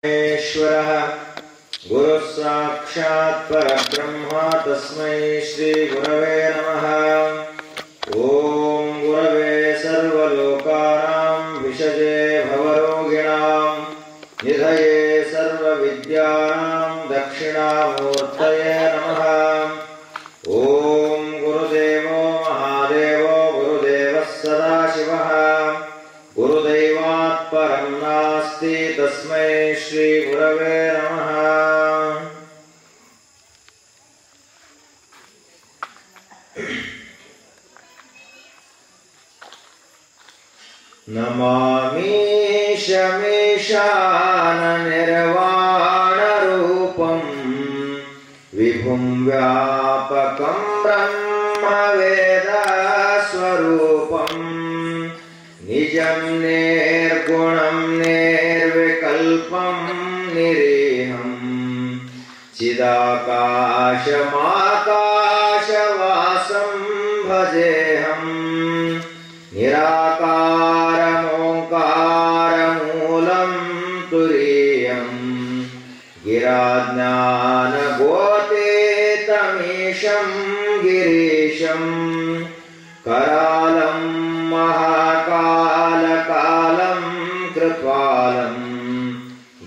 ईश्वरः गुरुः साक्षात् परब्रह्म तस्मै श्री गुरवे नमः। ओम गुरवे सर्वलोकानां विषजे भवरोगिणां निधये सर्वविद्यानां दक्षिणामूर्तये नमः। ओम गुरुदेवो महादेवो गुरुदेवः सदाशिवः गुरुदैवात् परं नास्ति तस्मै श्री गुरवे नमः। नमामि शमीशाननिर्वाणरूपं विभुं व्यापकं ब्रह्मवेदस्वरूपं निजं निर्गुणं निर्विकल्पं निरीहं चिदाकाशमाकाशवासं भजेऽहं निराकारमोङ्कारमूलं तुरीयं गिराज्ञानगोतीतमीशं गिरीशं करालं महाकालकालं कृपालं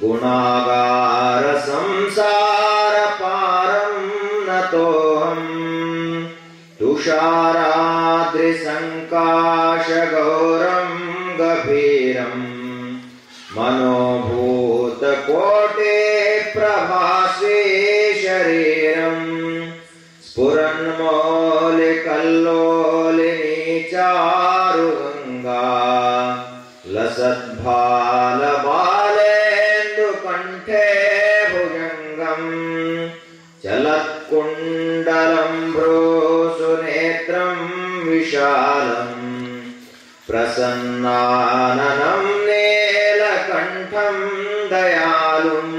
गुणागारसंसारपारं नतोऽहं तुषाराद्रिसङ्काशगौरं गभीरं मनोभूतकोटिप्रभास्वी शरीरं स्फुरन्मौलिकल्लोलिनी चारुगङ्गा लसद्भालबालेन्दुकण्ठे भुजङ्गं चलत्कुण्डलं भ्रूसुनेत्रं विशालं प्रसन्नाननं नीलकण्ठं दयालुं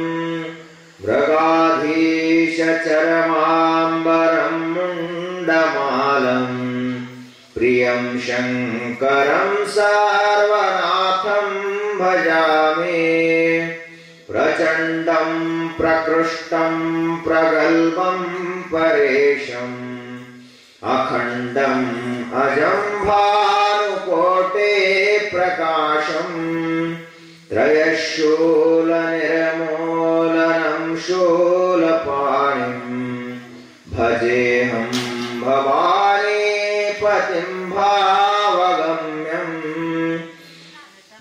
मृगाधीशचरमाम्बरं मुण्डमालं प्रियं शङ्करं सार्वनाथं भजामि प्रचण्डं प्रकृष्टं प्रगल्भं परेशम् अखण्डम् अजं भानुकोटिप्रकाशं त्रयशूलनिर्मूलनं शूलपाणिं भजेऽहं भवानीपतिं भावगम्यं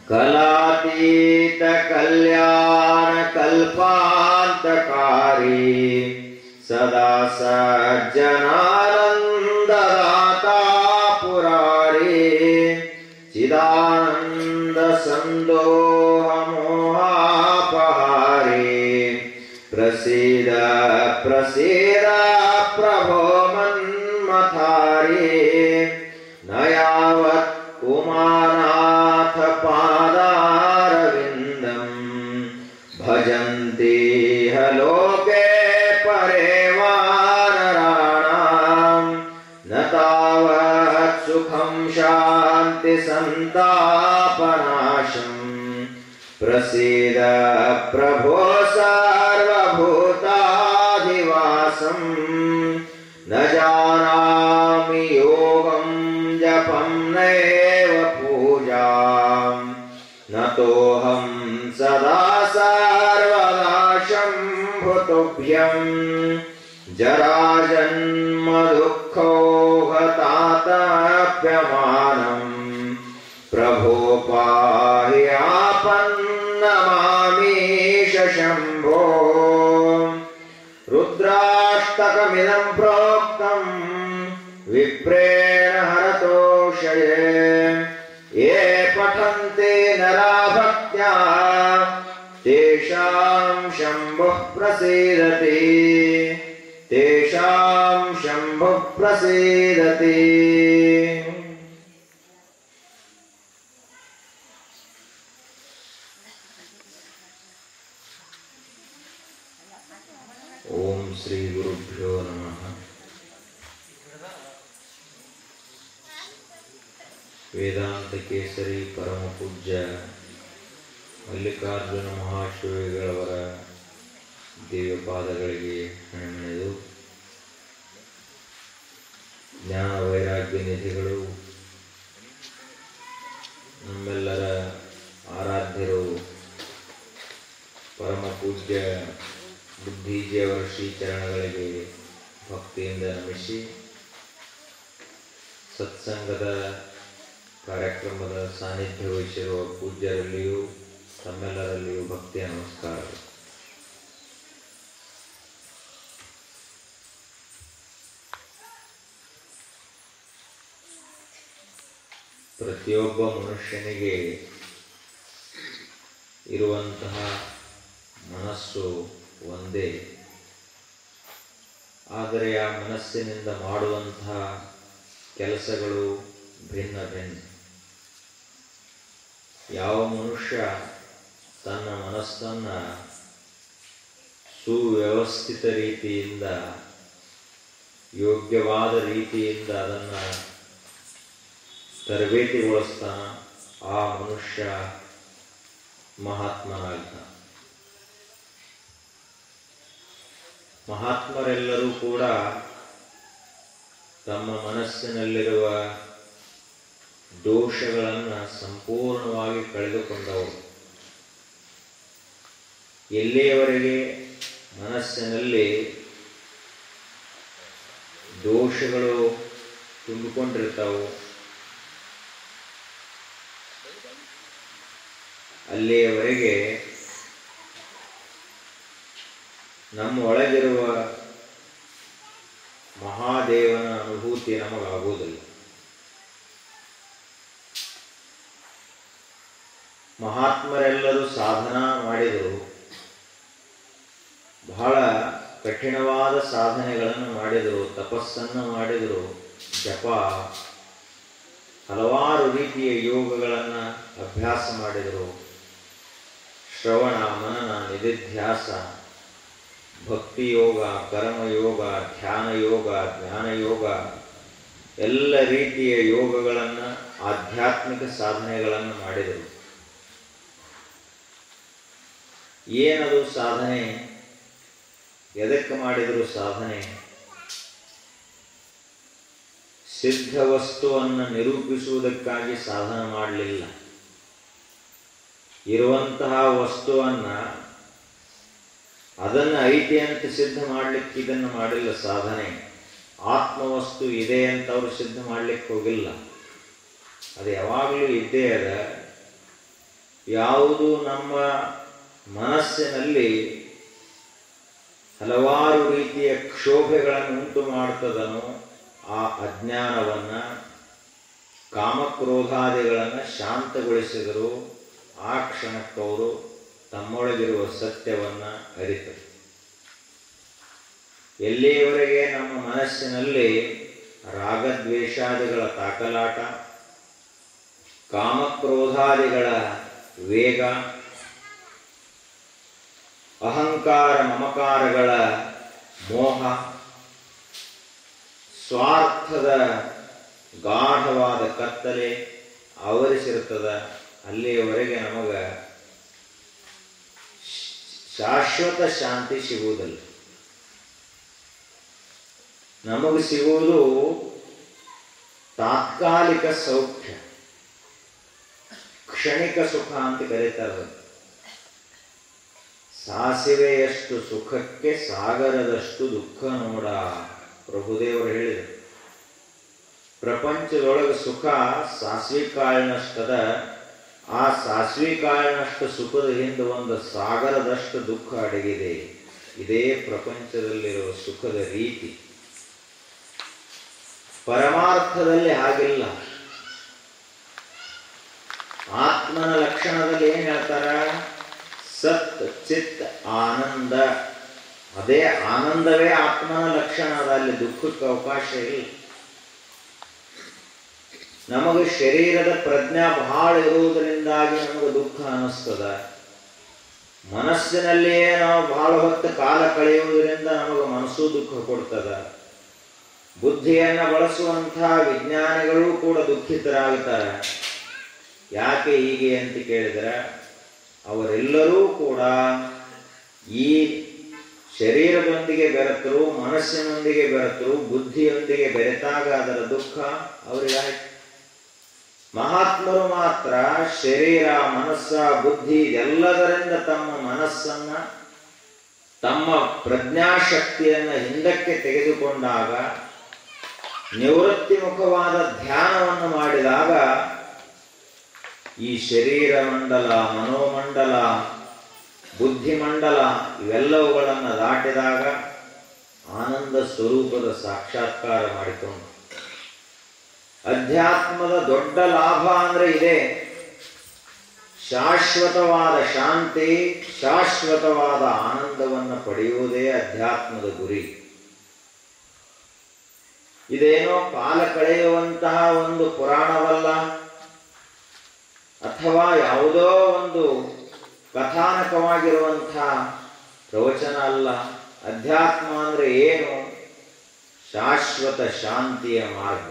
कलातीतकल्याणकल्पान्तकारी सदा सज्जनानन्ददाता पुरारी चिदानन्दसन्दोहमोहापहारी प्रसीद प्रसीद प्रभो मन्मथारी न यावत् उमानाथ पादारविन्दं भजन्ति लोके परेवानराणां न तावत् सुखं शान्ति सन्तापनाशं प्रसीद प्रभो सर्वभूताधिवासं न जानामि योगं जपं नैव पूजां नतोऽहं सदा सर्वदा शम्भुतुभ्यं जराजन्म दुःखौघतातप्यमानं प्रभो पाहि आपन्नमामीश शम्भो रुद्राष्टकमिदं प्रोक्तं विप्रेण हरतोषये ये पठन्ति नरा भक्त्या तेषां शम्भुः प्रसीदति तेषां शम्भुः प्रसीदति। ओम श्री गुरुभ्यो नमः। वेदांत केसरी परम पूज्य ಮಲ್ಲಿಕಾರ್ಜುನ ಮಹಾಶಿವಗಳವರ ದಿವ್ಯ ಪಾದಗಳಿಗೆ ಹಣೆಮಣಿದು ಜ್ಞಾನ ವೈರಾಗ್ಯ ನಿಧಿಗಳು ನಮ್ಮೆಲ್ಲರ ಆರಾಧ್ಯರು ಪರಮ ಪೂಜ್ಯ ಬುದ್ಧೀಜಿಯವರ ಶ್ರೀಚರಣಗಳಿಗೆ ಭಕ್ತಿಯಿಂದ ನಮಿಸಿ ಸತ್ಸಂಗದ ಕಾರ್ಯಕ್ರಮದ ಸಾನ್ನಿಧ್ಯ ವಹಿಸಿರುವ ಪೂಜ್ಯರಲ್ಲಿಯೂ ತಮ್ಮೆಲ್ಲರಲ್ಲಿಯೂ ಭಕ್ತಿಯ ನಮಸ್ಕಾರಗಳು. ಪ್ರತಿಯೊಬ್ಬ ಮನುಷ್ಯನಿಗೆ ಇರುವಂತಹ ಮನಸ್ಸು ಒಂದೇ, ಆದರೆ ಆ ಮನಸ್ಸಿನಿಂದ ಮಾಡುವಂತಹ ಕೆಲಸಗಳು ಭಿನ್ನ ಭಿನ್ನ. ಯಾವ ಮನುಷ್ಯ ತನ್ನ ಮನಸ್ಸನ್ನು ಸುವ್ಯವಸ್ಥಿತ ರೀತಿಯಿಂದ ಯೋಗ್ಯವಾದ ರೀತಿಯಿಂದ ಅದನ್ನು ತರಬೇತಿಗೊಳಿಸ್ತಾನ ಆ ಮನುಷ್ಯ ಮಹಾತ್ಮನಾಗ್ತಾನೆ. ಮಹಾತ್ಮರೆಲ್ಲರೂ ಕೂಡ ತಮ್ಮ ಮನಸ್ಸಿನಲ್ಲಿರುವ ದೋಷಗಳನ್ನು ಸಂಪೂರ್ಣವಾಗಿ ಕಳೆದುಕೊಂಡವರು. ಎಲ್ಲಿಯವರೆಗೆ ಮನಸ್ಸಿನಲ್ಲಿ ದೋಷಗಳು ತುಂಬಿಕೊಂಡಿರ್ತಾವೋ ಅಲ್ಲಿಯವರೆಗೆ ನಮ್ಮ ಒಳಗಿರುವ ಮಹಾದೇವನ ಅನುಭೂತಿ ನಮಗಾಗುವುದಿಲ್ಲ. ಮಹಾತ್ಮರೆಲ್ಲರೂ ಸಾಧನಾ ಮಾಡಿದರು, ಬಹಳ ಕಠಿಣವಾದ ಸಾಧನೆಗಳನ್ನು ಮಾಡಿದರು, ತಪಸ್ಸನ್ನು ಮಾಡಿದರು, ಜಪ ಹಲವಾರು ರೀತಿಯ ಯೋಗಗಳನ್ನು ಅಭ್ಯಾಸ ಮಾಡಿದರು. ಶ್ರವಣ ಮನನ ನಿಧಿಧ್ಯಾಸ, ಭಕ್ತಿ ಯೋಗ, ಕರ್ಮಯೋಗ, ಧ್ಯಾನ ಯೋಗ, ಜ್ಞಾನ ಯೋಗ, ಎಲ್ಲ ರೀತಿಯ ಯೋಗಗಳನ್ನು ಆಧ್ಯಾತ್ಮಿಕ ಸಾಧನೆಗಳನ್ನು ಮಾಡಿದರು. ಏನದು ಸಾಧನೆ? ಎದಕ್ಕೆ ಮಾಡಿದರು ಸಾಧನೆ? ಸಿದ್ಧ ವಸ್ತುವನ್ನು ನಿರೂಪಿಸುವುದಕ್ಕಾಗಿ ಸಾಧನೆ ಮಾಡಲಿಲ್ಲ. ಇರುವಂತಹ ವಸ್ತುವನ್ನು ಅದನ್ನು ಐತಿ ಅಂತ ಸಿದ್ಧ ಮಾಡಲಿಕ್ಕೆ ಇದನ್ನು ಮಾಡಿಲ್ಲ ಸಾಧನೆ. ಆತ್ಮವಸ್ತು ಇದೆ ಅಂತ ಅವರು ಸಿದ್ಧ ಮಾಡಲಿಕ್ಕೆ ಹೋಗಿಲ್ಲ. ಅದು ಯಾವಾಗಲೂ ಇದ್ದೇ ಅದ. ಯಾವುದು ನಮ್ಮ ಮನಸ್ಸಿನಲ್ಲಿ ಹಲವಾರು ರೀತಿಯ ಕ್ಷೋಭೆಗಳನ್ನು ಉಂಟು ಮಾಡ್ತದನೋ ಆ ಅಜ್ಞಾನವನ್ನು, ಕಾಮಕ್ರೋಧಾದಿಗಳನ್ನು ಶಾಂತಗೊಳಿಸಿದರು. ಆ ಕ್ಷಣಕ್ಕವರು ತಮ್ಮೊಳಗಿರುವ ಸತ್ಯವನ್ನು ಅರಿತರು. ಎಲ್ಲಿಯವರೆಗೆ ನಮ್ಮ ಮನಸ್ಸಿನಲ್ಲಿ ರಾಗದ್ವೇಷಾದಿಗಳ ತಾಕಲಾಟ, ಕಾಮಕ್ರೋಧಾದಿಗಳ ವೇಗ, ಅಹಂಕಾರ ಮಮಕಾರಗಳ ಮೋಹ, ಸ್ವಾರ್ಥದ ಗಾಢವಾದ ಕತ್ತಲೆ ಆವರಿಸಿರ್ತದ, ಅಲ್ಲಿಯವರೆಗೆ ನಮಗೆ ಶಾಶ್ವತ ಶಾಂತಿ ಸಿಗುವುದಿಲ್ಲ. ನಮಗೆ ಸಿಗುವುದು ತಾತ್ಕಾಲಿಕ ಸೌಖ್ಯ, ಕ್ಷಣಿಕ ಸುಖ ಅಂತ ಕರೀತಾರೆ. ಸಾಸಿವೆಯಷ್ಟು ಸುಖಕ್ಕೆ ಸಾಗರದಷ್ಟು ದುಃಖ ನೋಡ, ಪ್ರಭುದೇವರು ಹೇಳಿದರು. ಪ್ರಪಂಚದೊಳಗೆ ಸುಖ ಸಾಸಿವೆ ಕಾಳಿನಷ್ಟದ, ಆ ಸಾಸಿವೆ ಕಾಳಿನಷ್ಟು ಸುಖದ ಹಿಂದೆ ಒಂದು ಸಾಗರದಷ್ಟು ದುಃಖ ಅಡಗಿದೆ. ಇದೇ ಪ್ರಪಂಚದಲ್ಲಿರುವ ಸುಖದ ರೀತಿ. ಪರಮಾರ್ಥದಲ್ಲಿ ಹಾಗಿಲ್ಲ. ಆತ್ಮನ ಲಕ್ಷಣದಲ್ಲಿ ಏನ್ ಹೇಳ್ತಾರ? ಸತ್ ಚಿತ್ ಆನಂದ. ಅದೇ ಆನಂದವೇ ಆತ್ಮನ ಲಕ್ಷಣ ಅದ. ಅಲ್ಲಿ ದುಃಖಕ್ಕೆ ಅವಕಾಶ ಇಲ್ಲ. ನಮಗೆ ಶರೀರದ ಪ್ರಜ್ಞಾ ಬಹಳ ಇರುವುದರಿಂದಾಗಿ ನಮಗೆ ದುಃಖ ಅನ್ನಿಸ್ತದ. ಮನಸ್ಸಿನಲ್ಲಿಯೇ ನಾವು ಬಹಳ ಹೊತ್ತು ಕಾಲ ಕಳೆಯುವುದರಿಂದ ನಮಗೆ ಮನಸ್ಸು ದುಃಖ ಕೊಡ್ತದ. ಬುದ್ಧಿಯನ್ನು ಬಳಸುವಂತಹ ವಿಜ್ಞಾನಿಗಳು ಕೂಡ ದುಃಖಿತರಾಗುತ್ತಾರೆ. ಯಾಕೆ ಹೀಗೆ ಅಂತ ಕೇಳಿದರೆ, ಅವರೆಲ್ಲರೂ ಕೂಡ ಈ ಶರೀರದೊಂದಿಗೆ ಬೆರೆತರು, ಮನಸ್ಸಿನೊಂದಿಗೆ ಬೆರೆತರು, ಬುದ್ಧಿಯೊಂದಿಗೆ ಬೆರೆತಾಗ ಅದರ ದುಃಖ ಅವರಿಗಾಯ್ತು. ಮಹಾತ್ಮರು ಮಾತ್ರ ಶರೀರ, ಮನಸ್ಸ, ಬುದ್ಧಿ ಎಲ್ಲದರಿಂದ ತಮ್ಮ ಮನಸ್ಸನ್ನ, ತಮ್ಮ ಪ್ರಜ್ಞಾಶಕ್ತಿಯನ್ನು ಹಿಂದಕ್ಕೆ ತೆಗೆದುಕೊಂಡಾಗ, ನಿವೃತ್ತಿಮುಖವಾದ ಧ್ಯಾನವನ್ನು ಮಾಡಿದಾಗ ಈ ಶರೀರ ಮಂಡಲ, ಮನೋಮಂಡಲ, ಬುದ್ಧಿಮಂಡಲ ಇವೆಲ್ಲವುಗಳನ್ನು ದಾಟಿದಾಗ ಆನಂದ ಸ್ವರೂಪದ ಸಾಕ್ಷಾತ್ಕಾರ ಮಾಡಿಕೊಂಡು, ಅಧ್ಯಾತ್ಮದ ದೊಡ್ಡ ಲಾಭ ಅಂದ್ರೆ ಇದೆ. ಶಾಶ್ವತವಾದ ಶಾಂತಿ, ಶಾಶ್ವತವಾದ ಆನಂದವನ್ನು ಪಡೆಯುವುದೇ ಅಧ್ಯಾತ್ಮದ ಗುರಿ. ಇದೇನೋ ಕಾಲ ಕಳೆಯುವಂತಹ ಒಂದು ಪುರಾಣವಲ್ಲ, ಅಥವಾ ಯಾವುದೋ ಒಂದು ಕಥಾನಕವಾಗಿರುವಂತಹ ಪ್ರವಚನ ಅಲ್ಲ. ಅಧ್ಯಾತ್ಮ ಅಂದ್ರೆ ಏನು? ಶಾಶ್ವತ ಶಾಂತಿಯ ಮಾರ್ಗ.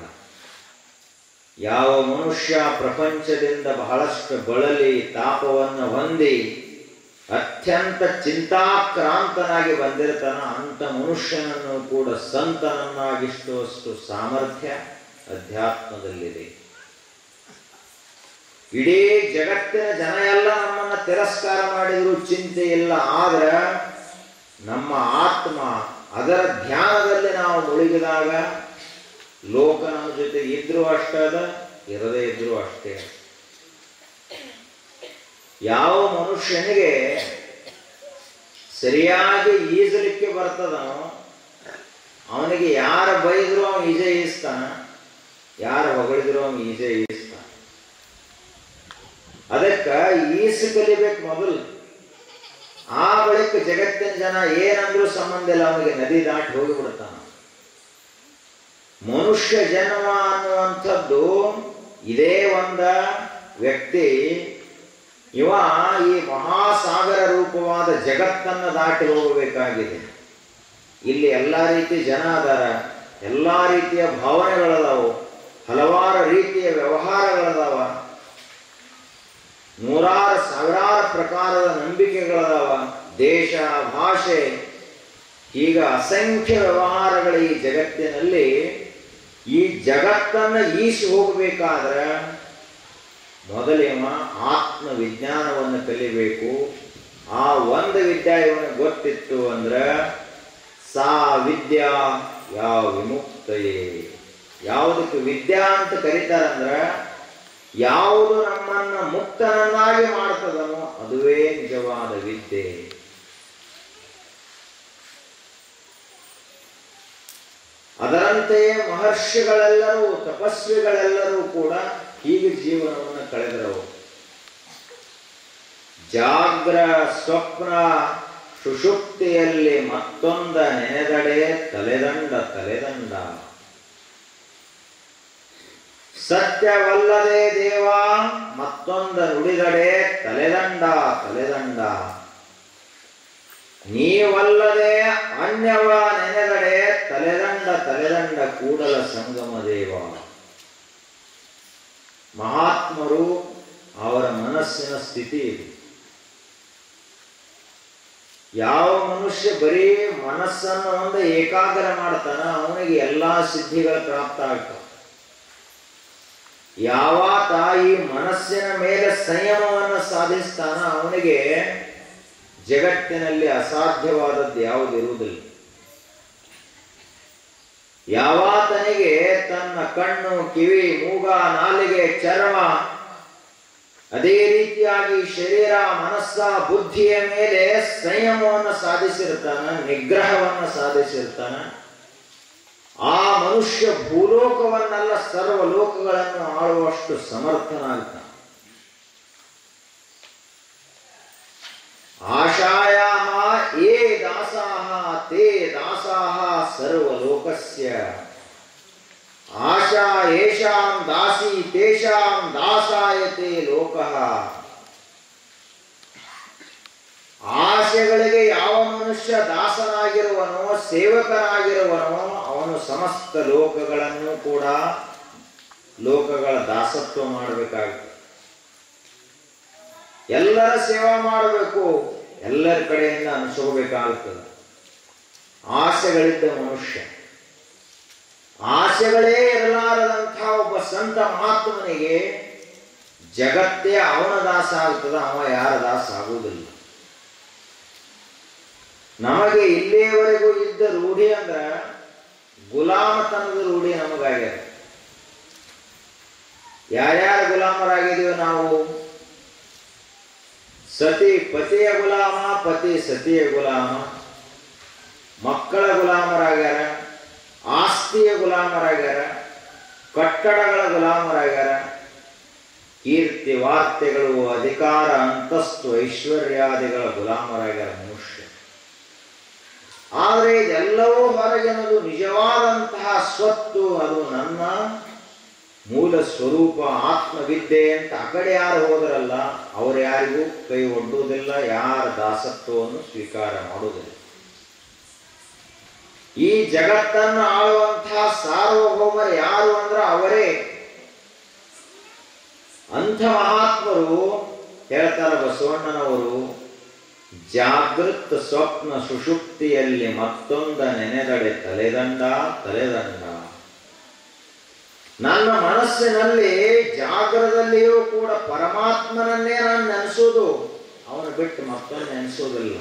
ಯಾವ ಮನುಷ್ಯ ಪ್ರಪಂಚದಿಂದ ಬಹಳಷ್ಟು ಬಳಲಿ ತಾಪವನ್ನು ಹೊಂದಿ ಅತ್ಯಂತ ಚಿಂತಾಕ್ರಾಂತನಾಗಿ ಬಂದಿರ್ತಾನ, ಅಂಥ ಮನುಷ್ಯನನ್ನು ಕೂಡ ಸಂತನನ್ನಾಗಿಷ್ಟುವಷ್ಟು ಸಾಮರ್ಥ್ಯ ಅಧ್ಯಾತ್ಮದಲ್ಲಿದೆ. ಇಡೀ ಜಗತ್ತಿನ ಜನ ಎಲ್ಲ ನಮ್ಮನ್ನು ತಿರಸ್ಕಾರ ಮಾಡಿದ್ರು ಚಿಂತೆ ಇಲ್ಲ. ಆದ್ರೆ ನಮ್ಮ ಆತ್ಮ ಅದರ ಧ್ಯಾನದಲ್ಲಿ ನಾವು ಮುಳುಗಿದಾಗ ಲೋಕ ನಮ್ಮ ಜೊತೆ ಇದ್ರೂ ಅಷ್ಟೇ ಅದ, ಇರದೇ ಇದ್ರೂ ಅಷ್ಟೇ. ಯಾವ ಮನುಷ್ಯನಿಗೆ ಸರಿಯಾಗಿ ಈಜಲಿಕ್ಕೆ ಬರ್ತದನೋ ಅವನಿಗೆ ಯಾರು ಬೈದ್ರು ಅವನು ಈಜೆ ಈಸ್ತಾನ, ಯಾರು ಹೊಗಳಿದ್ರು ಅವನು ಈಜೆ ಈಸ್ತಾನ. ಅದಕ್ಕೆ ಈಸು ಕಲಿಬೇಕು ಮೊದಲು. ಆ ಬಳಿಕ ಜಗತ್ತಿನ ಜನ ಏನಂದ್ರೂ ಸಂಬಂಧ ಇಲ್ಲ, ಅವನಿಗೆ ನದಿ ದಾಟಿ ಹೋಗಿಬಿಡ್ತಾನ. ಮನುಷ್ಯ ಜನ್ಮ ಅನ್ನುವಂಥದ್ದು ಇದೇ ಒಂದ ವ್ಯಕ್ತಿ, ಇವ ಈ ಮಹಾಸಾಗರ ರೂಪವಾದ ಜಗತ್ತನ್ನು ದಾಟಿ ಹೋಗಬೇಕಾಗಿದೆ. ಇಲ್ಲಿ ಎಲ್ಲ ರೀತಿ ಜನ ಅದಾರ, ಎಲ್ಲ ರೀತಿಯ ಭಾವನೆಗಳದಾವು, ಹಲವಾರು ರೀತಿಯ ವ್ಯವಹಾರಗಳದಾವ, ನೂರಾರು ಸಾವಿರಾರು ಪ್ರಕಾರದ ನಂಬಿಕೆಗಳದಾವ, ದೇಶ, ಭಾಷೆ, ಈಗ ಅಸಂಖ್ಯ ವ್ಯವಹಾರಗಳ ಈ ಜಗತ್ತಿನಲ್ಲಿ ಈ ಜಗತ್ತನ್ನು ಈಸಿ ಹೋಗಬೇಕಾದ್ರೆ ಮೊದಲೇವ ಆತ್ಮವಿಜ್ಞಾನವನ್ನು ಕಲಿಬೇಕು. ಆ ಒಂದು ವಿದ್ಯೆ ಇವನಿಗೆ ಗೊತ್ತಿತ್ತು ಅಂದ್ರೆ ಸಾ ವಿದ್ಯಾ ಯಾವ ವಿಮುಕ್ತಯೇ. ಯಾವುದಕ್ಕೆ ವಿದ್ಯಾ ಅಂತ ಕರೀತಾರಂದ್ರೆ ಯಾವುದು ನಮ್ಮನ್ನು ಮುಕ್ತನನ್ನಾಗಿ ಮಾಡ್ತದನೋ ಅದುವೇ ನಿಜವಾದ ವಿದ್ಯೆ. ಅದರಂತೆಯೇ ಮಹರ್ಷಿಗಳೆಲ್ಲರೂ, ತಪಸ್ವಿಗಳೆಲ್ಲರೂ ಕೂಡ ಹೀಗೆ ಜೀವನವನ್ನು ಕಳೆದರು. ಜಾಗ್ರ ಸ್ವಪ್ನ ಸುಷುಪ್ತಿಯಲ್ಲಿ ಮತ್ತೊಂದ ನೆನೆದಡೆ ತಲೆದಂಡ ತಲೆದಂಡ. ಸತ್ಯವಲ್ಲದೆ ದೇವ ಮತ್ತೊಂದ ನುಡಿದಡೆ ತಲೆದಂಡ ತಲೆದಂಡ. ನೀವಲ್ಲದೆ ಅನ್ಯವ ನೆನೆದಡೆ ತಲೆದಂಡ ತಲೆದಂಡ ಕೂಡಲ ಸಂಗಮ ದೇವ. ಮಹಾತ್ಮರು ಅವರ ಮನಸ್ಸಿನ ಸ್ಥಿತಿ ಇದೆ. ಯಾವ ಮನುಷ್ಯ ಬರೀ ಮನಸ್ಸನ್ನು ಒಂದು ಏಕಾಗ್ರ ಮಾಡ್ತಾನ ಅವನಿಗೆ ಎಲ್ಲಾ ಸಿದ್ಧಿಗಳು ಪ್ರಾಪ್ತ ಆಗ್ತವೆ. ಯಾವಾತ ಈ ಮನಸ್ಸಿನ ಮೇಲೆ ಸಂಯಮವನ್ನು ಸಾಧಿಸ್ತಾನ ಅವನಿಗೆ ಜಗತ್ತಿನಲ್ಲಿ ಅಸಾಧ್ಯವಾದದ್ದು ಯಾವುದಿರುವುದಿಲ್ಲ. ಯಾವಾತನಿಗೆ ತನ್ನ ಕಣ್ಣು, ಕಿವಿ, ಮೂಗ, ನಾಲಿಗೆ, ಚರ್ಮ, ಅದೇ ರೀತಿಯಾಗಿ ಶರೀರ, ಮನಸ್ಸ, ಬುದ್ಧಿಯ ಮೇಲೆ ಸಂಯಮವನ್ನು ಸಾಧಿಸಿರ್ತಾನ, ನಿಗ್ರಹವನ್ನು ಸಾಧಿಸಿರ್ತಾನ, ಆ ಮನುಷ್ಯ ಭೂಲೋಕವನ್ನೆಲ್ಲ ಸರ್ವಲೋಕಗಳನ್ನು ಆಳುವಷ್ಟು ಸಮರ್ಥನಾಗ್ತಾನೆ. ಆಶಾಯಾಹ ಯೇ ದಾಸಾಹ ತೇ ದಾಸಾಹ ಸರ್ವಲೋಕಸ್ಯ. ಆಶಾ ಯೇಷಾಂ ದಾಸಿ ತೇಷಾಂ ದಾಸಾಯತೆ ಲೋಕಃ. ಆಶೆಗಳಿಗೆ ಯಾವ ಮನುಷ್ಯ ದಾಸನಾಗಿರುವನೋ, ಸೇವಕನಾಗಿರುವನೋ ಅವನು ಸಮಸ್ತ ಲೋಕಗಳನ್ನು ಕೂಡ ಲೋಕಗಳ ದಾಸತ್ವ ಮಾಡಬೇಕಾಗುತ್ತೆ. ಎಲ್ಲರ ಸೇವಾ ಮಾಡಬೇಕು, ಎಲ್ಲರ ಕಡೆಯಿಂದ ಅನಿಸ್ಕೋಬೇಕಾಗುತ್ತದೆ. ಆಸೆಗಳಿದ್ದ ಮನುಷ್ಯ, ಆಸೆಗಳೇ ಇರಲಾರದಂಥ ಒಬ್ಬ ಸಂತ ಮಹಾತ್ಮನಿಗೆ ಜಗತ್ತೇ ಅವನ ದಾಸ ಆಗ್ತದ, ಅವ ಯಾರ ದಾಸ ಆಗುವುದಿಲ್ಲ. ನಮಗೆ ಇಲ್ಲಿಯವರೆಗೂ ಇದ್ದ ರೂಢಿ ಅಂದ್ರ ಗುಲಾಮತನದ ರೂಢಿ ನಮಗಾಗ್ಯದ. ಯಾರ್ಯಾರು ಗುಲಾಮರಾಗಿದ್ದೀವಿ ನಾವು? ಸತಿ ಪತಿಯ ಗುಲಾಮ, ಪತಿ ಸತಿಯ ಗುಲಾಮ, ಮಕ್ಕಳ ಗುಲಾಮರಾಗ್ಯಾರ, ಆಸ್ತಿಯ ಗುಲಾಮರಾಗ್ಯಾರ, ಕಟ್ಟಡಗಳ ಗುಲಾಮರಾಗ್ಯಾರ, ಕೀರ್ತಿ ವಾರ್ತೆಗಳು, ಅಧಿಕಾರ, ಅಂತಸ್ತು, ಐಶ್ವರ್ಯಾದಿಗಳ ಗುಲಾಮರಾಗ್ಯಾರ ಮನುಷ್ಯ. ಆದರೆ ಇದೆಲ್ಲವೂ ಹೊರಗಿನದು ನಿಜವಾದಂತಹ ಸ್ವತ್ತು, ಅದು ನನ್ನ ಮೂಲ ಸ್ವರೂಪ ಆತ್ಮವಿದ್ಯೆ ಅಂತ ಆ ಕಡೆ ಯಾರು ಹೋದರಲ್ಲ ಅವರು ಯಾರಿಗೂ ಕೈ ಒಡ್ಡುವುದಿಲ್ಲ, ಯಾರ ದಾಸತ್ವವನ್ನು ಸ್ವೀಕಾರ ಮಾಡುವುದಿಲ್ಲ. ಈ ಜಗತ್ತನ್ನು ಆಳುವಂತಹ ಸಾರ್ವಭೌಮರು ಯಾರು ಅಂದ್ರೆ ಅವರೇ. ಅಂಥ ಮಹಾತ್ಮರು ಹೇಳ್ತಾರೆ ಬಸವಣ್ಣನವರು, ಜಾಗೃತ ಸ್ವಪ್ನ ಸುಷುಪ್ತಿಯಲ್ಲಿ ಮತ್ತೊಂದ ನೆನೆದಡೆ ತಲೆದಂಡ ತಲೆದಂಡ. ನನ್ನ ಮನಸ್ಸಿನಲ್ಲಿ ಜಾಗರದಲ್ಲಿಯೂ ಕೂಡ ಪರಮಾತ್ಮನನ್ನೇ ನಾನು ನೆನೆಸೋದು, ಅವನು ಬಿಟ್ಟು ಮತ್ತೊಂದು ನೆನೆಸೋದಿಲ್ಲ.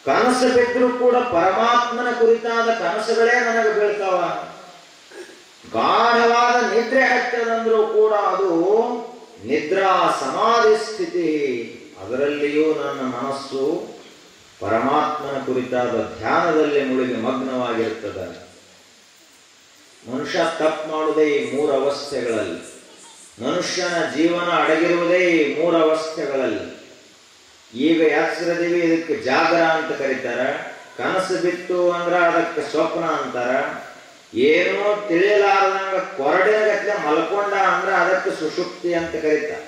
ಕನಸು ಬಿದ್ದರೂ ಕೂಡ ಪರಮಾತ್ಮನ ಕುರಿತಾದ ಕನಸುಗಳೇ ನನಗೆ ಬೀಳ್ತಾವ. ಗಾಢವಾದ ನಿದ್ರೆ ಹತ್ತದಂದ್ರೂ ಕೂಡ ಅದು ನಿದ್ರಾ ಸಮಾಧಿ ಸ್ಥಿತಿ, ಅದರಲ್ಲಿಯೂ ನನ್ನ ಮನಸ್ಸು ಪರಮಾತ್ಮನ ಕುರಿತಾದ ಧ್ಯಾನದಲ್ಲಿ ಮುಳುಗಿ ಮಗ್ನವಾಗಿರುತ್ತದೆ. ಮನುಷ್ಯ ತಪ್ಪು ಮಾಡುವುದೇ ಈ ಮೂರು ಅವಸ್ಥೆಗಳಲ್ಲಿ. ಮನುಷ್ಯನ ಜೀವನ ಅಡಗಿರುವುದೇ ಈ ಮೂರು ಅವಸ್ಥೆಗಳಲ್ಲಿ. ಈಗ ಎಚ್ಚರದಿವಿ, ಇದಕ್ಕೆ ಜಾಗರ ಅಂತ ಕರೀತಾರ. ಕನಸು ಬಿತ್ತು ಅಂದ್ರೆ ಅದಕ್ಕೆ ಸ್ವಪ್ನ ಅಂತಾರ. ಏನೋ ತಿಳಿಯಲಾರದಂಗ ಕೊರಡಿನ ಗಟ್ಟಲೆ ಮಲ್ಕೊಂಡ ಅಂದ್ರೆ ಅದಕ್ಕೆ ಸುಷುಪ್ತಿ ಅಂತ ಕರೀತಾರ.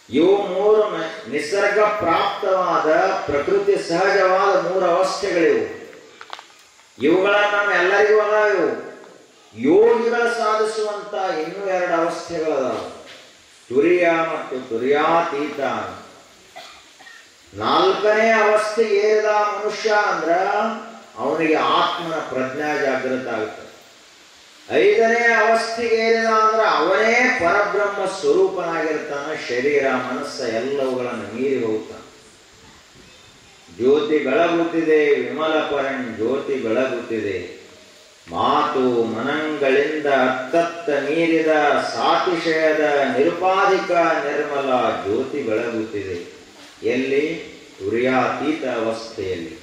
ಇವು ಮೂರು ನಿಸರ್ಗ ಪ್ರಾಪ್ತವಾದ ಪ್ರಕೃತಿ ಸಹಜವಾದ ಮೂರು ಅವಸ್ಥೆಗಳಿವು. ಇವುಗಳನ್ನ ನಮ್ಮ ಎಲ್ಲರಿಗೂ ಅದಾವು. ಯೋಗಿಗಳು ಸಾಧಿಸುವಂತ ಇನ್ನೂ ಎರಡು ಅವಸ್ಥೆಗಳದಾವ, ತುರಿಯ ಮತ್ತು ತುರ್ಯಾತೀತ. ನಾಲ್ಕನೇ ಅವಸ್ಥೆಗೆ ಏರಿದ ಮನುಷ್ಯ ಅಂದ್ರ ಅವನಿಗೆ ಆತ್ಮನ ಪ್ರಜ್ಞಾ ಜಾಗೃತ ಆಗುತ್ತೆ. ಐದನೇ ಅವಸ್ಥೆಗೆ ಏರಿದ ಅಂದ್ರೆ ಅವನೇ ಪರಬ್ರಹ್ಮ ಸ್ವರೂಪನಾಗಿರ್ತಾನೆ. ಶರೀರ ಮನಸ್ಸ ಎಲ್ಲವುಗಳನ್ನು ಮೀರಿ ಹೋಗ್ತಾನೆ. ಜ್ಯೋತಿ ಬೆಳಗುತ್ತಿದೆ, ವಿಮಲ ಪರಂ ಜ್ಯೋತಿ ಬೆಳಗುತ್ತಿದೆ. ಮಾತು ಮನಂಗಳಿಂದ ಅತ್ತತ್ತ ಮೀರಿದ ಸಾತಿಶಯದ ನಿರುಪಾಧಿಕ ನಿರ್ಮಲ ಜ್ಯೋತಿ ಬೆಳಗುತ್ತಿದೆ. ಎಲ್ಲಿ? ತುರ್ಯಾತೀತ ಅವಸ್ಥೆಯಲ್ಲಿ.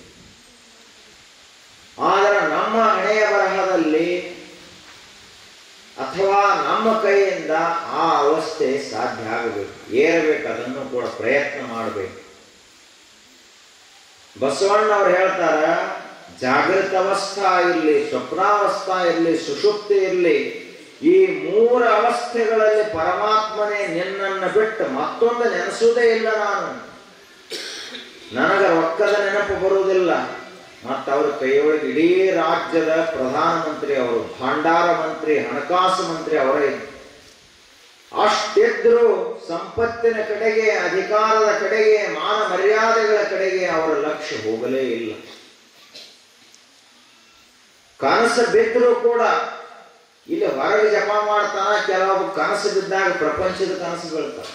ಆದರೆ ನಮ್ಮ ಹಣೆಯ ಬರಹದಲ್ಲಿ ಅಥವಾ ನಮ್ಮ ಕೈಯಿಂದ ಆ ಅವಸ್ಥೆ ಸಾಧ್ಯ ಆಗಬೇಕು, ಏರಬೇಕು. ಅದನ್ನು ಕೂಡ ಪ್ರಯತ್ನ ಮಾಡಬೇಕು. ಬಸವಣ್ಣವ್ರು ಹೇಳ್ತಾರ, ಜಾಗೃತ ಅವಸ್ಥಾ ಇರಲಿ, ಸ್ವಪ್ನಾವಸ್ಥಾ ಇರಲಿ, ಸುಷುಪ್ತಿ ಇರಲಿ, ಈ ಮೂರು ಅವಸ್ಥೆಗಳಲ್ಲಿ ಪರಮಾತ್ಮನೇ ನಿನ್ನನ್ನು ಬಿಟ್ಟು ಮತ್ತೊಂದು ನೆನೆಸುವುದೇ ಇಲ್ಲ. ನನಗೆ ರೊಕ್ಕದ ನೆನಪು ಬರುವುದಿಲ್ಲ. ಮತ್ತು ಅವ್ರ ಕೈಯೊಳಗೆ ಇಡೀ ರಾಜ್ಯದ ಪ್ರಧಾನಮಂತ್ರಿ, ಅವರು ಭಂಡಾರ ಮಂತ್ರಿ, ಹಣಕಾಸು ಮಂತ್ರಿ ಅವರೇ. ಅಷ್ಟಿದ್ರೂ ಸಂಪತ್ತಿನ ಕಡೆಗೆ, ಅಧಿಕಾರದ ಕಡೆಗೆ, ಮಾನ ಮರ್ಯಾದೆಗಳ ಕಡೆಗೆ ಅವರ ಲಕ್ಷ್ಯ ಹೋಗಲೇ ಇಲ್ಲ. ಕನಸು ಬಿದ್ದರೂ ಕೂಡ ಇಲ್ಲಿ ಹೊರಗೆ ಜಪ ಮಾಡ್ತಾನ. ಕೆಲವೊಬ್ಬ ಕನಸು ಬಿದ್ದಾಗ ಪ್ರಪಂಚದ ಕನಸು ಬೀಳ್ತಾನ.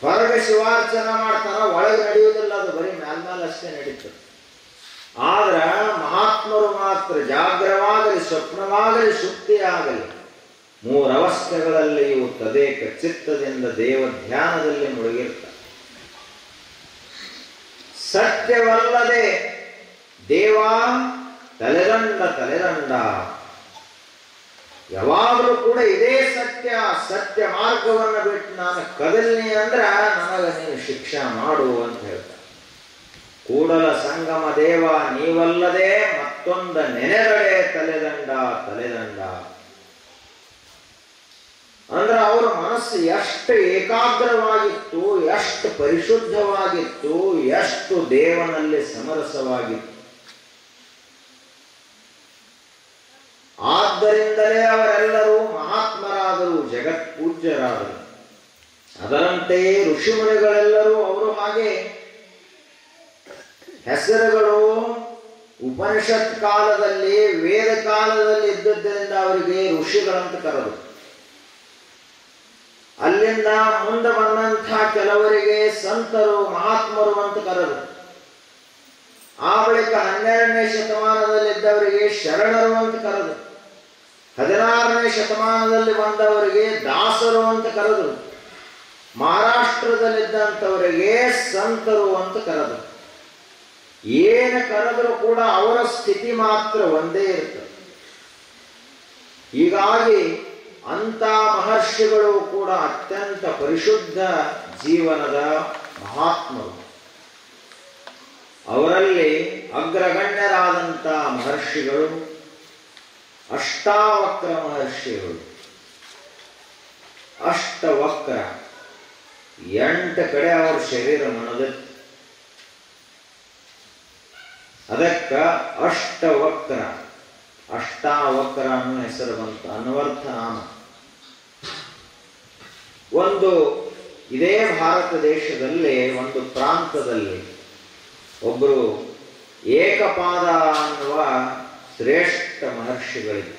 ಹೊರಗೆ ಶಿವಾರ್ಚನ ಮಾಡ್ತಾನ, ಒಳಗೆ ನಡೆಯುವುದಿಲ್ಲ. ಅದು ಬರೀ ಮೇಲ್ಮೇಲಷ್ಟೇ ನಡೀತದೆ. ಆದ್ರ ಮಹಾತ್ಮರು ಮಾತ್ರ ಜಾಗ್ರವಾಗಲಿ, ಸ್ವಪ್ನವಾಗಲಿ, ಸುಪ್ತಿಯಾಗಲಿ ಮೂರು ಅವಸ್ಥೆಗಳಲ್ಲಿಯೂ ತದೇಕ ಚಿತ್ತದಿಂದ ದೇವ ಧ್ಯಾನದಲ್ಲಿ ಮುಳುಗಿರ್ತಾರೆ. ಸತ್ಯವಲ್ಲದೆ ದೇವ ತಲೆದಂಡ ತಲೆದಂಡ. ಯಾವಾಗಲೂ ಕೂಡ ಇದೇ ಸತ್ಯ, ಸತ್ಯ ಮಾರ್ಗವನ್ನು ಬಿಟ್ಟು ನಾನು ಕದಲ್ನಿ ಅಂದ್ರೆ ನನಗೆ ನೀನು ಶಿಕ್ಷಾ ಮಾಡು ಅಂತ ಹೇಳ್ತಾರೆ. ಕೂಡಲ ಸಂಗಮ ದೇವ ನೀವಲ್ಲದೆ ಮತ್ತೊಂದ ನೆನೆದಡೆ ತಲೆದಂಡ ತಲೆದಂಡ. ಅಂದ್ರೆ ಅವರ ಮನಸ್ಸು ಎಷ್ಟು ಏಕಾಗ್ರವಾಗಿತ್ತು, ಎಷ್ಟು ಪರಿಶುದ್ಧವಾಗಿತ್ತು, ಎಷ್ಟು ದೇವನಲ್ಲಿ ಸಮರಸವಾಗಿತ್ತು. ಆದ್ದರಿಂದಲೇ ಅವರೆಲ್ಲರೂ ಮಹಾತ್ಮರಾದರು, ಜಗತ್ಪೂಜ್ಯರಾದರು. ಅದರಂತೆಯೇ ಋಷಿಮುನಿಗಳೆಲ್ಲರೂ ಅವರು ಹಾಗೆ ಹೆಸರುಗಳು ಉಪನಿಷತ್ ಕಾಲದಲ್ಲಿ ವೇದ ಕಾಲದಲ್ಲಿ ಇದ್ದದ್ದರಿಂದ ಅವರಿಗೆ ಋಷಿಗಳಂತ ಕರೆದು, ಅಲ್ಲಿಂದ ಮುಂದೆ ಬಂದಂಥ ಕೆಲವರಿಗೆ ಸಂತರು ಮಹಾತ್ಮರು ಅಂತ ಕರೆದು, ಆ ಬಳಿಕ 12ನೇ ಶತಮಾನದಲ್ಲಿದ್ದವರಿಗೆ ಶರಣರು ಅಂತ ಕರೆದು, 16ನೇ ಶತಮಾನದಲ್ಲಿ ಬಂದವರಿಗೆ ದಾಸರು ಅಂತ ಕರೆದು, ಮಹಾರಾಷ್ಟ್ರದಲ್ಲಿದ್ದಂಥವರಿಗೆ ಸಂತರು ಅಂತ ಕರೆದು. ಏನು ಕರೆದರೂ ಕೂಡ ಅವರ ಸ್ಥಿತಿ ಮಾತ್ರ ಒಂದೇ ಇರ್ತದೆ. ಹೀಗಾಗಿ ಅಂಥ ಮಹರ್ಷಿಗಳು ಕೂಡ ಅತ್ಯಂತ ಪರಿಶುದ್ಧ ಜೀವನದ ಮಹಾತ್ಮರು. ಅವರಲ್ಲಿ ಅಗ್ರಗಣ್ಯರಾದಂಥ ಮಹರ್ಷಿಗಳು ಅಷ್ಟಾವಕ್ರ ಮಹರ್ಷಿಗಳು. ಅಷ್ಟವಕ್ರ 8 ಕಡೆ ಅವರ ಶರೀರ ಮನದತ್ತು. ಅದಕ್ಕೆ ಅಷ್ಟವಕ್ರ, ಅಷ್ಟಾವಕ್ರ ಅನ್ನೋ ಹೆಸರು ಬಂತು, ಅನ್ವರ್ಥ ನಾಮ. ಒಂದು ಇದೇ ಭಾರತ ದೇಶದಲ್ಲಿ ಒಂದು ಪ್ರಾಂತದಲ್ಲಿ ಒಬ್ಬರು ಏಕಪಾದ ಅನ್ನುವ ಶ್ರೇಷ್ಠ ಮಹರ್ಷಿಗಳಿದೆ.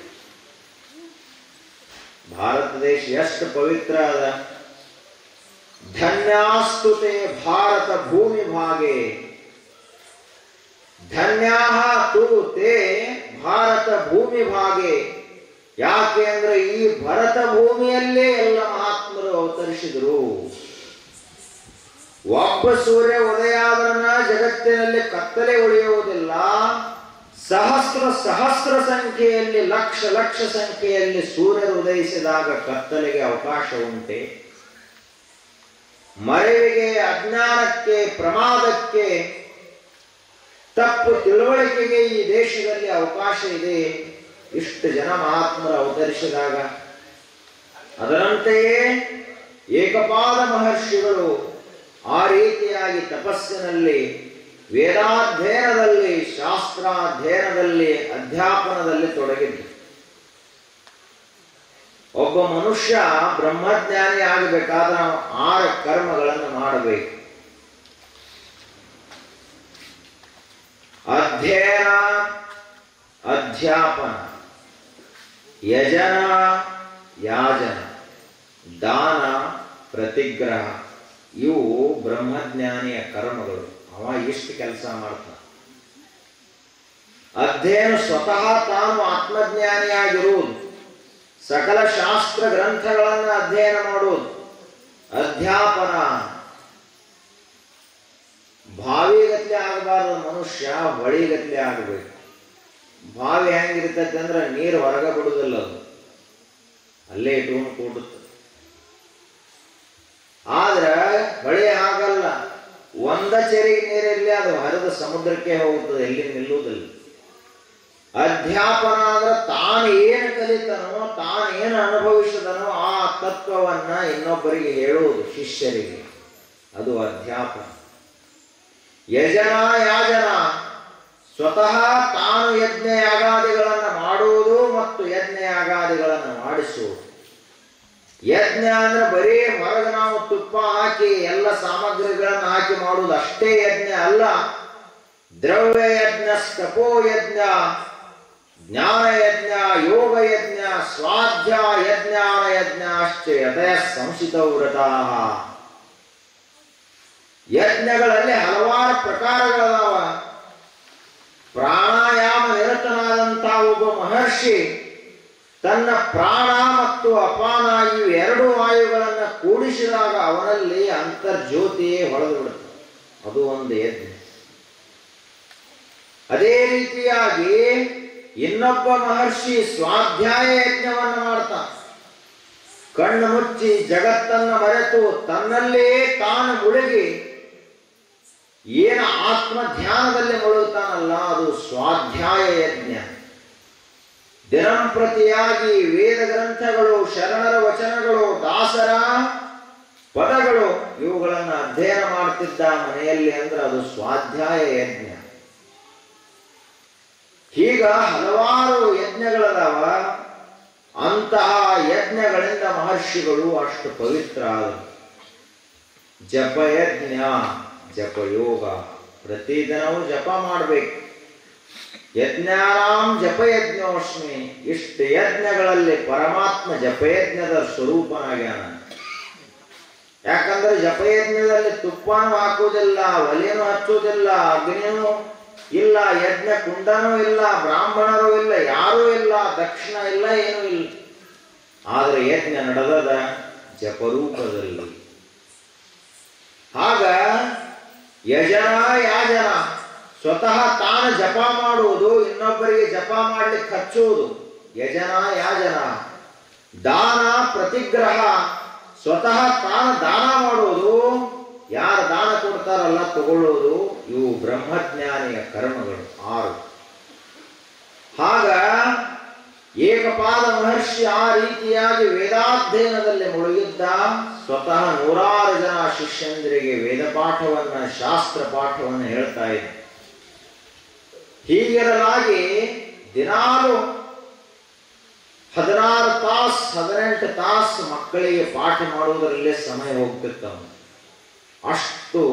ಭಾರತ ದೇಶ ಎಷ್ಟು ಪವಿತ್ರ ಅದ. ಧನ್ಯಾಸ್ತುತೆ ಭಾರತ ಭೂಮಿ ಭಾಗೆ, ಧನ್ಯಾಹ ತು ತೇ ಭಾರತ ಭೂಮಿ ಭಾಗೆ. ಯಾಕೆ ಅಂದ್ರೆ ಈ ಭರತ ಭೂಮಿಯಲ್ಲೇ ಎಲ್ಲ ಮಹಾತ್ಮರು ಅವತರಿಸಿದರು. ಒಬ್ಬ ಸೂರ್ಯ ಉದಯ ಆದ್ರನ ಜಗತ್ತಿನಲ್ಲಿ ಕತ್ತಲೆ ಉಳಿಯುವುದಿಲ್ಲ. ಸಹಸ್ರ ಸಂಖ್ಯೆಯಲ್ಲಿ, ಲಕ್ಷ ಸಂಖ್ಯೆಯಲ್ಲಿ ಸೂರ್ಯರು ಉದಯಿಸಿದಾಗ ಕತ್ತಲೆಗೆ ಅವಕಾಶ ಉಂಟೆ? ಮರೆವಿಗೆ, ಅಜ್ಞಾನಕ್ಕೆ, ಪ್ರಮಾದಕ್ಕೆ, ತಪ್ಪು ತಿಳುವಳಿಕೆಗೆ ಈ ದೇಶದಲ್ಲಿ ಅವಕಾಶ ಇದೆ. ಇಷ್ಟು ಜನ ಮಹಾತ್ಮರು ಅವತರಿಸಿದಾಗ ಅದರಂತೆಯೇ ಏಕಪಾದ ಮಹರ್ಷಿಗಳು ಆ ರೀತಿಯಾಗಿ ತಪಸ್ಸಿನಲ್ಲಿ, ವೇದಾಧ್ಯಯನದಲ್ಲಿ, ಶಾಸ್ತ್ರಾಧ್ಯಯನದಲ್ಲಿ, ಅಧ್ಯಾಪನದಲ್ಲಿ ತೊಡಗಿದ್ರು. ಒಬ್ಬ ಮನುಷ್ಯ ಬ್ರಹ್ಮಜ್ಞಾನಿ ಆಗಬೇಕಾದ್ರೆ ನಾವು 6 ಕರ್ಮಗಳನ್ನು ಮಾಡಬೇಕು. ಅಧ್ಯಯನ, ಅಧ್ಯಾಪನ, ಯಜನ, ಯಾಜನ, ದಾನ, ಪ್ರತಿಗ್ರಹ. ಇವು ಬ್ರಹ್ಮಜ್ಞಾನಿಯ ಕರ್ಮಗಳು. ಅವ ಇಷ್ಟು ಕೆಲಸ ಮಾಡ್ತಾನೆ. ಅಧ್ಯಯನ ಸ್ವತಃ ತಾನು ಆತ್ಮಜ್ಞಾನಿಯಾಗಿರುವುದು, ಸಕಲ ಶಾಸ್ತ್ರ ಗ್ರಂಥಗಳನ್ನು ಅಧ್ಯಯನ ಮಾಡುವುದು. ಅಧ್ಯಾಪನ, ಬಾವಿಗತ್ಲೆ ಆಗಬಾರದು ಮನುಷ್ಯ, ಹೊಳಿಗತ್ಲೆ ಆಗಬೇಕು. ಬಾವಿ ಹೆಂಗಿರ್ತೈತೆ ಅಂದ್ರೆ ನೀರು ಹೊರಗೆ ಬಿಡುವುದಿಲ್ಲ, ಅದು ಅಲ್ಲೇ ಇಟ್ಕೊಂಡು ಕೂಡುತ್ತೆ. ಆದ್ರೆ ಹೊಳೆ ಹಾಗಲ್ಲ, ಒಂದ ಚೆರಿಗೆ ನೀರಿರಲಿ ಅದು ಹರಿದ ಸಮುದ್ರಕ್ಕೆ ಹೋಗುತ್ತದೆ, ಎಲ್ಲಿ ನಿಲ್ಲುವುದಿಲ್ಲ. ಅಧ್ಯಾಪನ ಅಂದ್ರೆ ತಾನು ಏನು ಕಲಿತನೋ, ತಾನು ಏನು ಅನುಭವಿಸಿದನೋ ಆ ತತ್ವವನ್ನ ಇನ್ನೊಬ್ಬರಿಗೆ ಹೇಳುವುದು, ಶಿಷ್ಯರಿಗೆ. ಅದು ಅಧ್ಯಾಪನ. ಯಜನ, ಯಾಜನ, ಸ್ವತಃ ತಾನು ಯಜ್ಞ ಯಾಗಾದಿಗಳನ್ನು ಮಾಡುವುದು ಮತ್ತು ಯಜ್ಞ ಯಾಗಾದಿಗಳನ್ನು ಮಾಡಿಸುವುದು. ಯಜ್ಞ ಅಂದ್ರೆ ಬರೀ ಹೊರಗೆ ನಾವು ತುಪ್ಪ ಹಾಕಿ ಎಲ್ಲ ಸಾಮಗ್ರಿಗಳನ್ನು ಹಾಕಿ ಮಾಡುವುದು ಅಷ್ಟೇ ಯಜ್ಞ ಅಲ್ಲ. ದ್ರವ್ಯ ಯಜ್ಞ, ತಪೋ ಯಜ್ಞ, ಜ್ಞಾನ ಯಜ್ಞ, ಯೋಗ ಯಜ್ಞ, ಸ್ವಾಧ್ಯಾಯ ಯಜ್ಞಾನ ಯಜ್ಞಾಶ್ಚ ಯಥಯ ಸಂಸಿತ ವ್ರತಾ. ಯಜ್ಞಗಳಲ್ಲಿ ಹಲವಾರು ಪ್ರಕಾರಗಳದಾವ. ಪ್ರಾಣಾಯಾಮ ನಿರತನಾದಂತಹ ಒಬ್ಬ ಮಹರ್ಷಿ ತನ್ನ ಪ್ರಾಣ ಮತ್ತು ಅಪಾನ ಇವೆರಡು ವಾಯುಗಳನ್ನು ಕೂಡಿಸಿದಾಗ ಅವನಲ್ಲಿ ಅಂತರ್ಜ್ಯೋತಿಯೇ ಹೊಳೆದು ಬಿಡುತ್ತೆ. ಅದು ಒಂದು ಯಜ್ಞ. ಅದೇ ರೀತಿಯಾಗಿ ಇನ್ನೊಬ್ಬ ಮಹರ್ಷಿ ಸ್ವಾಧ್ಯಾಯ ಯಜ್ಞವನ್ನು ಮಾಡ್ತಾನೆ. ಕಣ್ಣು ಮುಚ್ಚಿ ಜಗತ್ತನ್ನು ಮರೆತು ತನ್ನಲ್ಲೇ ತಾನು ಮುಳುಗಿ ಏನು ಆತ್ಮ ಧ್ಯಾನದಲ್ಲಿ ಮುಳುಗುತ್ತಾನಲ್ಲ, ಅದು ಸ್ವಾಧ್ಯಾಯ ಯಜ್ಞ. ದಿನಂಪ್ರತಿಯಾಗಿ ವೇದ ಗ್ರಂಥಗಳು, ಶರಣರ ವಚನಗಳು, ದಾಸರ ಪದಗಳು ಇವುಗಳನ್ನು ಅಧ್ಯಯನ ಮಾಡ್ತಿದ್ದ ಮನೆಯಲ್ಲಿ ಅಂದ್ರೆ ಅದು ಸ್ವಾಧ್ಯಾಯ ಯಜ್ಞ. ಹೀಗ ಹಲವಾರು ಯಜ್ಞಗಳದಾವ. ಅಂತಹ ಯಜ್ಞಗಳಿಂದ ಮಹರ್ಷಿಗಳು ಅಷ್ಟು ಪವಿತ್ರ ಆದರು. ಜಪಯಜ್ಞ ಜಪಯೋಗ, ಪ್ರತಿದಿನವೂ ಜಪ ಮಾಡಬೇಕು. ಯಜ್ಞಾನಾಂ ಜಪಯಜ್ಞೋಸ್ಮಿ, ಇಷ್ಟು ಯಜ್ಞಗಳಲ್ಲಿ ಪರಮಾತ್ಮ ಜಪಯಜ್ಞದ ಸ್ವರೂಪನಾಗ್ಯಾನ. ಯಾಕಂದ್ರೆ ಜಪಯಜ್ಞದಲ್ಲಿ ತುಪ್ಪನೂ ಹಾಕುವುದಿಲ್ಲ, ಒಲೆನೂ ಹಚ್ಚುವುದಿಲ್ಲ, ಅಗ್ನಿನೂ ಇಲ್ಲ, ಯಜ್ಞ ಕುಂಡನೂ ಇಲ್ಲ, ಬ್ರಾಹ್ಮಣರೂ ಇಲ್ಲ, ಯಾರೂ ಇಲ್ಲ, ದಕ್ಷಿಣ ಇಲ್ಲ, ಏನೂ ಇಲ್ಲ. ಆದರೆ ಯಜ್ಞ ನಡೆದದ ಜಪರೂಪದಲ್ಲಿ. ಆಗ ಯಜನ ಯಾಜನ, ಸ್ವತಃ ತಾನು ಜಪ ಮಾಡುವುದು, ಇನ್ನೊಬ್ಬರಿಗೆ ಜಪ ಮಾಡ್ಲಿಕ್ಕೆ ಹಚ್ಚುವುದು ಯಜನ ಯಾಜನ. ದಾನ ಪ್ರತಿಗ್ರಹ, ಸ್ವತಃ ತಾನು ದಾನ ಮಾಡುವುದು, ಯಾರು ದಾನ ಕೊಡ್ತಾರಲ್ಲ ತಗೊಳ್ಳೋದು. ಇವು ಬ್ರಹ್ಮಜ್ಞಾನಿಯ ಕರ್ಮಗಳು 6. ಆಗ ಏಕಪಾದ ಮಹರ್ಷಿ ಆ ರೀತಿಯಾಗಿ ವೇದಾಧ್ಯಯನದಲ್ಲಿ ಮುಳುಗಿದ್ದ. ಸ್ವತಃ 100 ಜನ ಶಿಷ್ಯಂದರಿಗೆ ವೇದ ಪಾಠವನ್ನ, ಶಾಸ್ತ್ರ ಪಾಠವನ್ನು ಹೇಳ್ತಾ ಇದ್ದ. ಹೀಗಿರಲಾಗಿ ದಿನಾಲು 16 ತಾಸು 18 ತಾಸು ಮಕ್ಕಳಿಗೆ ಪಾಠ ಮಾಡುವುದರಲ್ಲೇ ಸಮಯ ಹೋಗ್ತಿರ್ತಾವ. ಅಷ್ಟು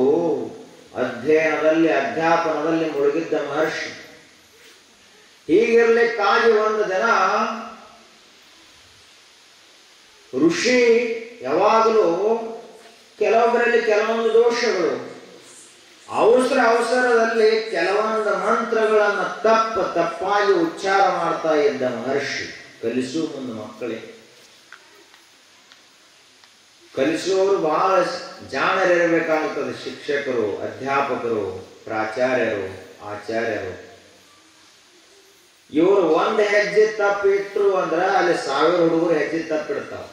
ಅಧ್ಯಯನದಲ್ಲಿ, ಅಧ್ಯಾಪನದಲ್ಲಿ ಮುಳುಗಿದ್ದ ಮಹರ್ಷಿ. ಹೀಗಿರ್ಲಿಕ್ಕಾಗಿ ಒಂದು ದಿನ ಋಷಿ ಯಾವಾಗಲೂ ಕೆಲವೊಬ್ಬರಲ್ಲಿ ಕೆಲವೊಂದು ದೋಷಗಳು, ಅವಸರದಲ್ಲಿ ಕೆಲವೊಂದು ಮಂತ್ರಗಳನ್ನು ತಪ್ಪಾಗಿ ಉಚ್ಚಾರ ಮಾಡ್ತಾ ಇದ್ದ ಮಹರ್ಷಿ. ಕಲಿಸುವ ಮುಂದೆ ಮಕ್ಕಳಿಗೆ ಕಲಿಸುವವರು ಬಹಳ ಜಾಣರಿರಬೇಕಾಗುತ್ತದೆ. ಶಿಕ್ಷಕರು, ಅಧ್ಯಾಪಕರು, ಪ್ರಾಚಾರ್ಯರು, ಆಚಾರ್ಯರು. ಇವರು 1 ಹೆಜ್ಜೆ ತಪ್ಪಿಟ್ರು ಅಂದ್ರೆ ಅಲ್ಲಿ 1000 ಹುಡುಗರು ಹೆಜ್ಜೆ ತಪ್ಪಿಡ್ತಾವ.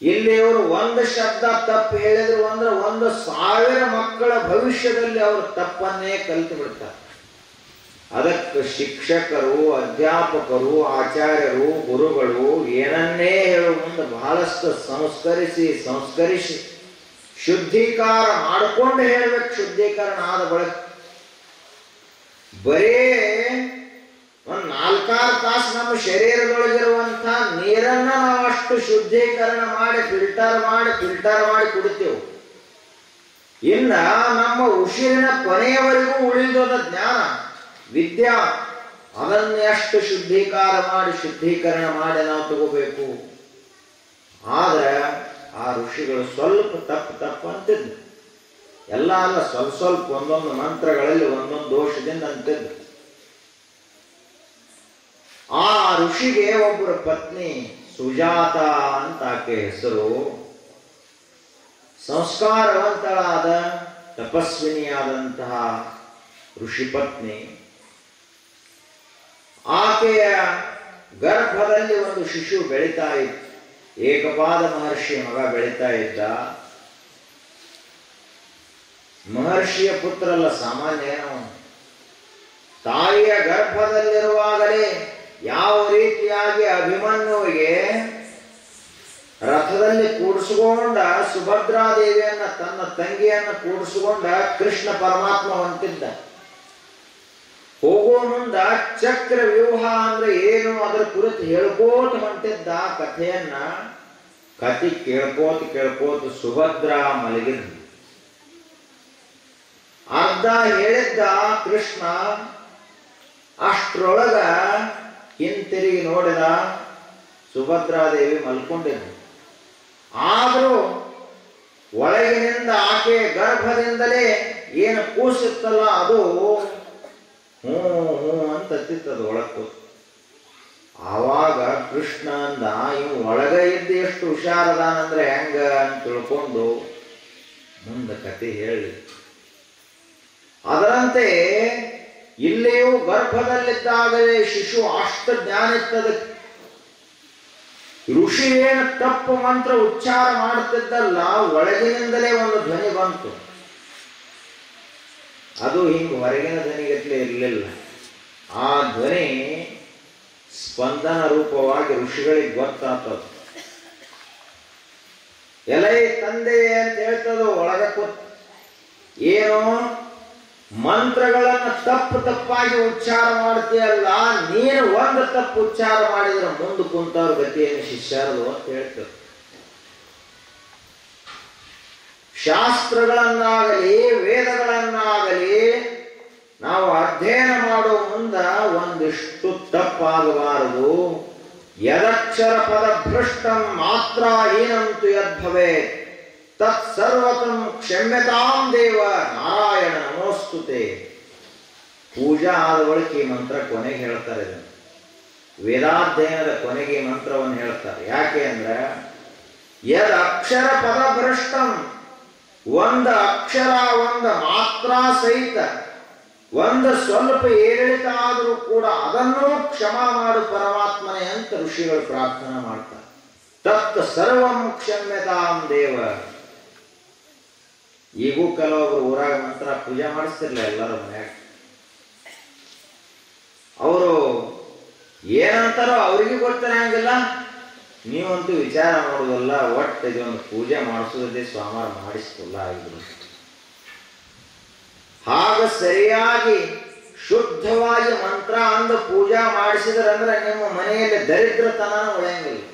ಇಲ್ಲಿ ಇವರು 1 ಶಬ್ದ ತಪ್ಪು ಹೇಳಿದ್ರು ಅಂದ್ರೆ 1,000 ಮಕ್ಕಳ ಭವಿಷ್ಯದಲ್ಲಿ ಅವರು ತಪ್ಪನ್ನೇ ಕಲಿತು ಬಿಡ್ತಾರೆ. ಅದಕ್ಕೆ ಶಿಕ್ಷಕರು, ಅಧ್ಯಾಪಕರು, ಆಚಾರ್ಯರು, ಗುರುಗಳು ಏನನ್ನೇ ಹೇಳುವ ಮುಂದೆ ಬಹಳಷ್ಟು ಸಂಸ್ಕರಿಸಿ ಶುದ್ಧೀಕಾರ ಮಾಡಿಕೊಂಡು ಹೇಳಬೇಕು. ಶುದ್ಧೀಕರಣ ಆದ ಬಳಿಕ ಬರೇ 4-6 ತಾಸು ನಮ್ಮ ಶರೀರದೊಳಗಿರುವಂಥ ನೀರನ್ನ ನಾವು ಅಷ್ಟು ಶುದ್ಧೀಕರಣ ಮಾಡಿ ಫಿಲ್ಟರ್ ಮಾಡಿ ಕುಡಿತೇವೆ. ಇನ್ನ ನಮ್ಮ ಉಸಿರಿನ ಕೊನೆಯವರೆಗೂ ಉಳಿದೋದ ಜ್ಞಾನ ವಿದ್ಯಾ, ಅದನ್ನೇ ಅಷ್ಟು ಶುದ್ಧೀಕರಣ ಮಾಡಿ ನಾವು ತಗೋಬೇಕು. ಆದ್ರೆ ಆ ಋಷಿಗಳು ಸ್ವಲ್ಪ ತಪ್ಪು ಅಂತಿದ್ರು. ಎಲ್ಲ ಅಲ್ಲ, ಸ್ವಲ್ಪ ಒಂದೊಂದು ಮಂತ್ರಗಳಲ್ಲಿ ಒಂದೊಂದು ದೋಷದಿಂದ ಅಂತಿದ್ರು. ಆ ಋಷಿಗೆ ಒಬ್ಬರ ಪತ್ನಿ ಸುಜಾತ ಅಂತ ಆಕೆ ಹೆಸರು. ಸಂಸ್ಕಾರವಂತಳಾದ ತಪಸ್ವಿನಿಯಾದಂತಹ ಋಷಿ ಪತ್ನಿ. ಆಕೆಯ ಗರ್ಭದಲ್ಲಿ ಒಂದು ಶಿಶು ಬೆಳೀತಾ ಇತ್ತು. ಏಕಪಾದ ಮಹರ್ಷಿಯ ಮಗ ಬೆಳೀತಾ ಇದ್ದ. ಮಹರ್ಷಿಯ ಪುತ್ರಲ್ಲ, ಸಾಮಾನ್ಯ. ತಾಯಿಯ ಗರ್ಭದಲ್ಲಿರುವಾಗಲೇ ಯಾವ ರೀತಿಯಾಗಿ ಅಭಿಮನ್ಯುವಿಗೆ ರಥದಲ್ಲಿ ಕೂಡಿಸಿಕೊಂಡ ಸುಭದ್ರಾದೇವಿಯನ್ನ, ತನ್ನ ತಂಗಿಯನ್ನ ಕೂಡಿಸಿಕೊಂಡ ಕೃಷ್ಣ ಪರಮಾತ್ಮ ಹೊಂಟಿದ್ದ. ಹೋಗುವ ಮುಂದ ಚಕ್ರ ವ್ಯೂಹ ಅಂದ್ರೆ ಏನು ಅದರ ಕುರಿತು ಹೇಳ್ಕೋತ ಹೊಂಟಿದ್ದ ಕಥೆಯನ್ನ. ಕಥೆ ಕೇಳ್ಕೋತ ಸುಭದ್ರಾ ಮಲಗಿದ್ದ. ಅರ್ಧ ಹೇಳಿದ್ದ ಕೃಷ್ಣ. ಅಷ್ಟ್ರೊಳಗ ಹಿಂತಿರುಗಿ ನೋಡಿದ, ಸುಭದ್ರಾದೇವಿ ಮಲ್ಕೊಂಡಿದ್ದ. ಆದರೂ ಒಳಗಿನಿಂದ ಆಕೆಯ ಗರ್ಭದಿಂದಲೇ ಏನು ಕೂಸಿತ್ತಲ್ಲ ಅದು ಹ್ಞೂ ಅಂತತ್ತಿತ್ತದು ಒಳಕ್ಕೂ. ಆವಾಗ ಕೃಷ್ಣ ಅಂದ, ಇವು ಒಳಗ ಇದ್ದು ಎಷ್ಟು ಹುಷಾರದಾನಂದ್ರೆ ಹೆಂಗ ಅಂತ ತಿಳ್ಕೊಂಡು ಮುಂದೆ ಕತೆ ಹೇಳಿ. ಅದರಂತೆ ಇಲ್ಲಿಯೂ ಗರ್ಭದಲ್ಲಿದ್ದಾಗಲೇ ಶಿಶು ಅಷ್ಟು ಜ್ಞಾನ ಇತ್ತದ. ಋಷಿ ಏನು ತಪ್ಪು ಮಂತ್ರ ಉಚ್ಚಾರ ಮಾಡುತ್ತಿದ್ದಲ್ಲ, ಒಳಗಿನಿಂದಲೇ ಒಂದು ಧ್ವನಿ ಬಂತು. ಅದು ಹಿಂಗೆ ಹೊರಗಿನ ಧ್ವನಿಗಟ್ಟಲೆ ಇರಲಿಲ್ಲ. ಆ ಧ್ವನಿ ಸ್ಪಂದನ ರೂಪವಾಗಿ ಋಷಿಗಳಿಗೆ ಗೊತ್ತಾಗ್ತದ. ಎಲೈ ತಂದೆ ಅಂತ ಹೇಳ್ತದ ಒಳಗ ಕೂತ್. ಏನು ಮಂತ್ರಗಳನ್ನು ತಪ್ಪಾಗಿ ಉಚ್ಚಾರ ಮಾಡ್ತೀಯಲ್ಲ, ನೀನು ಒಂದು ತಪ್ಪು ಉಚ್ಚಾರ ಮಾಡಿದ್ರೆ ಮುಂದೆ ಕುಂತವ್ರ ಗತಿಯನ್ನು ಶಿಷ್ಯರದು ಅಂತ ಹೇಳ್ತದೆ. ಶಾಸ್ತ್ರಗಳನ್ನಾಗಲಿ ವೇದಗಳನ್ನಾಗಲಿ ನಾವು ಅಧ್ಯಯನ ಮಾಡುವ ಮುಂದ ಒಂದಿಷ್ಟು ತಪ್ಪಾಗಬಾರದು. ಯದಕ್ಷರ ಪದ ಭ್ರಷ್ಟಂ ಮಾತ್ರ ಏನಂತು ಯದ್ಭವೆ ತತ್ಸರ್ವತಂ ಕ್ಷಮ್ಯತಾಂ ದೇವ ನಾರಾಯಣ ನಮೋಸ್ತುತೆ. ಪೂಜಾ ಆದ ಬಳಿಕ ಈ ಮಂತ್ರ ಕೊನೆಗೆ ಹೇಳ್ತಾರೆ. ವೇದಾಧ್ಯಯನದ ಕೊನೆಗೆ ಈ ಮಂತ್ರವನ್ನು ಹೇಳ್ತಾರೆ. ಯಾಕೆ ಅಂದ್ರೆ ಯದ್ ಅಕ್ಷರ ಪದ ಭ್ರಷ್ಟಂ, ಒಂದು ಅಕ್ಷರ ಒಂದು ಮಾತ್ರ ಸಹಿತ ಒಂದು ಸ್ವಲ್ಪ ಏರಿಳಿತ ಆದರೂ ಕೂಡ ಅದನ್ನೂ ಕ್ಷಮಾ ಮಾಡು ಪರಮಾತ್ಮನೇ ಅಂತ ಋಷಿಗಳು ಪ್ರಾರ್ಥನೆ ಮಾಡ್ತಾರೆ. ತತ್ ಸರ್ವಂ ಕ್ಷಮ್ಯತಾಂ ದೇವ. ಈಗೂ ಕೆಲವೊಬ್ರು ಊರಾಗ ಮಂತ್ರ ಪೂಜೆ ಮಾಡಿಸ್ತಿರ್ಲಿಲ್ಲ ಎಲ್ಲರ ಮನ್ಯಾಗ. ಅವರು ಏನಂತಾರೋ ಅವ್ರಿಗೂ ಗೊತ್ತಿರಂಗಿಲ್ಲ, ನೀವಂತೂ ವಿಚಾರ ಮಾಡೋದಲ್ಲ, ಒಟ್ಟು ಇದೊಂದು ಪೂಜೆ ಮಾಡಿಸೋದೇ ಸ್ವಾಮಾರ ಮಾಡಿಸ್ತಿಲ್ಲ ಆಗಿದ್ರು. ಹಾಗ ಸರಿಯಾಗಿ ಶುದ್ಧವಾಗಿ ಮಂತ್ರ ಅಂದು ಪೂಜಾ ಮಾಡಿಸಿದ್ರಂದ್ರೆ ನಿಮ್ಮ ಮನೆಯಲ್ಲಿ ದರಿದ್ರತನ ಉಳಿಯಂಗಿಲ್ಲ,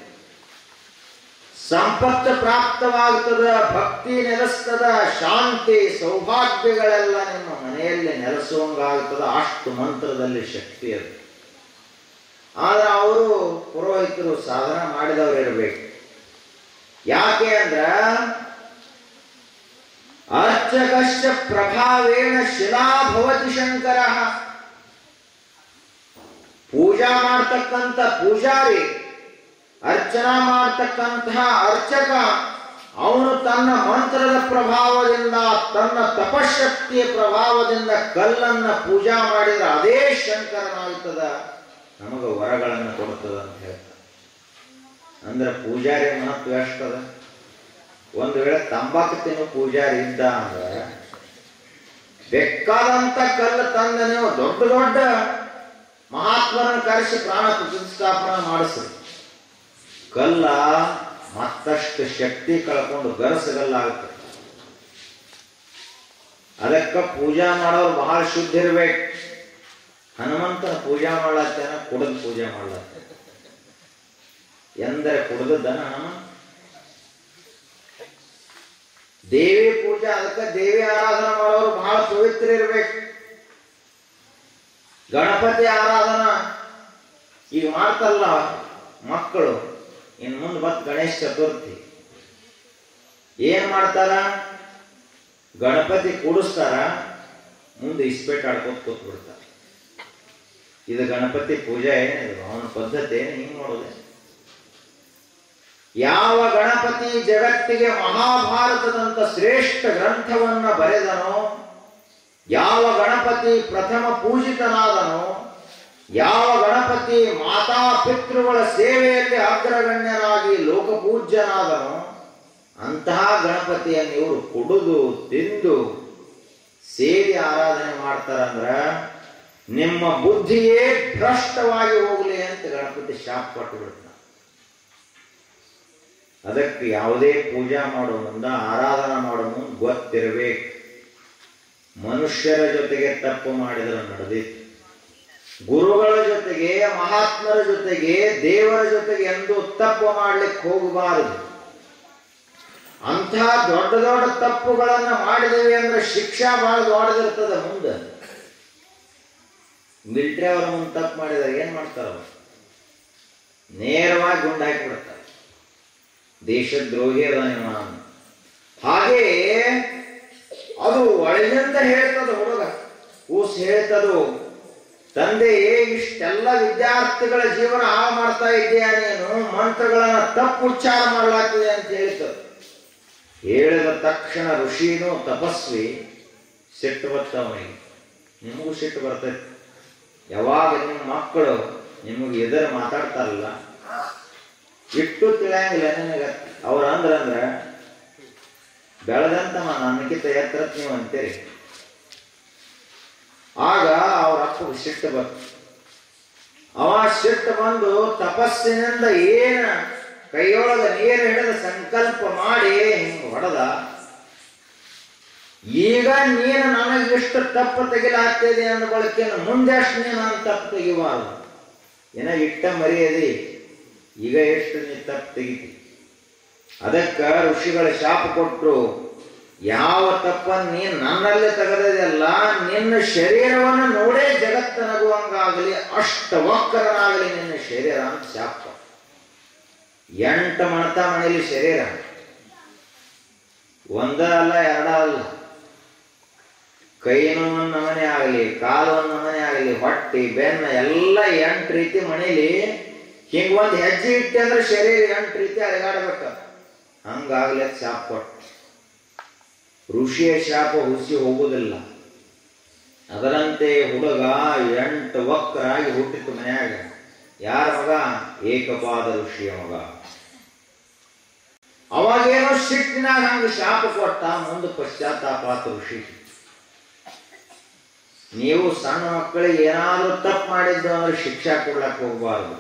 ಸಂಪತ್ತು ಪ್ರಾಪ್ತವಾಗ್ತದ, ಭಕ್ತಿ ನೆಲೆಸ್ತದ, ಶಾಂತಿ ಸೌಭಾಗ್ಯಗಳೆಲ್ಲ ನಿಮ್ಮ ಮನೆಯಲ್ಲಿ ನೆಲೆಸುವಂಗಾಗ್ತದ. ಅಷ್ಟು ಮಂತ್ರದಲ್ಲಿ ಶಕ್ತಿ ಅದು. ಆದ್ರೆ ಅವರು ಪುರೋಹಿತರು ಸಾಧನ ಮಾಡಿದವರು ಇರಬೇಕು. ಯಾಕೆ ಅಂದ್ರ ಅರ್ಚಕಶ್ಚ ಪ್ರಭಾವೇಣ ಶಿಲಾ ಭವತಿ ಶಂಕರ. ಪೂಜಾ ಮಾಡ್ತಕ್ಕಂಥ ಪೂಜಾರಿ, ಅರ್ಚನಾ ಮಾಡ್ತಕ್ಕಂತಹ ಅರ್ಚಕ, ಅವನು ತನ್ನ ಮಂತ್ರದ ಪ್ರಭಾವದಿಂದ, ತನ್ನ ತಪಶಕ್ತಿಯ ಪ್ರಭಾವದಿಂದ ಕಲ್ಲನ್ನ ಪೂಜಾ ಮಾಡಿದ್ರೆ ಅದೇ ಶಂಕರನಾಗ್ತದ, ನಮಗೆ ವರಗಳನ್ನು ಕೊಡ್ತದ ಅಂತ ಹೇಳ್ತಾರೆ. ಅಂದ್ರೆ ಪೂಜಾರಿ ಮಹತ್ವ ಎಷ್ಟದ. ಒಂದು ವೇಳೆ ತಂಬಾಕು ತಿನ್ನು ಪೂಜಾರಿ ಇದ್ದ ಅಂದ್ರೆ ಬೇಕಾದಂತ ಕಲ್ಲು ತಂದ ನೀವು ದೊಡ್ಡ ದೊಡ್ಡ ಮಹಾತ್ಮರನ್ನು ಕರೆಸಿ ಪ್ರಾಣ ಪ್ರತಿಷ್ಠಾಪನೆ ಮಾಡಿಸ್ರಿ, ಕಲ್ಲ ಮತ್ತಷ್ಟು ಶಕ್ತಿ ಕಳ್ಕೊಂಡು ಗರಸಗಲ್ಲಾಗುತ್ತೆ. ಅದಕ್ಕೆ ಪೂಜಾ ಮಾಡೋರು ಬಹಳ ಶುದ್ಧ ಇರ್ಬೇಕು. ಹನುಮಂತನ ಪೂಜಾ ಮಾಡ್ಲತ್ತೇನ, ಕುಡದ ಪೂಜೆ ಮಾಡ್ಲತ್ತೇನ ಎಂದರೆ ಕುಡ್ದದ್ದನ ಹನುಮಂತ. ದೇವಿ ಪೂಜೆ, ಅದಕ್ಕೆ ದೇವಿ ಆರಾಧನೆ ಮಾಡೋರು ಬಹಳ ಪವಿತ್ರ ಇರ್ಬೇಕು. ಗಣಪತಿ ಆರಾಧನಾ ಈಗ ಮಾಡ್ತಾರಲ್ಲ ಮಕ್ಕಳು, ಇನ್ನು ಮುಂದೆ ಬತ್ ಗಣೇಶ ಚತುರ್ಥಿ ಏನ್ ಮಾಡ್ತಾರ, ಗಣಪತಿ ಕೂಡಿಸ್ತಾರ, ಮುಂದೆ ಇಸ್ಪೇಟ್ ಆಡ್ಕೊತ ಕೂತ್ಬಿಡ್ತಾರ. ಇದು ಗಣಪತಿ ಪೂಜೆ ಏನಿದು, ಅವನ ಪದ್ಧತಿ ಏನು ಹಿಂಗ್ ಮಾಡೋದೆ. ಯಾವ ಗಣಪತಿ ಜಗತ್ತಿಗೆ ಮಹಾಭಾರತದಂತ ಶ್ರೇಷ್ಠ ಗ್ರಂಥವನ್ನ ಬರೆದನೋ, ಯಾವ ಗಣಪತಿ ಪ್ರಥಮ ಪೂಜಿತನಾದನೋ, ಯಾವ ಗಣಪತಿ ಮಾತಾ ಪಿತೃಗಳ ಸೇವೆಯಲ್ಲಿ ಅಗ್ರಗಣ್ಯನಾಗಿ ಲೋಕಪೂಜ್ಯನಾದನೋ, ಅಂತಹ ಗಣಪತಿಯನ್ನು ಇವರು ಕುಡಿದು ತಿಂದು ಸೇರಿ ಆರಾಧನೆ ಮಾಡ್ತಾರಂದ್ರ ನಿಮ್ಮ ಬುದ್ಧಿಯೇ ಭ್ರಷ್ಟವಾಗಿ ಹೋಗಲಿ ಅಂತ ಗಣಪತಿ ಶಾಪ ಕೊಟ್ಟು ಬಿಡ್ತಾನೆ. ಅದಕ್ಕೆ ಯಾವುದೇ ಪೂಜಾ ಮಾಡೋ ಮುಂದ, ಆರಾಧನಾ ಮಾಡೋ ಮುಂದೆ ಗೊತ್ತಿರಬೇಕು. ಮನುಷ್ಯರ ಜೊತೆಗೆ ತಪ್ಪು ಮಾಡಿದ್ರೆ ನಡೆದಿತ್ತು, ಗುರುಗಳ ಜೊತೆಗೆ, ಮಹಾತ್ಮರ ಜೊತೆಗೆ, ದೇವರ ಜೊತೆಗೆ ಎಂದೂ ತಪ್ಪು ಮಾಡ್ಲಿಕ್ಕೆ ಹೋಗಬಾರದು. ಅಂಥ ದೊಡ್ಡ ದೊಡ್ಡ ತಪ್ಪುಗಳನ್ನ ಮಾಡಿದೇವೆ ಅಂದ್ರೆ ಶಿಕ್ಷಾ ಬಹಳ ದೊಡ್ಡದಿರ್ತದ. ಮುಂದೆ ಮಿಲಿಟರಿ ಅವರ ಮುಂದೆ ತಪ್ಪು ಮಾಡಿದರೆ ಏನ್ ಮಾಡ್ತಾರ, ನೇರವಾಗಿ ಗುಂಡು ಹಾಕಿಬಿಡ್ತಾರೆ, ದೇಶದ್ರೋಹಿ ಅದ ನಿಮ್ಮ. ಹಾಗೇ ಅದು ಒಳಗಿಂದ ಹೇಳ್ತದ ಹುಡುಗ, ಕೂಸು ಹೇಳ್ತದು, ತಂದೆಯೇ ಇಷ್ಟೆಲ್ಲ ವಿದ್ಯಾರ್ಥಿಗಳ ಜೀವನ ಹಾಳು ಮಾಡ್ತಾ ಇದ್ದೀಯ ನೀನು, ಮಂತ್ರಗಳನ್ನ ತಪ್ಪು ಉಚ್ಚಾರ ಮಾಡಲಾಗ್ತದೆ ಅಂತ ಹೇಳ್ತದೆ. ಹೇಳಿದ ತಕ್ಷಣ ಋಷಿನೂ ತಪಸ್ವಿ ಸಿಟ್ಟು ಬರ್ತವನಿಗೆ. ನಿಮಗೂ ಸಿಟ್ಟು ಬರ್ತೈತಿ. ಯಾವಾಗ ನಿಮ್ಮ ಮಕ್ಕಳು ನಿಮಗೆ ಎದುರು ಮಾತಾಡ್ತಾರಲ್ಲ, ಇಟ್ಟು ತಿಳಿಯಂಗಿಲ್ಲ ನಿನಗೆ. ಅವ್ರ ಅಂದ್ರ ಬೆಳೆದಂತಮ್ಮ ನನ್ನಕ್ಕಿಂತ ಎತ್ತರ ನೀವು ಅಂತೀರಿ. ಆಗ ಅವ್ರ ಅಪ್ಪಗೆ ಸಿಟ್ಟು ಬಂತು. ಅವ ಸಿಟ್ಟು ಬಂದು ತಪಸ್ಸಿನಿಂದ ಏನ ಕೈಯೊಳಗ ನೀರು ಹಿಡಿದ ಸಂಕಲ್ಪ ಮಾಡಿ ಹಿಂಗ ಹೊಡೆದ. ಈಗ ನೀನು ನನಗಿಷ್ಟು ತಪ್ಪು ತೆಗಿಲಾಗ್ತಿದೆ ಅಂದ ಬಳಕೆಯನ್ನು ಮುಂದೆ ಅಷ್ಟು ನೀನು ನಾನು ತಪ್ಪು ತೆಗಿಬಾರದು. ಏನ ಇಟ್ಟ ಮರ್ಯಾದೆ, ಈಗ ಎಷ್ಟು ನೀ ತಪ್ಪು ತೆಗಿತಿ. ಅದಕ್ಕ ಋಷಿಗಳ ಶಾಪ ಕೊಟ್ಟರು, ಯಾವ ತಪ್ಪನ್ನು ನೀನು ನನ್ನಲ್ಲಿ ತೆಗೆದದೆಲ್ಲ ನಿನ್ನ ಶರೀರವನ್ನು ನೋಡೇ ಜಗತ್ತನಗುವಂಗಾಗಲಿ, ಅಷ್ಟ ವಕ್ರನಾಗಲಿ ನಿನ್ನ ಶರೀರ ಅಂತ ಶಾಪ. 8 ಮಣತ ಮನೇಲಿ ಶರೀರ, ಒಂದ ಅಲ್ಲ ಎರಡ ಅಲ್ಲ. ಕೈನೂ ಒಂದು ನಮನೆ ಆಗಲಿ, ಕಾಲು ಒಂದು ನಮನೆ ಆಗಲಿ, ಹೊಟ್ಟಿ ಬೆನ್ನ ಎಲ್ಲ 8 ರೀತಿ ಮನೇಲಿ. ಹಿಂಗ ಒಂದು ಹೆಜ್ಜೆ ಇಟ್ಟೆ ಅಂದ್ರೆ ಶರೀರ 8 ರೀತಿ ಅಲಗಾಡ್ಬೇಕ. ಹಂಗಾಗ್ಲಿ ಅದು ಶಾಪ ಕೊಟ್ಟು. ಋಷಿಯ ಶಾಪ ಹುಸಿ ಹೋಗುವುದಿಲ್ಲ. ಅದರಂತೆ ಹುಡುಗ 8 ವಕ್ರಾಗಿ ಹುಟ್ಟಿತು ಮನ್ಯಾಗ. ಯಾರ ಮಗ? ಏಕಪಾದ ಋಷಿಯ ಮಗ. ಅವಾಗೇನೋ ಸಿಟ್ಟಿನಾಗ ಹಂಗ ಶಾಪ ಕೊಟ್ಟ. ಮುಂದೆ ಪಶ್ಚಾತ್ತಾಪಾತ ಋಷಿ. ನೀವು ಸಣ್ಣ ಮಕ್ಕಳಿಗೆ ಏನಾದ್ರೂ ತಪ್ಪು ಮಾಡಿದ್ದು ಅಂದ್ರೆ ಶಿಕ್ಷಾ ಕೊಡ್ಲಕ್ಕೆ ಹೋಗ್ಬಾರ್ದು.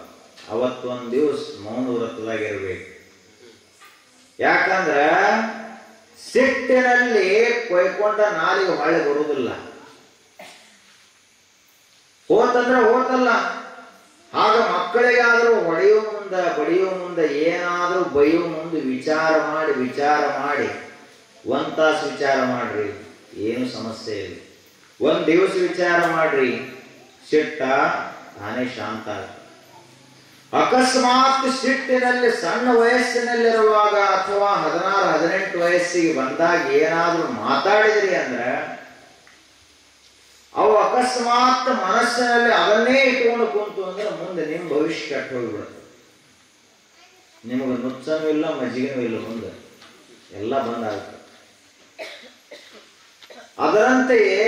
ಅವತ್ತೊಂದು ದಿವಸ ಮೌನ ವ್ರತದಾಗಿರ್ಬೇಕು. ಯಾಕಂದ್ರ ಸಿಟ್ಟಿನಲ್ಲಿ ಕೊಯ್ಕೊಂಡ ನಾಲಿಗೆ ಹೊಳೆ ಬರುವುದಿಲ್ಲ. ಹೋತಂದ್ರೆ ಹೋತಲ್ಲ. ಆಗ ಮಕ್ಕಳಿಗಾದ್ರೂ ಹೊಡೆಯುವ ಮುಂದೆ ಬಡಿಯುವ ಮುಂದೆ ಏನಾದ್ರೂ ಬೈಯುವ ಮುಂದೆ ವಿಚಾರ ಮಾಡಿ 1 ತಾಸು ವಿಚಾರ ಮಾಡ್ರಿ, ಏನು ಸಮಸ್ಯೆ ಇಲ್ಲ. 1 ದಿವಸ ವಿಚಾರ ಮಾಡ್ರಿ, ಸಿಟ್ಟ ತಾನೇ ಶಾಂತ ಆಗ. ಅಕಸ್ಮಾತ್ ಸಿಟ್ಟಿನಲ್ಲಿ ಸಣ್ಣ ವಯಸ್ಸಿನಲ್ಲಿರುವಾಗ ಅಥವಾ 16-18 ವಯಸ್ಸಿಗೆ ಬಂದಾಗ ಏನಾದ್ರೂ ಮಾತಾಡಿದ್ರಿ ಅಂದ್ರೆ ಅವು ಅಕಸ್ಮಾತ್ ಮನಸ್ಸಿನಲ್ಲಿ ಅದನ್ನೇ ಇಟ್ಕೊಂಡು ಕುಂತು ಅಂದ್ರೆ ಮುಂದೆ ನಿಮ್ಮ ಭವಿಷ್ಯ ಕೆಟ್ಟು ಹೋಗ್ಬಿಡುತ್ತೆ. ನಿಮಗೆ ನುಚ್ಚನೂ ಇಲ್ಲ, ಮಜ್ಜಿಗೆನೂ ಇಲ್ಲ, ಮುಂದೆ ಎಲ್ಲ ಬಂದಾಗುತ್ತೆ. ಅದರಂತೆಯೇ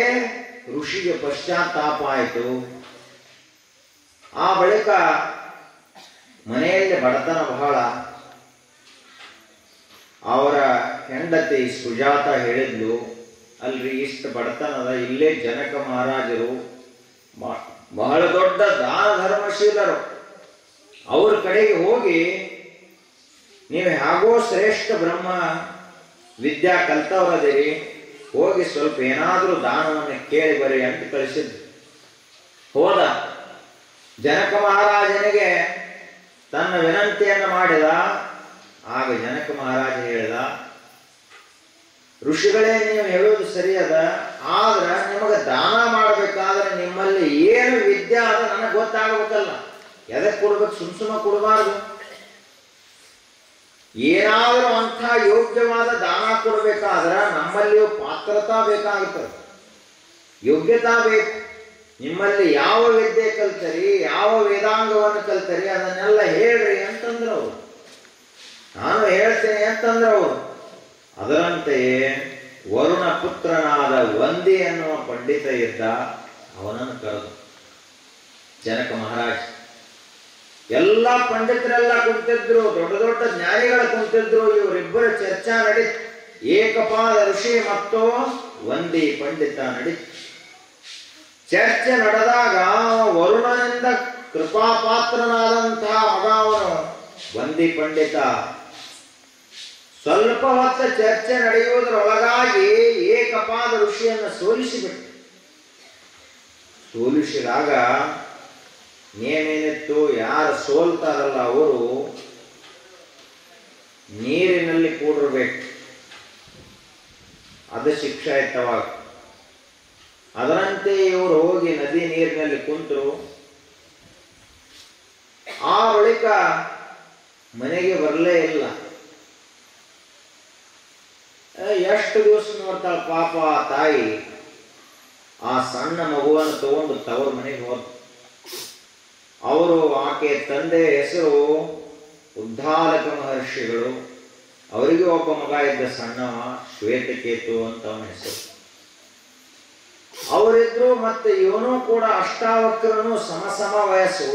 ಋಷಿಗೆ ಪಶ್ಚಾತ್ತಾಪ ಆಯಿತು. ಆ ಬಳಿಕ ಮನೆಯಲ್ಲಿ ಬಡತನ ಬಹಳ. ಅವರ ಹೆಂಡತಿ ಸುಜಾತ ಹೇಳಿದ್ಲು, ಅಲ್ರಿ ಇಷ್ಟು ಬಡತನದ, ಇಲ್ಲೇ ಜನಕ ಮಹಾರಾಜರು ಬಹಳ ದೊಡ್ಡ ದಾನ ಧರ್ಮಶೀಲರು, ಅವ್ರ ಕಡೆಗೆ ಹೋಗಿ ನೀವು ಹೇಗೋ ಶ್ರೇಷ್ಠ ಬ್ರಹ್ಮ ವಿದ್ಯಾ ಕಲ್ತವರದಿರಿ, ಹೋಗಿ ಸ್ವಲ್ಪ ಏನಾದ್ರೂ ದಾನವನ್ನು ಕೇಳಿ ಬರ್ರಿ ಅಂತ ಕಳಿಸಿದ್ರು. ಹೋದ. ಜನಕ ಮಹಾರಾಜನಿಗೆ ತನ್ನ ವಿನಂತಿಯನ್ನು ಮಾಡಿದ. ಆಗ ಜನಕ ಮಹಾರಾಜ ಹೇಳಿದ, ಋಷಿಗಳೇ ನೀವು ಹೇಳೋದು ಸರಿಯದ, ಆದ್ರೆ ನಿಮಗೆ ದಾನ ಮಾಡಬೇಕಾದ್ರೆ ನಿಮ್ಮಲ್ಲಿ ಏನು ವಿದ್ಯೆ ಅದ ನನಗೆ ಗೊತ್ತಾಗಬೇಕಲ್ಲ. ಎದಕ್ಕೆ ಕೊಡ್ಬೇಕು? ಸುಮ್ಮ ಕೊಡಬಾರ್ದು. ಏನಾದರೂ ಅಂಥ ಯೋಗ್ಯವಾದ ದಾನ ಕೊಡಬೇಕಾದ್ರೆ ನಮ್ಮಲ್ಲಿಯೂ ಪಾತ್ರತಾ ಬೇಕಾಗುತ್ತದೆ, ಯೋಗ್ಯತಾ ಬೇಕು. ನಿಮ್ಮಲ್ಲಿ ಯಾವ ವಿದ್ಯೆ ಕಲ್ತರಿ, ಯಾವ ವೇದಾಂಗವನ್ನು ಕಲ್ತರಿ ಅದನ್ನೆಲ್ಲ ಹೇಳ್ರಿ ಅಂತಂದ್ರೆ ಅವರು. ನಾನು ಹೇಳ್ತೇನೆ ಅಂತಂದ್ರೆ ಅವರು. ಅದರಂತೆಯೇ ವರುಣ ಪುತ್ರನಾದ ವಂದಿ ಎನ್ನುವ ಪಂಡಿತ ಇದ್ದ. ಅವನನ್ನು ಕರೆದು ಜನಕ ಮಹಾರಾಜ. ಎಲ್ಲ ಪಂಡಿತರೆಲ್ಲ ಕುಂತಿದ್ರು, ದೊಡ್ಡ ದೊಡ್ಡ ಜ್ಞಾನಿಗಳು ಕುಂತಿದ್ರು. ಇವರಿಬ್ಬರ ಚರ್ಚಾ ನಡೀತು. ಏಕಪಾದ ಋಷಿ ಮತ್ತು ವಂದಿ ಪಂಡಿತ ನಡೀತು. ಚರ್ಚೆ ನಡೆದಾಗ ವರುಣನಿಂದ ಕೃಪಾಪಾತ್ರನಾದಂತಹ ಮಗ ಅವನು ವಂದಿ ಪಂಡಿತ. ಸ್ವಲ್ಪ ಹೊತ್ತ ಚರ್ಚೆ ನಡೆಯುವುದರೊಳಗಾಗಿ ಏಕಪಾದ ಋಷಿಯನ್ನು ಸೋಲಿಸಿಬಿಟ್ಟು. ಸೋಲಿಸಿದಾಗ ನೇಮೇನಿತ್ತು, ಯಾರು ಸೋಲ್ತಾರಲ್ಲ ಅವರು ನೀರಿನಲ್ಲಿ ಕೂಡಿರ್ಬೇಕು. ಅದು ಶಿಕ್ಷೆ ಇತ್ತವಾಗ. ಅದರಂತೆ ಇವರು ಹೋಗಿ ನದಿ ನೀರಿನಲ್ಲಿ ಕುಂತರು. ಆ ಬಳಿಕ ಮನೆಗೆ ಬರಲೇ ಇಲ್ಲ. ಎಷ್ಟು ದಿವಸ ನೋಡ್ತಾಳ ಪಾಪ ತಾಯಿ. ಆ ಸಣ್ಣ ಮಗುವನ್ನು ತಗೊಂಡು ತವರು ಮನೆಗೆ ಹೋದ. ಅವರು ಆಕೆ ತಂದೆ ಹೆಸರು ಉದ್ದಾಲಕ ಮಹರ್ಷಿಗಳು. ಅವರಿಗೆ ಒಬ್ಬ ಮಗ ಇದ್ದ ಸಣ್ಣವ, ಶ್ವೇತಕೇತು ಅಂತ ಅವನ ಹೆಸರು. ಅವರಿದ್ರು. ಮತ್ತೆ ಇವನು ಕೂಡ ಅಷ್ಟಾವಕ್ರನು ಸಮ ವಯಸ್ಸು.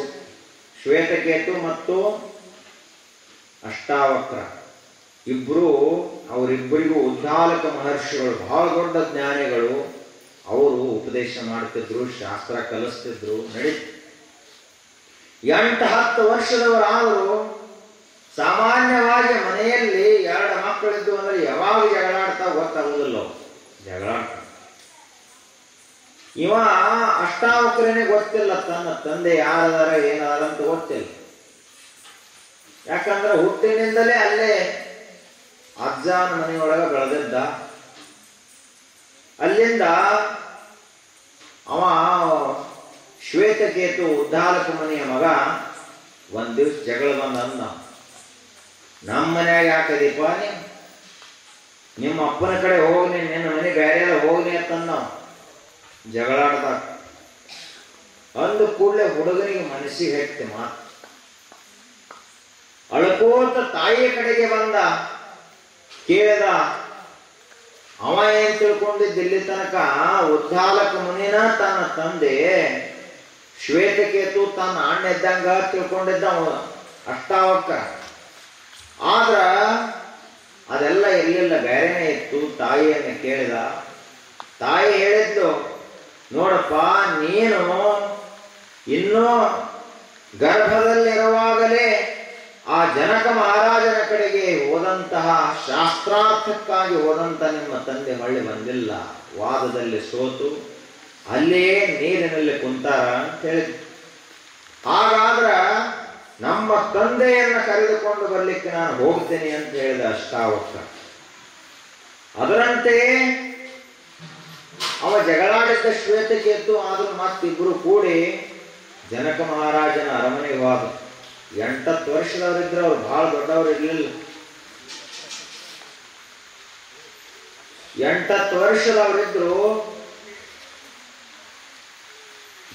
ಶ್ವೇತಕೇತು ಮತ್ತು ಅಷ್ಟಾವಕ್ರ ಇಬ್ರು. ಅವರಿಬ್ಬರಿಗೂ ಉದ್ದಾಲಕ ಮಹರ್ಷಿಗಳು, ಬಹಳ ದೊಡ್ಡ ಜ್ಞಾನಿಗಳು. ಅವರು ಉಪದೇಶ ಮಾಡ್ತಿದ್ರು, ಶಾಸ್ತ್ರ ಕಲಿಸ್ತಿದ್ರು. ನಡೀತು. 8-10 ವರ್ಷದವರಾದರೂ ಸಾಮಾನ್ಯವಾಗಿ ಮನೆಯಲ್ಲಿ 2 ಮಕ್ಕಳಿದ್ದು ಅಂದ್ರೆ ಯಾವಾಗ ಜಗಳಾಡ್ತಾ ಗೊತ್ತಾಗುವುದಿಲ್ಲ. ಜಗಳಾಡ್ತಾ ಇವ ಅಷ್ಟಾವಕ್ರನೇ ಗೊತ್ತಿಲ್ಲ, ತನ್ನ ತಂದೆ ಯಾರದಾರ ಏನದಾರ ಅಂತ ಗೊತ್ತಿಲ್ಲ. ಯಾಕಂದ್ರೆ ಹುಟ್ಟಿನಿಂದಲೇ ಅಲ್ಲೇ ಅಜ್ಜನ ಮನೆಯೊಳಗೆ ಬೆಳೆದಿದ್ದ. ಅಲ್ಲಿಂದ ಅವ ಶ್ವೇತಕೇತು ಉದ್ದಾಲಕ ಮನೆಯ ಮಗ ಒಂದ್ ದಿವ್ಸ ಜಗಳ ಬಂದ ಅಂದ, ನಮ್ಮ ಮನ್ಯಾಗ ಯಾಕದೀಪ ನಿಮ್ಮ ಅಪ್ಪನ ಕಡೆ ಹೋಗ್ನಿ, ನಿನ್ನ ಮನೆ ಬೇರೆ ಹೋಗ್ನಿ ಅಂತಂದ. ಜಗಳಾಡ್ದ ಅಂದ ಕೂಡಲೇ ಹುಡುಗನಿಗೆ ಮನಸ್ಸಿಗೆ ಹೆಚ್ಚು ಮಾತು. ಅಳ್ಕೋತ ತಾಯಿಯ ಕಡೆಗೆ ಬಂದ, ಕೇಳಿದ. ಅವ ಏನ್ ತಿಳ್ಕೊಂಡಿದ್ದ ಇಲ್ಲಿ ತನಕ ಉದ್ದಾಲಕ ಮುನಿನ ತನ್ನ ತಂದೆ ಶ್ವೇತಕೇತು ತನ್ನ ಅಣ್ಣ ಇದ್ದಂಗ ತಿಳ್ಕೊಂಡಿದ್ದ ಅಷ್ಟಾವಕ್ಕ. ಆದ್ರ ಅದೆಲ್ಲ ಇರಲಿಲ್ಲ, ಬೇರೆನೇ ಇತ್ತು. ತಾಯಿಯನ್ನು ಕೇಳಿದ. ತಾಯಿ ಹೇಳಿದ್ಲು, ನೋಡಪ್ಪ, ನೀನು ಇನ್ನೂ ಗರ್ಭದಲ್ಲಿರುವಾಗಲೇ ಆ ಜನಕ ಮಹಾರಾಜನ ಕಡೆಗೆ ಹೋದಂತಹ ಶಾಸ್ತ್ರಾರ್ಥಕ್ಕಾಗಿ ಹೋದಂತ ನಿಮ್ಮ ತಂದೆ ಹೊಳ್ಳಿ ಬಂದಿಲ್ಲ, ವಾದದಲ್ಲಿ ಸೋತು ಅಲ್ಲೇ ನೀರಿನಲ್ಲಿ ಕುಂತಾರ ಅಂತ ಹೇಳಿದ್ರು. ಹಾಗಾದ್ರ ನಮ್ಮ ತಂದೆಯನ್ನ ಕರೆದುಕೊಂಡು ಬರ್ಲಿಕ್ಕೆ ನಾನು ಹೋಗ್ತೇನೆ ಅಂತ ಹೇಳಿದ ಅಷ್ಟಾವಕ್ಕ. ಅದರಂತೆ ಅವ ಜಗಳಾಡಿದ್ದ ಶ್ವೇತಕೇತು ಆದ್ರೂ ಮತ್ತಿಬ್ರು ಕೂಡಿ ಜನಕ ಮಹಾರಾಜನ ಅರಮನೆಗೆ ಹೋದ. 8 ವರ್ಷದವರಿದ್ರು, ಅವ್ರು ಬಹಳ ದೊಡ್ಡವರು ಇರ್ಲಿಲ್ಲ. 8 ವರ್ಷದವರಿದ್ರು.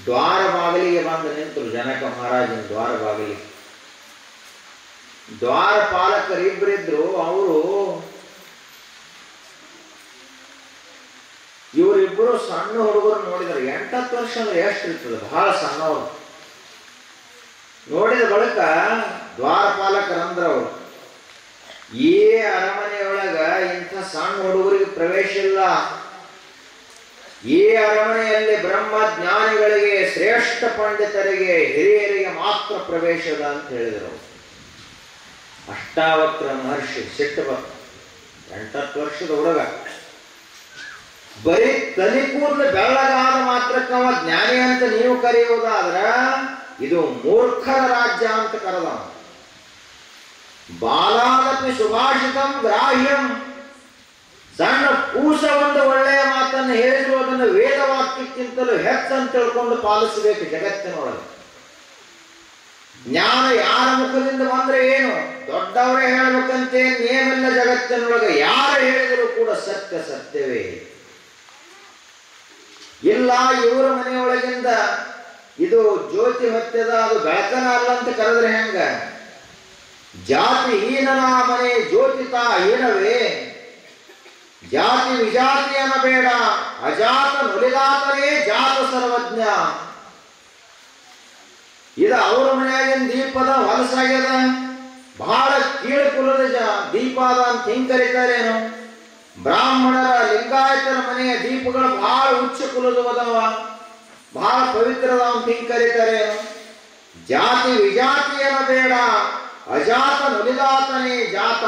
ದ್ವಾರ ಬಾಗಿಲಿಗೆ ಬಂದು ನಿಂತರು ಜನಕ ಮಹಾರಾಜನ ದ್ವಾರ ಬಾಗಿಲಿಗೆ. ದ್ವಾರ ಪಾಲಕರಿಬ್ಬರಿದ್ರು. ಅವರು ಇವರಿಬ್ಬರು ಸಣ್ಣ ಹುಡುಗರು ನೋಡಿದ್ರು. 8 ವರ್ಷ ಅಂದ್ರೆ ಎಷ್ಟು ಇರ್ತದೆ, ಬಹಳ ಸಣ್ಣವರು. ನೋಡಿದ ಬಳಿಕ ದ್ವಾರಪಾಲಕರಂದ್ರವರು, ಈ ಅರಮನೆಯೊಳಗ ಇಂಥ ಸಣ್ಣ ಹುಡುಗರಿಗೆ ಪ್ರವೇಶ ಇಲ್ಲ. ಈ ಅರಮನೆಯಲ್ಲಿ ಬ್ರಹ್ಮ ಜ್ಞಾನಿಗಳಿಗೆ, ಶ್ರೇಷ್ಠ ಪಂಡಿತರಿಗೆ, ಹಿರಿಯರಿಗೆ ಮಾತ್ರ ಪ್ರವೇಶದ ಅಂತ ಹೇಳಿದರು. ಅಷ್ಟಾವಕ್ರ ಮಹರ್ಷಿ ಸಿಟ್ಟು ಬಂತು. 8 ವರ್ಷದ ಹುಡುಗ ಬರೀ ತಲೆ ಕೂದಲು ಬೆಳ್ಳಗಾದ ಮಾತ್ರಕ್ಕವ ಜ್ಞಾನಿ ಅಂತ ನೀವು ಕರೆಯುವುದಾದ್ರ ಇದು ಮೂರ್ಖರ ರಾಜ್ಯ ಅಂತ ಕರೆದ. ಬಾಲಾದಪಿ ಸುಭಾಷಿತಂ ಗ್ರಾಹ್ಯಂ. ಸಣ್ಣ ಕೂಸ ಒಂದು ಒಳ್ಳೆಯ ಮಾತನ್ನು ಹೇಳಿದ್ರು ಅದನ್ನು ವೇದವಾಕ್ಯಕ್ಕಿಂತಲೂ ಹೆಚ್ಚಂತ ತಿಳ್ಕೊಂಡು ಪಾಲಿಸಬೇಕು ಜಗತ್ತಿನೊಳಗೆ. ಜ್ಞಾನ ಯಾರ ಮುಖದಿಂದ ಬಂದ್ರೆ ಏನು, ದೊಡ್ಡವರೇ ಹೇಳಬೇಕಂತೆ ನೇಮೆಲ್ಲ ಜಗತ್ತಿನೊಳಗೆ ಯಾರು ಹೇಳಿದರೂ ಕೂಡ ಸತ್ಯ ಸತ್ಯವೇ. ಇಲ್ಲ, ಇವರ ಮನೆಯೊಳಗಿಂದ ಇದು ಜ್ಯೋತಿ ಹೊತ್ಯದ, ಅದು ಬೆಳಕನ ಅಲ್ಲ ಅಂತ ಕರೆದ್ರೆ ಹೆಂಗ? ಜಾತಿ ಹೀನನ ಮನೆ ಜ್ಯೋತಿತ ಹೀನವೇ. ಜಾತಿ ವಿಜಾತಿಯನ ಬೇಡ, ಅಜಾತ ನುಲಿದಾತನೇ ಜಾತ ಸರ್ವಜ್ಞ. ಇದು ಅವರ ಮನೆಯಾಗಿನ ದೀಪದ ಹೊಲಸಾಗ್ಯದ, ಬಹಳ ಕೀಳು ಕುಲದ ದೀಪ ಅದ ಅಂತ ಹಿಂಗ್ ಕರೀತಾರೇನು? ಬ್ರಾಹ್ಮಣರ ಲಿಂಗಾಯತರ ಮನೆಯ ದೀಪಗಳು ಬಹಳ ಉಚ್ಚ ಕುಲದವದವ, ಬಹಳ ಪವಿತ್ರದ ಅಂತ ಹಿಂಗ್ ಕರೀತಾರೇನು? ಜಾತಿ ವಿಜಾತಿಯನ ಬೇಡ, ಅಜಾತ ನುಲಿದಾತನೇ ಜಾತ.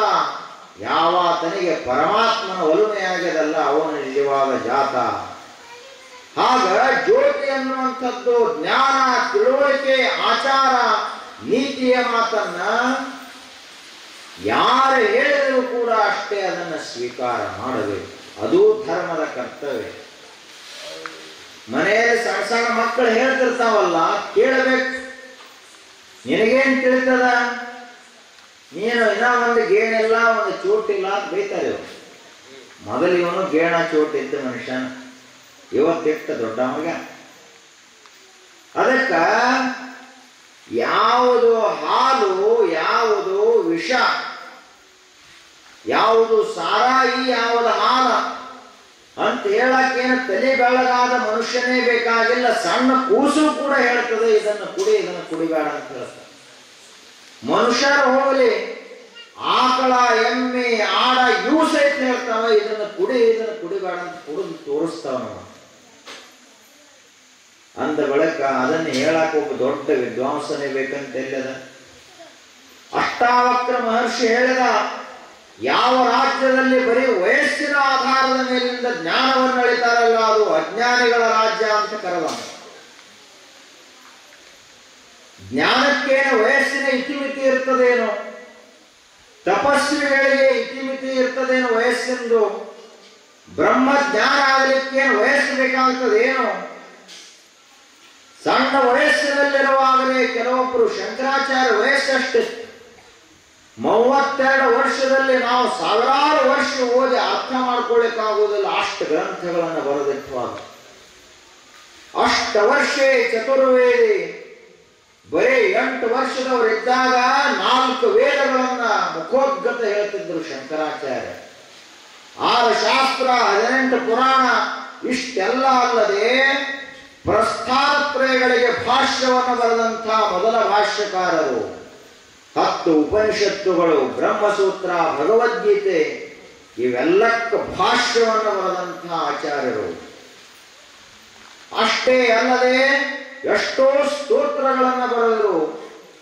ಯಾವಾತನಿಗೆ ಪರಮಾತ್ಮನ ಒಲುಮೆಯಾಗ್ಯದಲ್ಲ ಅವನು ನಿಜವಾದ ಜಾತ. ಆಗ ಜ್ಯೋತಿ ಅನ್ನುವಂಥದ್ದು ಜ್ಞಾನ, ತಿಳುವಳಿಕೆ, ಆಚಾರ, ನೀತಿಯ ಮಾತನ್ನ ಯಾರು ಹೇಳಿದರೂ ಕೂಡ ಅಷ್ಟೇ ಅದನ್ನು ಸ್ವೀಕಾರ ಮಾಡಬೇಕು. ಅದು ಧರ್ಮದ ಕರ್ತವ್ಯ. ಮನೆಯಲ್ಲಿ ಸಣ್ಣ ಸಣ್ಣ ಮಕ್ಕಳು ಹೇಳ್ತಿರ್ತಾವಲ್ಲ, ಕೇಳಬೇಕು. ನಿನಗೇನ್ ತಿಳಿತದ? ನೀನು ಇನ್ನ ಒಂದು ಗೇಣಿಲ್ಲ, ಒಂದು ಚೋಟಿಲ್ಲ ಅಂತ ಬೈತಾರೆ ಇವರು. ಮೊದಲು ಇವನು ಗೇಣ ಚೋಟಿದ್ದ ಮನುಷ್ಯನ, ಇವತ್ತಿಟ್ಟ ದೊಡ್ಡ ಮಗ. ಅದಕ್ಕ ಯಾವುದು ಹಾಲು, ಯಾವುದು ವಿಷ, ಯಾವುದು ಸಾರಾಯಿ, ಯಾವುದು ಹಾಲ ಅಂತ ಹೇಳಕ್ಕೇನು ತಲೆ ಬೆಳಗಾದ ಮನುಷ್ಯನೇ ಬೇಕಾಗಿಲ್ಲ. ಸಣ್ಣ ಕೂಸು ಕೂಡ ಹೇಳ್ತದೆ ಇದನ್ನು ಕುಡಿ, ಇದನ್ನು ಕುಡಿಬೇಡ ಅಂತ ಹೇಳ್ತಾರೆ. ಮನುಷ್ಯರು ಹೋಗಲಿ, ಆಕಳ, ಎಮ್ಮೆ, ಆಡ ಇವು ಸಹಿತ ಹೇಳ್ತಾವ ಇದನ್ನು ಕುಡಿ, ಇದನ್ನು ಕುಡಿಬೇಡ ಅಂತ ಕುಡಿದು ತೋರಿಸ್ತಾವ. ನಾವು ಅಂದ ಬಳಿಕ ಅದನ್ನು ಹೇಳಕ್ ಒಬ್ಬ ದೊಡ್ಡ ವಿದ್ವಾಂಸನೇ ಬೇಕಂತ ಎಲ್ಲದ. ಅಷ್ಟಾವಕ್ರ ಮಹರ್ಷಿ ಹೇಳಿದ, ಯಾವ ರಾಜ್ಯದಲ್ಲಿ ಬರೀ ವಯಸ್ಸಿನ ಆಧಾರದ ಮೇಲಿಂದ ಜ್ಞಾನವನ್ನು ಅಳಿತಾರಲ್ಲ ಅದು ಅಜ್ಞಾನಿಗಳ ರಾಜ್ಯ ಅಂತ ಕರೆದ. ಜ್ಞಾನಕ್ಕೇನು ವಯಸ್ಸಿನ ಇತಿಮಿತಿ ಇರ್ತದೇನೋ, ತಪಸ್ವಿಗಳಿಗೆ ಇತಿಮಿತಿ ಇರ್ತದೇನೋ ವಯಸ್ಸಿಂದು. ಬ್ರಹ್ಮಜ್ಞಾನ ಆಗಲಿಕ್ಕೆ ವಯಸ್ಸು ಬೇಕಾಗ್ತದೇನು? ಸಣ್ಣ ವಯಸ್ಸಿನಲ್ಲಿರುವಾಗಲೇ ಕೆಲವೊಬ್ಬರು ಶಂಕರಾಚಾರ್ಯ ವಯಸ್ಸಷ್ಟಿತ್ತು. 32 ವರ್ಷದಲ್ಲಿ ನಾವು ಸಾವಿರಾರು ವರ್ಷ ಓದಿ ಅರ್ಥ ಮಾಡ್ಕೊಳ್ಳಿಕ್ಕಾಗುವುದಿಲ್ಲ, ಅಷ್ಟು ಗ್ರಂಥಗಳನ್ನು ಬರೆದಿಟ್ಟುವಾಗ. ಅಷ್ಟವರ್ಷೇ ಚತುರ್ವೇದಿ, ಬರೀ 8 ವರ್ಷದವರಿದ್ದಾಗ 4 ವೇದಗಳನ್ನ ಮುಖೋದ್ಗತ ಹೇಳ್ತಿದ್ರು ಶಂಕರಾಚಾರ್ಯ. 6 ಶಾಸ್ತ್ರ, 18 ಪುರಾಣ, ಇಷ್ಟೆಲ್ಲ ಅಲ್ಲದೆ ಪ್ರಸ್ಥಾನತ್ರಯಗಳಿಗೆ ಭಾಷ್ಯವನ್ನು ಬರೆದಂಥ ಮೊದಲ ಭಾಷ್ಯಕಾರರು. 10 ಉಪನಿಷತ್ತುಗಳು, ಬ್ರಹ್ಮಸೂತ್ರ, ಭಗವದ್ಗೀತೆ ಇವೆಲ್ಲಕ್ಕೆ ಭಾಷ್ಯವನ್ನು ಬರೆದಂಥ ಆಚಾರ್ಯರು. ಅಷ್ಟೇ ಅಲ್ಲದೆ ಎಷ್ಟೋ ಸ್ತೋತ್ರಗಳನ್ನು ಬರೆದರು.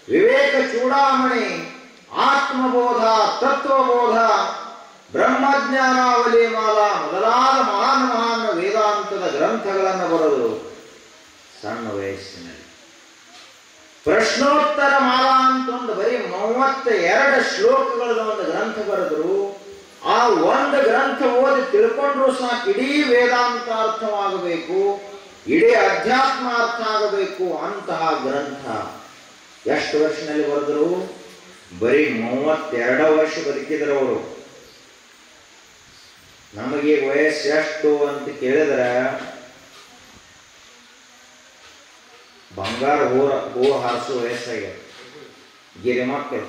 ವಿವೇಕ ಚೂಡಾಮಣಿ, ಆತ್ಮಬೋಧ, ತತ್ವಬೋಧ, ಬ್ರಹ್ಮಜ್ಞಾನಾವಲಿ ಮಾಲಾ ಮೊದಲಾದ ಮಹಾನ್ ವೇದಾಂತದ ಗ್ರಂಥಗಳನ್ನು ಬರೆದರು ಸಣ್ಣ ವಯಸ್ಸಿನಲ್ಲಿ. ಪ್ರಶ್ನೋತ್ತರ ಮಾಲಾ ಅಂತ ಒಂದು ಬರೀ 32 ಶ್ಲೋಕಗಳ ಒಂದು ಗ್ರಂಥ ಬರೆದರು. ಆ ಒಂದು ಗ್ರಂಥ ಓದಿ ತಿಳ್ಕೊಂಡ್ರು ಸಾಕು ಇಡೀ ವೇದಾಂತ ಅರ್ಥವಾಗಬೇಕು, ಇಡೀ ಅಧ್ಯಾತ್ಮ ಅರ್ಥ ಆಗಬೇಕು ಅಂತಹ ಗ್ರಂಥ. ಎಷ್ಟು ವರ್ಷದಲ್ಲಿ ಬರೆದರು? ಬರೀ 32 ವರ್ಷ ಬದುಕಿದ್ರು ಅವರು. ನಮಗೆ ವಯಸ್ಸು ಎಷ್ಟು ಅಂತ ಕೇಳಿದ್ರೆ ಬಂಗಾರ ಹೂ ಹಾರಿಸೋ ವಯಸ್ಸಾಗ್ಯದ ಗಿರಿ ಮಕ್ಕಳು.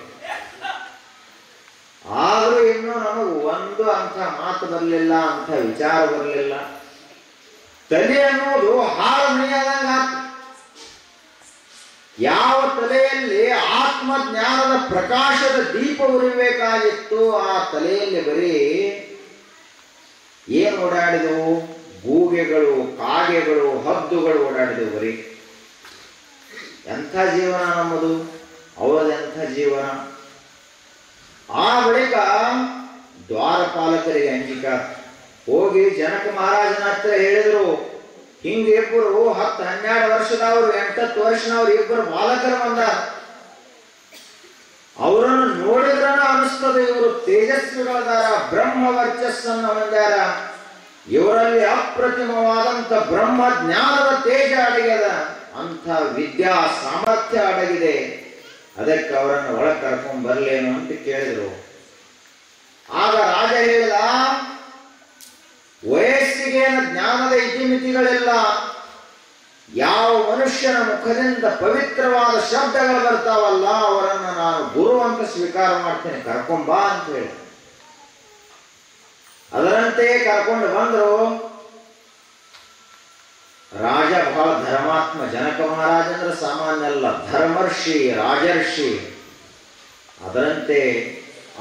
ಆದ್ರೂ ಇನ್ನೂ ನಮಗೂ ಒಂದು ಅಂಥ ಮಾತು ಬರಲಿಲ್ಲ, ಅಂಥ ವಿಚಾರ ಬರಲಿಲ್ಲ. ತಲೆ ಅನ್ನೋದು ಹಾರಮಣಿಯಾದಂಗ. ಯಾವ ತಲೆಯಲ್ಲಿ ಆತ್ಮಜ್ಞಾನದ ಪ್ರಕಾಶದ ದೀಪ ಉರಿಬೇಕಾಗಿತ್ತು, ಆ ತಲೆಯಲ್ಲಿ ಬರೀ ಏನು ಓಡಾಡಿದವು? ಗೂಗೆಗಳು, ಕಾಗೆಗಳು, ಹದ್ದುಗಳು ಓಡಾಡಿದವು ಬರೀ. ಎಂಥ ಜೀವನ ನಮ್ಮದು, ಅವರದೆಂಥ ಜೀವನ. ಆ ಬಳಿಕ ದ್ವಾರಪಾಲಕರಿಗೆ ಅಂಜಿಕ ಹೋಗಿ ಜನಕ ಮಹಾರಾಜನ ಹತ್ರ ಹೇಳಿದ್ರು, ಹಿಂಗೆ ಇಬ್ಬರು 10-12 ವರ್ಷದವರು, 8-10 ವರ್ಷದವ್ರು ಇಬ್ಬರು ಬಾಲಕರು ಬಂದಾರ. ಅವರನ್ನು ನೋಡಿದ್ರನ ಅನಿಸ್ತದೆ ಇವರು ತೇಜಸ್ವಿಗಳದಾರ, ಬ್ರಹ್ಮ ವರ್ಚಸ್ಸನ್ನು ಹೊಂದ್ಯಾರ, ಇವರಲ್ಲಿ ಅಪ್ರತಿಮವಾದಂಥ ಬ್ರಹ್ಮ ಜ್ಞಾನದ ತೇಜ ಅಡಗ್ಯದ, ಅಂಥ ವಿದ್ಯಾ ಸಾಮರ್ಥ್ಯ ಅಡಗಿದೆ. ಅದಕ್ಕೆ ಅವರನ್ನು ಒಳಗೆ ಕರ್ಕೊಂಡ್ ಬರ್ಲೇನು ಅಂತ ಕೇಳಿದ್ರು. ಆಗ ರಾಜ ಹೇಳಿದ, ವಯಸ್ಸಿಗೇನ ಜ್ಞಾನದ ಇತಿಮಿತಿಗಳಿಲ್ಲ. ಯಾವ ಮನುಷ್ಯನ ಮುಖದಿಂದ ಪವಿತ್ರವಾದ ಶಬ್ದಗಳು ಬರ್ತಾವಲ್ಲ ಅವರನ್ನು ನಾನು ಗುರು ಅಂತ ಸ್ವೀಕಾರ ಮಾಡ್ತೇನೆ, ಕರ್ಕೊಂಬಾ ಅಂತ ಹೇಳಿ. ಅದರಂತೆ ಕರ್ಕೊಂಡು ಬಂದರು. ರಾಜ ಬಹಳ ಧರ್ಮಾತ್ಮ. ಜನಕ ಮಹಾರಾಜಂದ್ರೆ ಸಾಮಾನ್ಯ ಅಲ್ಲ, ಧರ್ಮರ್ಷಿ, ರಾಜರ್ಷಿ. ಅದರಂತೆ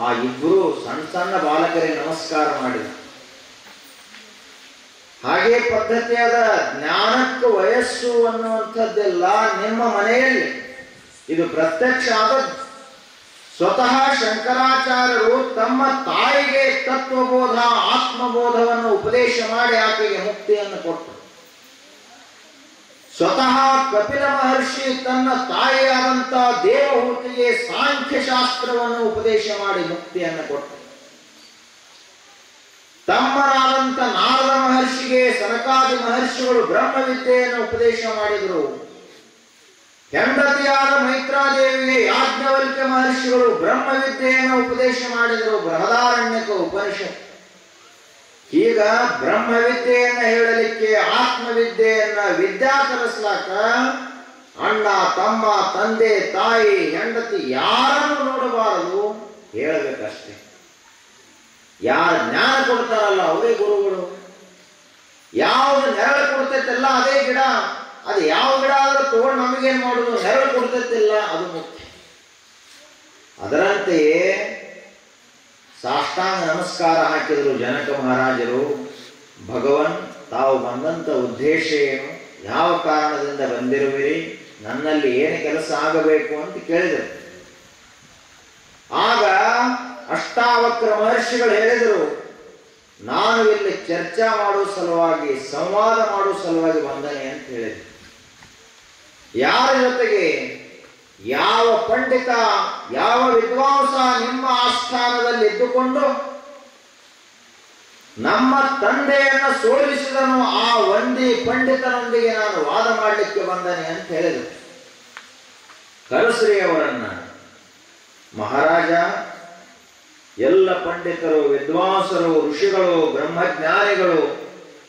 ಆ ಇಬ್ಬರು ಸಣ್ಣ ಸಣ್ಣ ಬಾಲಕರಿಗೆ ನಮಸ್ಕಾರ ಮಾಡಿದರು. ಹಾಗೆ ಪದ್ಧತಿಯಾದ ಜ್ಞಾನಕ್ಕೆ ವಯಸ್ಸು ಅನ್ನುವಂಥದ್ದೆಲ್ಲ ನಿಮ್ಮ ಮನೆಯಲ್ಲಿ ಇದು ಪ್ರತ್ಯಕ್ಷ ಆದದ್ದು. ಸ್ವತಃ ಶಂಕರಾಚಾರ್ಯರು ತಮ್ಮ ತಾಯಿಗೆ ತತ್ವಬೋಧ, ಆತ್ಮಬೋಧವನ್ನು ಉಪದೇಶ ಮಾಡಿ ಆಕೆಗೆ ಮುಕ್ತಿಯನ್ನು ಕೊಟ್ಟರು. ಸ್ವತಃ ಕಪಿಲ ಮಹರ್ಷಿ ತನ್ನ ತಾಯಿಯಾದಂಥ ದೇವಹೂತಿಗೆ ಸಾಂಖ್ಯ ಶಾಸ್ತ್ರವನ್ನು ಉಪದೇಶ ಮಾಡಿ ಮುಕ್ತಿಯನ್ನು ಕೊಟ್ಟರು. ತಮ್ಮನಾದಂಥ ನಾರದ ಮಹರ್ಷಿಗೆ ಸನಕಾದಿ ಮಹರ್ಷಿಗಳು ಬ್ರಹ್ಮವಿದ್ಯೆಯನ್ನು ಉಪದೇಶ ಮಾಡಿದರು. ಹೆಂಡತಿಯಾದ ಮೈತ್ರಾದೇವಿಗೆ ಯಾಜ್ಞವಲ್ಕ್ಯ ಮಹರ್ಷಿಗಳು ಬ್ರಹ್ಮವಿದ್ಯೆಯನ್ನು ಉಪದೇಶ ಮಾಡಿದರು. ಬೃಹದಾರಣ್ಯಕ ಉಪನಿಷತ್. ಈಗ ಬ್ರಹ್ಮವಿದ್ಯೆಯನ್ನು ಹೇಳಲಿಕ್ಕೆ, ಆತ್ಮವಿದ್ಯೆಯನ್ನ ವಿದ್ಯಾ ಕಲಿಸ್ಲಾಕ ಅಣ್ಣ, ತಮ್ಮ, ತಂದೆ, ತಾಯಿ, ಹೆಂಡತಿ ಯಾರನ್ನು ನೋಡಬಾರದು, ಹೇಳಬೇಕಷ್ಟೇ. ಯಾರು ಜ್ಞಾನ ಕೊಡ್ತಾರಲ್ಲ ಅವರೇ ಗುರುಗಳು. ಯಾವುದು ನೆರಳು ಕೊಡ್ತೈತಲ್ಲ ಅದೇ ಗಿಡ. ಅದು ಯಾವ ಗಿಡ ಆದ್ರೂ ತಗೊಂಡು ನಮಗೇನು ಮಾಡೋದು, ನೆರಳು ಕೊಡ್ತೈತಿಲ್ಲ, ಅದು ಮುಖ್ಯ. ಅದರಂತೆಯೇ ಸಾಷ್ಟಾಂಗ ನಮಸ್ಕಾರ ಹಾಕಿದರು ಜನಕ ಮಹಾರಾಜರು. ಭಗವನ್, ತಾವು ಬಂದಂಥ ಉದ್ದೇಶ ಏನು, ಯಾವ ಕಾರಣದಿಂದ ಬಂದಿರುವಿರಿ, ನನ್ನಲ್ಲಿ ಏನು ಕೆಲಸ ಆಗಬೇಕು ಅಂತ ಕೇಳಿದರು. ಆಗ ಅಷ್ಟಾವಕ್ರ ಮಹರ್ಷಿಗಳು ಹೇಳಿದರು, ನಾನು ಇಲ್ಲಿ ಚರ್ಚಾ ಮಾಡುವ ಸಲುವಾಗಿ, ಸಂವಾದ ಮಾಡುವ ಸಲುವಾಗಿ ಬಂದನೆ ಅಂತ ಹೇಳಿದರು. ಯಾರ ಜೊತೆಗೆ? ಯಾವ ಪಂಡಿತ, ಯಾವ ವಿದ್ವಾಂಸ ನಿಮ್ಮ ಆಸ್ಥಾನದಲ್ಲಿ ಇದ್ದುಕೊಂಡು ನಮ್ಮ ತಂದೆಯನ್ನು ಸೋಲಿಸಿದನು, ಆ ವಂದಿ ಪಂಡಿತನೊಂದಿಗೆ ನಾನು ವಾದ ಮಾಡಲಿಕ್ಕೆ ಬಂದನೆ ಅಂತ ಹೇಳಿದರು. ಕರೆಸ್ರಿ ಅವರನ್ನ. ಮಹಾರಾಜ ಎಲ್ಲ ಪಂಡಿತರು, ವಿದ್ವಾಂಸರು, ಋಷಿಗಳು, ಬ್ರಹ್ಮಜ್ಞಾನಿಗಳು,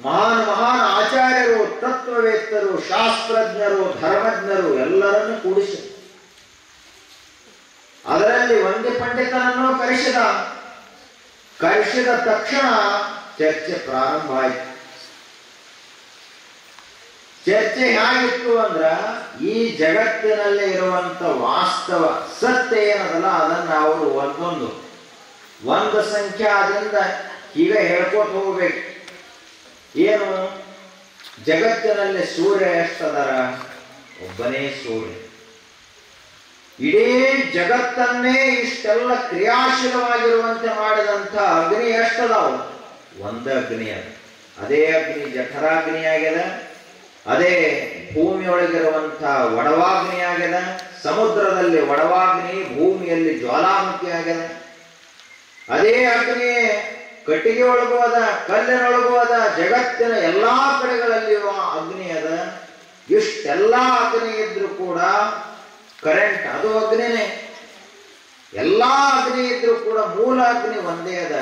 ಮಹಾನ್ ಮಹಾನ್ ಆಚಾರ್ಯರು, ತತ್ವವೇತ್ತರು, ಶಾಸ್ತ್ರಜ್ಞರು, ಧರ್ಮಜ್ಞರು ಎಲ್ಲರನ್ನು ಕೂಡಿಸಿ ಅದರಲ್ಲಿ ವಂದಿ ಪಂಡಿತನನ್ನು ಕರೆಸಿದ ತಕ್ಷಣ ಚರ್ಚೆ ಪ್ರಾರಂಭ ಆಯಿತು. ಚರ್ಚೆ ಹೇಗಿತ್ತು ಅಂದ್ರ, ಈ ಜಗತ್ತಿನಲ್ಲಿ ಇರುವಂತ ವಾಸ್ತವ ಸತ್ಯ ಏನದಲ್ಲ ಅದನ್ನ ಅವರು ಒಂದು ಸಂಖ್ಯಾದಿಂದ ಈಗ ಹೇಳ್ಕೊತ ಹೋಗ್ಬೇಕು. ಏನು, ಜಗತ್ತಿನಲ್ಲಿ ಸೂರ್ಯ ಎಷ್ಟದಾರ? ಒಬ್ಬನೇ ಸೂರ್ಯ. ಇಡೀ ಜಗತ್ತನ್ನೇ ಇಷ್ಟೆಲ್ಲ ಕ್ರಿಯಾಶೀಲವಾಗಿರುವಂತೆ ಮಾಡಿದಂಥ ಅಗ್ನಿ ಎಷ್ಟದಾವು? ಒಂದು ಅಗ್ನಿ ಅದ. ಅದೇ ಅಗ್ನಿ ಜಠರಾಗ್ನಿ ಆಗ್ಯದ, ಅದೇ ಭೂಮಿಯೊಳಗಿರುವಂಥ ಒಡವಾಗ್ನಿ ಆಗ್ಯದ, ಸಮುದ್ರದಲ್ಲಿ ಒಡವಾಗ್ನಿ, ಭೂಮಿಯಲ್ಲಿ ಜ್ವಾಲಾಮುಖಿ ಆಗ್ಯದ. ಅದೇ ಅಗ್ನಿ ಕಟ್ಟಿಗೆ ಒಳಗೂ ಅದ, ಕಲ್ಲಿನೊಳಗೂ ಅದ, ಜಗತ್ತಿನ ಎಲ್ಲಾ ಕಡೆಗಳಲ್ಲಿರುವ ಅಗ್ನಿ ಅದ. ಇಷ್ಟೆಲ್ಲಾ ಅಗ್ನಿ ಇದ್ರೂ ಕೂಡ ಕರೆಂಟ್ ಅದು ಅಗ್ನಿನೇ. ಎಲ್ಲಾ ಅಗ್ನಿ ಇದ್ರೂ ಕೂಡ ಮೂಲ ಅಗ್ನಿ ಒಂದೇ ಅದ.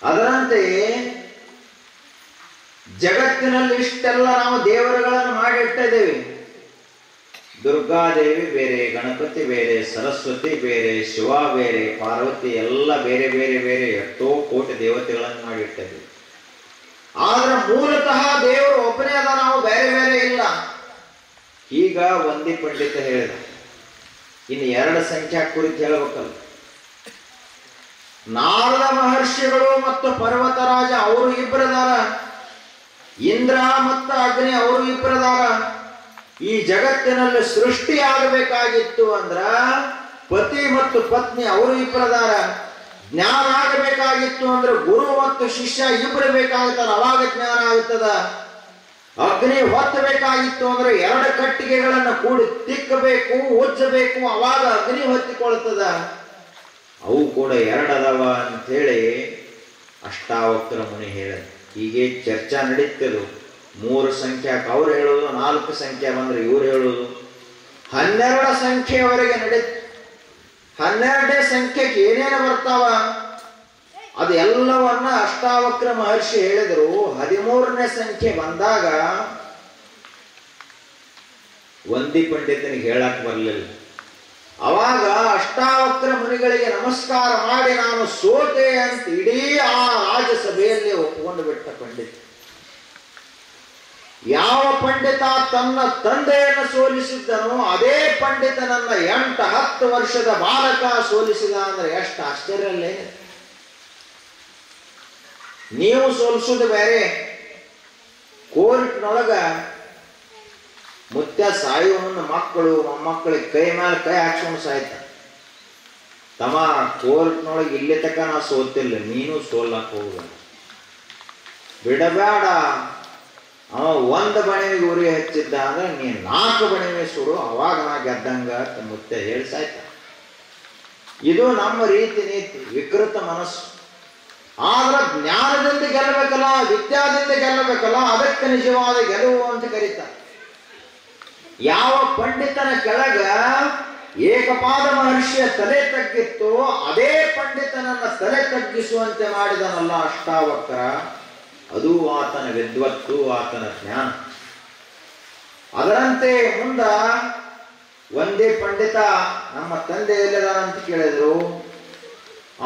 ಅದರಂತೆಯೇ ಜಗತ್ತಿನಲ್ಲಿ ಇಷ್ಟೆಲ್ಲ ನಾವು ದೇವರುಗಳನ್ನು ಮಾಡಿಟ್ಟಿದ್ದೇವೆ. ದುರ್ಗಾದೇವಿ ಬೇರೆ, ಗಣಪತಿ ಬೇರೆ, ಸರಸ್ವತಿ ಬೇರೆ, ಶಿವ ಬೇರೆ, ಪಾರ್ವತಿ ಎಲ್ಲ ಬೇರೆ ಬೇರೆ ಬೇರೆ ಎಷ್ಟೋ ಕೋಟಿ ದೇವತೆಗಳನ್ನು ಮಾಡಿಟ್ಟಿದ್ದೇವೆ. ಆದ್ರೆ ಮೂಲತಃ ದೇವರು ಒಬ್ಬನೇ ಅದ, ನಾವು ಬೇರೆ ಬೇರೆ ಇಲ್ಲ. ಈಗ ವಂದಿ ಪಂಡಿತ ಹೇಳಿದ. ಇನ್ನು ಎರಡು ಸಂಖ್ಯಾ ಕುರಿತು ಹೇಳಬೇಕಲ್ಲ. ನಾರದ ಮಹರ್ಷಿಗಳು ಮತ್ತು ಪರ್ವತರಾಜ ಅವರು ಇಬ್ಬರದಾರ, ಇಂದ್ರ ಮತ್ತು ಅಗ್ನಿ ಅವರು ಇಬ್ಬರದಾರ. ಈ ಜಗತ್ತಿನಲ್ಲಿ ಸೃಷ್ಟಿ ಆಗಬೇಕಾಗಿತ್ತು ಅಂದ್ರ ಪತಿ ಮತ್ತು ಪತ್ನಿ ಅವರು ಇಬ್ಬರದಾರ. ಜ್ಞಾನ ಆಗಬೇಕಾಗಿತ್ತು ಅಂದ್ರೆ ಗುರು ಮತ್ತು ಶಿಷ್ಯ ಇಬ್ಬರು ಬೇಕಾಗುತ್ತಾರ, ಅವಾಗ ಜ್ಞಾನ ಆಗುತ್ತದ. ಅಗ್ನಿ ಹೊತ್ತಬೇಕಾಗಿತ್ತು ಅಂದ್ರೆ ಎರಡು ಕಟ್ಟಿಗೆಗಳನ್ನು ಕೂಡಿ ತಿಕ್ಕಬೇಕು, ಉಜ್ಜಬೇಕು, ಅವಾಗ ಅಗ್ನಿ ಹೊತ್ತಿಕೊಳ್ತದ. ಅವು ಕೂಡ ಎರಡದವ ಅಂತೇಳಿ ಅಷ್ಟಾವಕ್ರ ಮುನಿ ಹೇಳಿದ. ಹೀಗೆ ಚರ್ಚಾ ನಡೀತದು. 3 ಸಂಖ್ಯಾಕ ಅವ್ರು ಹೇಳೋದು, 4 ಸಂಖ್ಯೆ ಬಂದ್ರೆ ಇವ್ರು ಹೇಳೋದು, 12 ಸಂಖ್ಯೆಯವರೆಗೆ ನಡೀತು. 12ನೇ ಸಂಖ್ಯೆಗೆ ಏನೇನು ಬರ್ತಾವ ಅದೆಲ್ಲವನ್ನ ಅಷ್ಟಾವಕ್ರ ಮಹರ್ಷಿ ಹೇಳಿದರು. 13ನೇ ಸಂಖ್ಯೆ ಬಂದಾಗ ವಂದಿ ಪಂಡಿತನಿಗೆ ಹೇಳಕ್ ಬರಲಿಲ್ಲ. ಅವಾಗ ಅಷ್ಟಾವಕ್ರ ಮುನಿಗಳಿಗೆ ನಮಸ್ಕಾರ ಮಾಡಿ ನಾನು ಸೋತೆ ಅಂತ ಇಡೀ ಆ ರಾಜಸಭೆಯಲ್ಲಿ ಒಪ್ಪಿಕೊಂಡು ಬಿಟ್ಟ ಪಂಡಿತ. ಯಾವ ಪಂಡಿತ ತನ್ನ ತಂದೆಯನ್ನು ಸೋಲಿಸಿದ್ದನೋ ಅದೇ ಪಂಡಿತನನ್ನ 8-10 ವರ್ಷದ ಬಾಲಕ ಸೋಲಿಸಿದ ಅಂದ್ರೆ ಎಷ್ಟು ಆಶ್ಚರ್ಯಲ್ಲೇ. ನೀವು ಸೋಲಿಸುದು ಬೇರೆ. ಕೋರ್ಟ್ನೊಳಗ ಮುತ್ಯ ಸಾಯುವನ್ನ ಮಕ್ಕಳು ಮೊಮ್ಮಕ್ಕಳಿಗೆ ಕೈ ಮೇಲೆ ಕೈ ಹಾಕ್ಸ್ಕೊಂಡು ಸಾಯ್ತ. ತಮ್ಮ ಕೋರ್ಟ್ನೊಳಗೆ ಇಲ್ಲಿ ತಕ್ಕ ನಾ ಸೋತಿಲ್ಲ, ನೀನು ಸೋಲಕ್ ಹೋಗ ಬಿಡಬೇಡ. ಅವ 1 ಬಣಿವಿಗೆ ಉರಿ ಹಚ್ಚಿದ್ದ ಅಂದ್ರೆ ನೀನ್ 4 ಬಣಿವೆ ಸುಡು, ಅವಾಗ ನಾ ಗೆದ್ದಂಗ ಮುತ್ಯ ಹೇಳಿ ಸಾಯ್ತ. ಇದು ನಮ್ಮ ರೀತಿ ನೀತಿ, ವಿಕೃತ ಮನಸ್ಸು. ಆದ್ರೆ ಜ್ಞಾನದಿಂದ ಗೆಲ್ಲಬೇಕಲ್ಲ, ವಿದ್ಯಾದಿಂದ ಗೆಲ್ಲಬೇಕಲ್ಲ, ಅದಕ್ಕೆ ನಿಜವಾದ ಗೆಲುವು ಅಂತ ಕರೀತಾರೆ. ಯಾವ ಪಂಡಿತನ ಕೆಳಗ ಏಕಪಾದ ಮಹರ್ಷಿಯ ತಲೆ ತಗ್ಗಿತ್ತು, ಅದೇ ಪಂಡಿತನನ್ನ ತಲೆ ತಗ್ಗಿಸುವಂತೆ ಮಾಡಿದನಲ್ಲ ಅಷ್ಟಾವಕ್ರ. ಅದು ಆತನ ವಿದ್ವತ್ತು, ಆತನ ಜ್ಞಾನ. ಅದರಂತೆ ಮುಂದ ಒಂದೇ ಪಂಡಿತ ನಮ್ಮ ತಂದೆ ಎಲ್ಲಿದಾನಂತ ಕೇಳಿದ್ರು.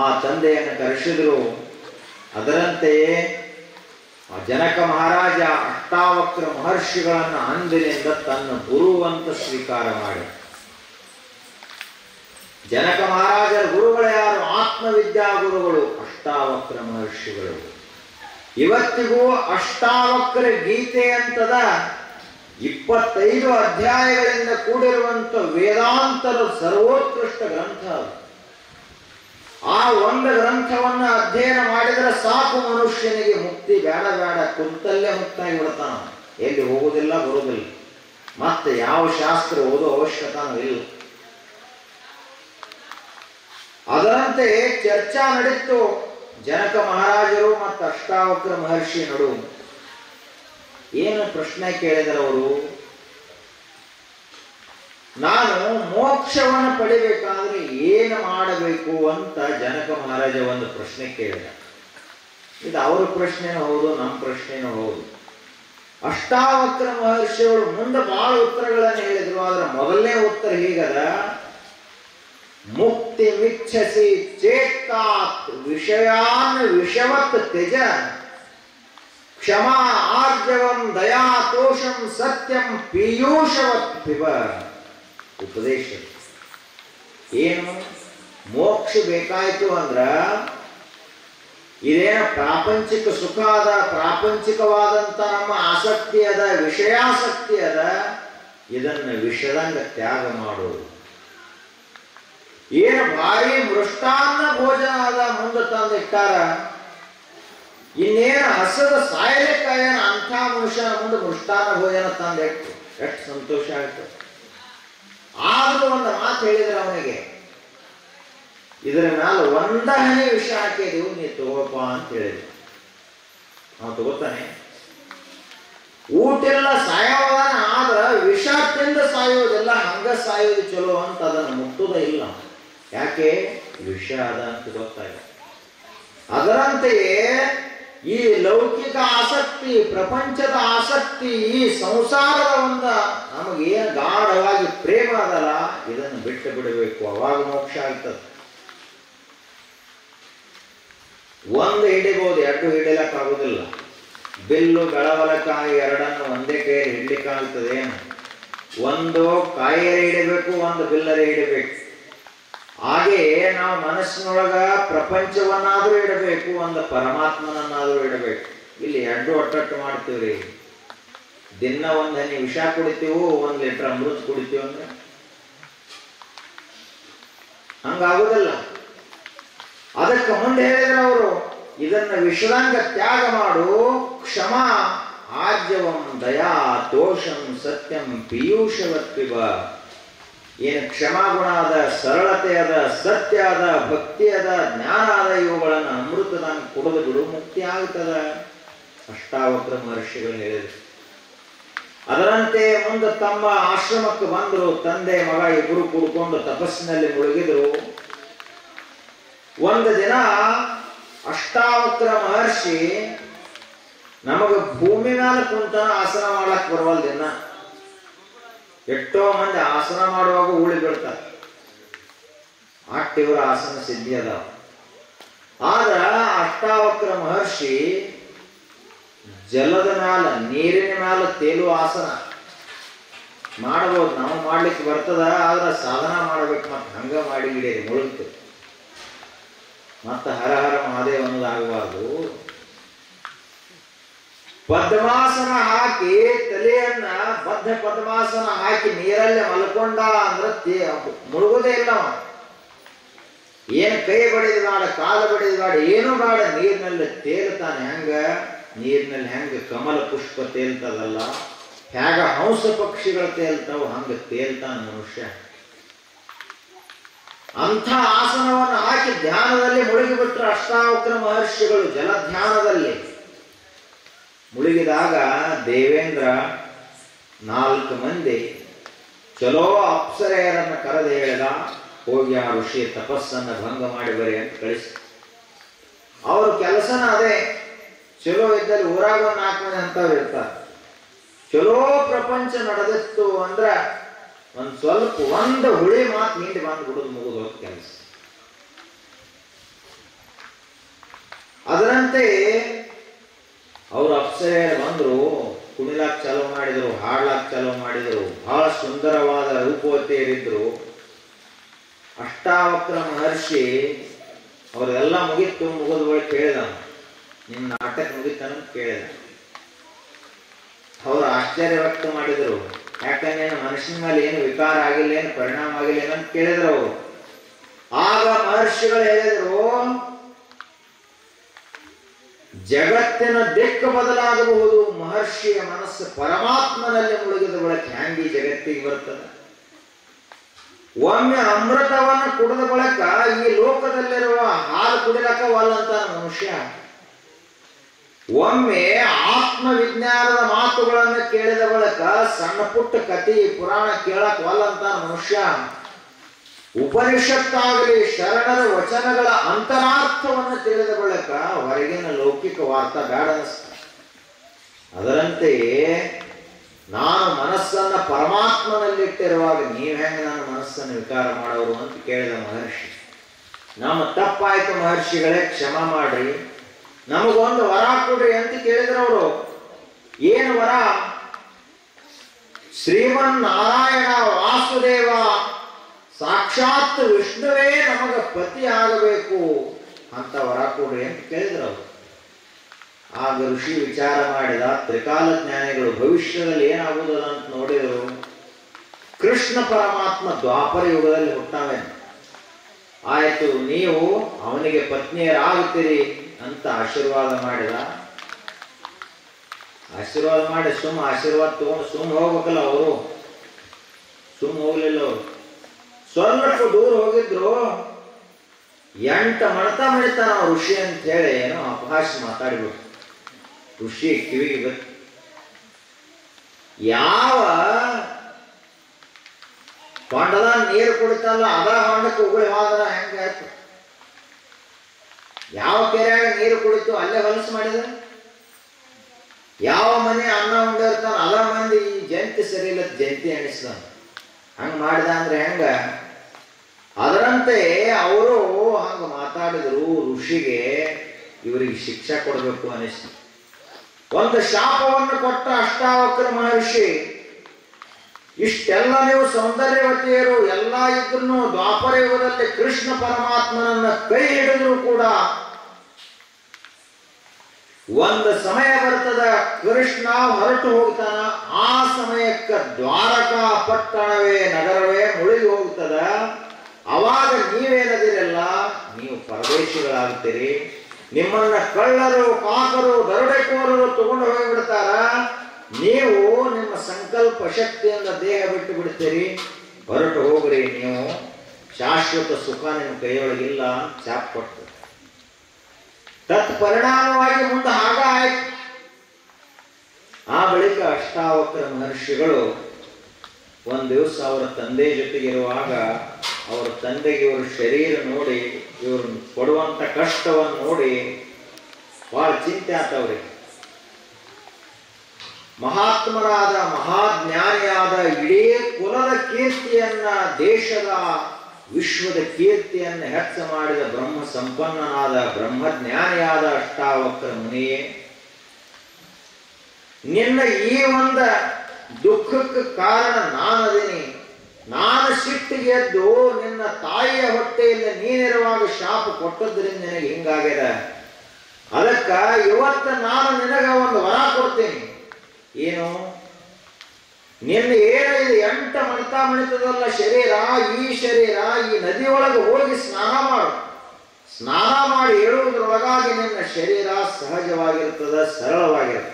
ಆ ತಂದೆಯನ್ನು ಕರೆಸಿದ್ರು. ಅದರಂತೆಯೇ ಜನಕ ಮಹಾರಾಜ ಅಷ್ಟಾವಕ್ರ ಮಹರ್ಷಿಗಳನ್ನು ಅಂದಿನಿಂದ ತನ್ನ ಗುರುವಂತ ಸ್ವೀಕಾರ ಮಾಡಿ. ಜನಕ ಮಹಾರಾಜರ ಗುರುಗಳು ಯಾರು? ಆತ್ಮವಿದ್ಯಾ ಗುರುಗಳು ಅಷ್ಟಾವಕ್ರ ಮಹರ್ಷಿಗಳು. ಇವತ್ತಿಗೂ ಅಷ್ಟಾವಕ್ರ ಗೀತೆ ಅಂತದ 25 ಅಧ್ಯಾಯಗಳಿಂದ ಕೂಡಿರುವಂತ ವೇದಾಂತರ ಸರ್ವೋತ್ಕೃಷ್ಟ ಗ್ರಂಥ. ಆ ಒಂದು ಗ್ರಂಥವನ್ನ ಅಧ್ಯಯನ ಮಾಡಿದ್ರೆ ಸಾಕು, ಮನುಷ್ಯನಿಗೆ ಮುಕ್ತಿ ಬೇಡ ಬೇಡ, ಕುಂತಲ್ಲೇ ಮುಕ್ತಾಗಿ ಬಿಡ್ತಾನ, ಎಲ್ಲಿ ಹೋಗುವುದಿಲ್ಲ ಬರುವುದಿಲ್ಲ, ಮತ್ತೆ ಯಾವ ಶಾಸ್ತ್ರ ಓದೋ ಅವಶ್ಯಕತೆ ಇಲ್ಲ. ಅದರಂತೆ ಚರ್ಚಾ ನಡೀತು. ಜನಕ ಮಹಾರಾಜರು ಮತ್ತು ಅಷ್ಟಾವಕ್ರ ಮಹರ್ಷಿ ನಡು ಏನು ಪ್ರಶ್ನೆ ಕೇಳಿದರವರು? ನಾನು ಮೋಕ್ಷವನ್ನು ಪಡಿಬೇಕಾದ್ರೆ ಏನು ಮಾಡಬೇಕು ಅಂತ ಜನಕ ಮಹಾರಾಜ ಒಂದು ಪ್ರಶ್ನೆ ಕೇಳಿದ. ಇದು ಅವರ ಪ್ರಶ್ನೆನೂ ಹೌದು, ನಮ್ಮ ಪ್ರಶ್ನೆನೂ ಹೌದು. ಅಷ್ಟಾವಕ್ರ ಮಹರ್ಷಿಗಳು ಮುಂದೆ ಬಹಳ ಉತ್ತರಗಳನ್ನು ಹೇಳಿದ್ರು. ಆದ್ರೆ ಮೊದಲನೇ ಉತ್ತರ ಹೀಗದ: ಮುಕ್ತಿ ಮಿಚ್ಛಸಿ ಚೇತಾತ್ ವಿಷಯಾನ್ ವಿಷವತ್ ತ್ಯಜ ಕ್ಷಮಾ ಆರ್ಜವಂ ದಯಾತೋಷಂ ಸತ್ಯಂ ಪೀಯೂಷವತ್ ಪಿಬ. ಉಪದೇಶ ಏನು? ಮೋಕ್ಷ ಬೇಕಾಯ್ತು ಅಂದ್ರ ಇದೇನ ಪ್ರಾಪಂಚಿಕ ಸುಖ ಅದ, ಪ್ರಾಪಂಚಿಕವಾದಂತ ನಮ್ಮ ಆಸಕ್ತಿ ಅದ, ವಿಷಯಾಸಕ್ತಿ ಅದ, ಇದನ್ನ ವಿಷದಂಗ ತ್ಯಾಗ ಮಾಡೋದು. ಏನು ಭಾರಿ ಮೃಷ್ಟಾನ್ನ ಭೋಜನ ಅದ ಮುಂದೆ ತಂದಿಟ್ಟಾರ, ಇನ್ನೇನು ಹಸದ ಸಾಯಲಿಕ್ಕಾಯನ ಅಂಥ ಮನುಷ್ಯನ ಮುಂದೆ ಮೃಷ್ಟಾನ್ನ ಭೋಜನ ತಂದಿಟ್ಟು ಎಷ್ಟು ಸಂತೋಷ ಆಗ್ತದೆ. ಆದ್ರೂ ಒಂದು ಮಾತು ಹೇಳಿದ್ರೆ ಅವನಿಗೆ, ಇದರ ಮೇಲೆ ಒಂದ ಹನಿ ವಿಷ ಹಾಕಿದೀವು, ನೀ ತಗೋಪ ಅಂತ ಹೇಳಿದ್ರು. ನಾವು ತಗೋತಾನೆ? ಊಟೆಲ್ಲ ಸಾಯೋದಾನ, ಆದ್ರ ವಿಷ ತಿಂದ ಸಾಯೋದಿಲ್ಲ, ಹಂಗ ಸಾಯೋದು ಚಲೋ ಅಂತ ಅದನ್ನು ಮುಟ್ಟುವುದೇ ಇಲ್ಲ. ಯಾಕೆ? ವಿಷ ಅದ ಅಂತ ಗೊತ್ತಾಗ. ಅದರಂತೆಯೇ ಈ ಲೌಕಿಕ ಆಸಕ್ತಿ, ಪ್ರಪಂಚದ ಆಸಕ್ತಿ, ಈ ಸಂಸಾರದ ಒಂದ ನಮಗೇನು ಗಾಢವಾಗಿ ಪ್ರೇಮ ಅದಲ್ಲ, ಇದನ್ನು ಬಿಟ್ಟು ಬಿಡಬೇಕು. ಅವಾಗ ಮೋಕ್ಷ ಆಗ್ತದೆ. ಒಂದು ಹಿಡಿಬಹುದು, ಎರಡು ಹಿಡಿಲಕ್ಕಾಗುವುದಿಲ್ಲ. ಬಿಲ್ಲು ಬೆಳವಲಕಾಯಿ ಎರಡನ್ನು ಒಂದೇ ಕೈಯಲ್ಲಿ ಹಿಡ್ಲಿಕ್ಕಾಗ್ತದೆ? ಒಂದು ಕಾಯಿಯಲ್ಲಿ ಹಿಡಿಬೇಕು, ಒಂದು ಬಿಲ್ಲಲ್ಲಿ ಹಿಡಿಬೇಕು. ಹಾಗೆ ನಾವು ಮನಸ್ಸಿನೊಳಗ ಪ್ರಪಂಚವನ್ನಾದ್ರೂ ಇಡಬೇಕು, ಒಂದು ಪರಮಾತ್ಮನನ್ನಾದ್ರೂ ಇಡಬೇಕು. ಇಲ್ಲಿ ಎರಡು ಒಟ್ಟಟ್ಟು ಮಾಡ್ತೀವ್ರಿ. ದಿನ ಒಂದ್ ಹನಿ ವಿಷ ಕುಡಿತೀವು, 1 ಲೀಟರ್ ಅಮೃತ ಕುಡಿತೀವಿ ಅಂದ್ರೆ ಹಂಗಾಗುದಿಲ್ಲ. ಅದಕ್ಕೆ ಮುಂದೆ ಹೇಳಿದ್ರೆ ಅವರು, ಇದನ್ನ ವಿಷದಂಗ ತ್ಯಾಗ ಮಾಡು, ಕ್ಷಮ ಆರ್ಜವಂ ದಯಾ ದೋಷಂ ಸತ್ಯಂ ಪೀಯೂಷವತ್ ಪಿಬ. ಏನು ಕ್ಷಮಾಗುಣ ಅದ, ಸರಳತೆ ಅದ, ಸತ್ಯ ಅದ, ಭಕ್ತಿ ಅದ, ಜ್ಞಾನ ಅದ, ಇವುಗಳನ್ನು ಅಮೃತದಾನ ಕುಡಿದು ಬಿಡು, ಮುಕ್ತಿ ಆಗ್ತದ. ಅಷ್ಟಾವಕ್ರ ಮಹರ್ಷಿಗಳು ಹೇಳಿದರು. ಅದರಂತೆ ಮುಂದೆ ತಮ್ಮ ಆಶ್ರಮಕ್ಕೆ ಬಂದರು. ತಂದೆ ಮಗ ಇಬ್ಬರು ಕೂಡ್ಕೊಂಡು ತಪಸ್ಸಿನಲ್ಲಿ ಮುಳುಗಿದ್ರು. ಒಂದು ದಿನ ಅಷ್ಟಾವಕ್ರ ಮಹರ್ಷಿ, ನಮಗ ಭೂಮಿ ಮೇಲೆ ಕುಂತ ಆಸನ ಮಾಡಕ್ ಬರುವಲ್ ದಿನ. ಎಷ್ಟೋ ಮಂದಿ ಆಸನ ಮಾಡುವಾಗ ಉಳಿ ಬೀಳ್ತಾರೆ, ಅಷ್ಟಿವರ ಆಸನ ಸಿದ್ಧಿ ಅದಾವ. ಆದ್ರ ಅಷ್ಟಾವಕ್ರ ಮಹರ್ಷಿ ಜಲದ ಮ್ಯಾಲ, ನೀರಿನ ಮ್ಯಾಲ ತೇಲುವ ಆಸನ ಮಾಡಬಹುದು. ನಾವು ಮಾಡ್ಲಿಕ್ಕೆ ಬರ್ತದ, ಆದ್ರ ಸಾಧನ ಮಾಡ್ಬೇಕು. ಮತ್ತೆ ಹಂಗ ಮಾಡಿ ಹಿಡಿಯಿರಿ, ಮುಳುಗ್ತದೆ. ಮತ್ತೆ ಹರ ಹರ ಮಹಾದೇವ ಅನ್ನೋದಾಗಬಾರ್ದು. ಪದ್ಮಾಸನ ಹಾಕಿ ತಲೆಯನ್ನ ಬದ್ಧ ಪದ್ಮಾಸನ ಹಾಕಿ ನೀರಲ್ಲೇ ಮಲ್ಕೊಂಡ ಅಂದ್ರೆ ಮುಳುಗುದೇ ಇಲ್ಲ. ಏನು ಕೈ ಬಡಿದ ಬೇಡ, ಕಾಲು ಬಡಿದ ಬೇಡ, ಏನು ಬೇಡ, ನೀರಿನಲ್ಲಿ ತೇಲ್ತಾನೆ. ಹೆಂಗ ನೀರಿನಲ್ಲಿ ಹೆಂಗ ಕಮಲ ಪುಷ್ಪ ತೇಲ್ತದಲ್ಲ, ಹೇಗ ಹಂಸ ಪಕ್ಷಿಗಳು ತೇಲ್ತಾವ, ಹಂಗ ತೇಲ್ತಾನ ಮನುಷ್ಯ. ಅಂಥ ಆಸನವನ್ನು ಹಾಕಿ ಧ್ಯಾನದಲ್ಲಿ ಮುಳುಗಿಬಿಟ್ರು ಅಷ್ಟಾವಕ್ರ ಮಹರ್ಷಿಗಳು. ಜಲಧ್ಯಾನದಲ್ಲಿ ಮುಳುಗಿದಾಗ ದೇವೇಂದ್ರ 4 ಮಂದಿ ಚಲೋ ಅಪ್ಸರೆಯರನ್ನು ಕರೆದು ಹೇಳಿದ, ಹೋಗಿ ಆ ಋಷಿಯ ತಪಸ್ಸನ್ನು ಭಂಗ ಮಾಡಿ ಬರಿ ಅಂತ ಕಳಿಸಿ. ಅವ್ರ ಕೆಲಸನ ಅದೇ. ಚಲೋ ಇದ್ದಲ್ಲಿ ಊರಾಗ 4 ಮಂದಿ ಅಂತವ್ರು ಇರ್ತಾರೆ. ಚಲೋ ಪ್ರಪಂಚ ನಡೆದಿತ್ತು ಅಂದ್ರ ಒಂದು ಹುಳಿ ಮಾತು ಹಿಂಡಿ ಬಂದ್ಬಿಡುದು, ಮುಗಿದು ಹೋದ ಕೆಲಸ. ಅದರಂತೆ ಅವರು ಅಪ್ಸರೆಯರು ಬಂದ್ರು, ಕುಣಿಲಾಕ್ ಚಾಲೂ ಮಾಡಿದ್ರು, ಹಾಡ್ಲಾಕ್ ಚಾಲೂ ಮಾಡಿದ್ರು. ಬಹಳ ಸುಂದರವಾದ ರೂಪವತಿಯರಿದ್ರು. ಅಷ್ಟಾವಕ್ರ ಮಹರ್ಷಿ ಅವ್ರದೆಲ್ಲ ಮುಗಿತು. ಮುಗಿದ ಬಳಿ ಕೇಳಿದ, ನಿನ್ನ ನಾಟಕ ಮುಗಿತಾನ ಕೇಳಿದ. ಅವರು ಆಶ್ಚರ್ಯ ವ್ಯಕ್ತ ಮಾಡಿದರು. ಯಾಕಂದ್ರೆ ಮನುಷ್ಯನ ಮೇಲೆ ಏನು ವಿಕಾರ ಆಗಿಲ್ಲ, ಏನು ಪರಿಣಾಮ ಆಗಿಲ್ಲ ಏನಂತ ಕೇಳಿದ್ರು ಅವರು. ಆಗ ಮಹರ್ಷಿಗಳು ಹೇಳಿದ್ರು, ಜಗತ್ತಿನ ದಿಕ್ಕು ಬದಲಾಗಬಹುದು, ಮಹರ್ಷಿಯ ಮನಸ್ಸು ಪರಮಾತ್ಮನಲ್ಲಿ ಮುಳುಗಿದ ಬಳಕೆ ಹ್ಯಾಂಗಿ ಜಗತ್ತಿಗೆ ಬರ್ತದೆ. ಒಮ್ಮೆ ಅಮೃತವನ್ನು ಕುಡಿದ ಬಳಿಕ ಈ ಲೋಕದಲ್ಲಿರುವ ಹಾಲು ಕುಡಿಲಕ್ಕ ವಲ್ಲಂತ ಮನುಷ್ಯ. ಒಮ್ಮೆ ಆತ್ಮವಿಜ್ಞಾನದ ಮಾತುಗಳನ್ನು ಕೇಳಿದ ಬಳಿಕ ಸಣ್ಣ ಪುಟ್ಟ ಕಥೆ ಪುರಾಣ ಕೇಳಕ್ ವಲ್ಲಂತ ಮನುಷ್ಯ. ಉಪನಿಷತ್ತಾಗಲಿ ಶರಣರ ವಚನಗಳ ಅಂತರಾರ್ಥವನ್ನು ತಿಳಿದ ಬಳಿಕ ಹೊರಗಿನ ಲೌಕಿಕ ವಾರ್ತಾ ಬೇಡ ಅನಿಸ್ತ. ಅದರಂತೆಯೇ ನಾನು ಮನಸ್ಸನ್ನ ಪರಮಾತ್ಮನಲ್ಲಿಟ್ಟಿರುವಾಗ ನೀವು ಹೆಂಗೆ ನನ್ನ ಮನಸ್ಸನ್ನು ವಿಕಾರ ಮಾಡೋರು ಅಂತ ಕೇಳಿದ ಮಹರ್ಷಿ. ನಮ್ಮ ತಪ್ಪಾಯ್ತು ಮಹರ್ಷಿಗಳೇ, ಕ್ಷಮ ಮಾಡ್ರಿ, ನಮಗೊಂದು ವರ ಕೊಡ್ರಿ ಅಂತ ಕೇಳಿದ್ರವರು. ಏನು ವರ? ಶ್ರೀಮನ್ ನಾರಾಯಣ ವಾಸುದೇವ ಸಾಕ್ಷಾತ್ ವಿಷ್ಣುವೇ ನಮಗ ಪತಿ ಆಗಬೇಕು ಅಂತ ವರ ಕೊಡ್ರಿ ಅಂತ ಕೇಳಿದ್ರವರು. ಆಗ ಋಷಿ ವಿಚಾರ ಮಾಡಿದ. ತ್ರಿಕಾಲ ಜ್ಞಾನಿಗಳು ಭವಿಷ್ಯದಲ್ಲಿ ಏನಾಗುವುದಿಲ್ಲ ಅಂತ ನೋಡಿದರು. ಕೃಷ್ಣ ಪರಮಾತ್ಮ ದ್ವಾಪರ ಯುಗದಲ್ಲಿ ಹುಟ್ಟಾವೇನು, ಆಯ್ತು ನೀವು ಅವನಿಗೆ ಪತ್ನಿಯರಾಗುತ್ತೀರಿ ಅಂತ ಆಶೀರ್ವಾದ ಮಾಡಿದ. ಆಶೀರ್ವಾದ ಮಾಡಿ ಆಶೀರ್ವಾದ ತಗೊಂಡು ಹೋಗ್ಬೇಕಲ್ಲ ಅವರು. ಹೋಗ್ಲಿಲ್ಲ ಅವರು. ಸ್ವಲ್ಪ ದೂರ ಹೋಗಿದ್ರು. 8 ಮಣತ ಮಣಿತಾನ ಋಷಿ ಅಂತ ಹೇಳಿ ಏನೋ ಅಪಹಾಸ ಮಾತಾಡಿಬಿಟ್ಟು ಋಷಿ ಕಿವಿಗೆ ಬಂತು. ಯಾವ ಹೊಂಡದ ನೀರು ಕುಡಿತಲ್ಲ ಅದ ಹೊಂಡಕ್ಕೆ ಉಗುಳಿ ಹೋದ್ರ ಹೆಂಗಾಯ್ತು? ಯಾವ ಕೆರೆಯಾಗ ನೀರು ಕುಡಿತು ಅಲ್ಲೇ ಹೊಲಸು ಮಾಡಿದ? ಯಾವ ಮನೆ ಅನ್ನ ಉಂಡಿರ್ತಾನ ಅದ ಮಂದಿ ಜಂತಿ ಸರಿ ಇಲ್ಲ ಜಂತಿ ಎಣಿಸ್ದ. ಹಂಗ ಮಾಡಿದ ಅಂದ್ರೆ ಹೆಂಗ? ಅದರಂತೆ ಅವರು ಹಂಗ ಮಾತಾಡಿದ್ರು. ಋಷಿಗೆ ಇವರಿಗೆ ಶಿಕ್ಷೆ ಕೊಡಬೇಕು ಅನಿಸ್ತು. ಒಂದು ಶಾಪವನ್ನು ಕೊಟ್ಟ ಅಷ್ಟಾವಕ್ರ ಮಹರ್ಷಿ. ಇಷ್ಟೆಲ್ಲ ನೀವು ಸೌಂದರ್ಯವತಿಯರು ಎಲ್ಲ ಇದ್ರು ದ್ವಾಪರ ಯುಗದಲ್ಲಿ ಕೃಷ್ಣ ಪರಮಾತ್ಮನನ್ನ ಕೈ ಹಿಡಿದ್ರು ಕೂಡ ಒಂದು ಸಮಯ ಬರ್ತದ, ಕೃಷ್ಣ ಹೊರಟು ಹೋಗ್ತಾನ. ಆ ಸಮಯಕ್ಕೆ ದ್ವಾರಕಾ ಪಟ್ಟಣವೇ ನಗರವೇ ಮುಳುಗಿ ಹೋಗ್ತದ. ಅವಾಗ ನೀವೇನದಿರಲ್ಲ, ನೀವು ಪರದೇಶಿಗಳಾಗ್ತೀರಿ. ನಿಮ್ಮನ್ನ ಕಳ್ಳರು, ಕಾಕರು, ದರೋಡೆಕೋರರು ತಗೊಂಡು ಹೋಗಿಬಿಡ್ತಾರ. ನೀವು ನಿಮ್ಮ ಸಂಕಲ್ಪ ಶಕ್ತಿಯಿಂದ ದೇಹ ಬಿಟ್ಟು ಬಿಡ್ತೀರಿ. ಹೊರಟು ಹೋಗ್ರಿ, ನೀವು ಶಾಶ್ವತ ಸುಖ ನಿಮ್ಮ ಕೈಯೊಳಗಿಲ್ಲ ಚಾಪ್ ಕೊಟ್ಟು. ತತ್ಪರಿಣಾಮವಾಗಿ ಮುಂದೆ ಆಗ ಆಯ್ತು. ಆ ಬಳಿಕ ಅಷ್ಟಾವಕ್ರ ಮಹರ್ಷಿಗಳು ಒಂದು ದಿವಸ ಅವರ ತಂದೆ ಜೊತೆಗಿರುವಾಗ ಅವರ ತಂದೆಗೆ ಇವ್ರ ಶರೀರ ನೋಡಿ, ಇವ್ರು ಕೊಡುವಂತ ಕಷ್ಟವನ್ನು ನೋಡಿ ಬಹಳ ಚಿಂತೆ ಆತವ್ರಿ. ಮಹಾತ್ಮರಾದ ಮಹಾಜ್ಞಾನಿಯಾದ ಇಡೀ ಕುಲದ ಕೀರ್ತಿಯನ್ನ, ದೇಶದ ವಿಶ್ವದ ಕೀರ್ತಿಯನ್ನ ಹೆಚ್ಚ ಮಾಡಿದ ಬ್ರಹ್ಮ ಸಂಪನ್ನನಾದ ಬ್ರಹ್ಮಜ್ಞಾನಿಯಾದ ಅಷ್ಟಾವಕ್ರ ಮುನಿಯೇ, ನಿನ್ನ ಈ ಒಂದ ದುಃಖಕ್ಕೆ ಕಾರಣ ನಾನದೀನಿ. ನಾನು ಸಿಟ್ಟಿಗೆ ಎದ್ದು ನಿನ್ನ ತಾಯಿಯ ಹೊಟ್ಟೆಯಲ್ಲಿ ನೀನಿರುವಾಗ ಶಾಪ ಕೊಟ್ಟದ್ರಿಂದ ನಿನಗೆ ಹಿಂಗಾಗ್ಯದ. ಅದಕ್ಕ ಇವತ್ತು ನಾನು ನಿನಗ ಒಂದು ವರ ಕೊಡ್ತೀನಿ. ಏನು? ನಿನ್ನ ಏನಿದೆ 8 ಮಣಿತಾ ಮಣಿತದಲ್ಲ ಶರೀರ, ಈ ಶರೀರ ಈ ನದಿಯೊಳಗೆ ಹೋಗಿ ಸ್ನಾನ ಮಾಡು. ಸ್ನಾನ ಮಾಡಿ ಹೇಳುವುದರೊಳಗಾಗಿ ನಿನ್ನ ಶರೀರ ಸಹಜವಾಗಿರ್ತದ, ಸರಳವಾಗಿರ್ತದೆ.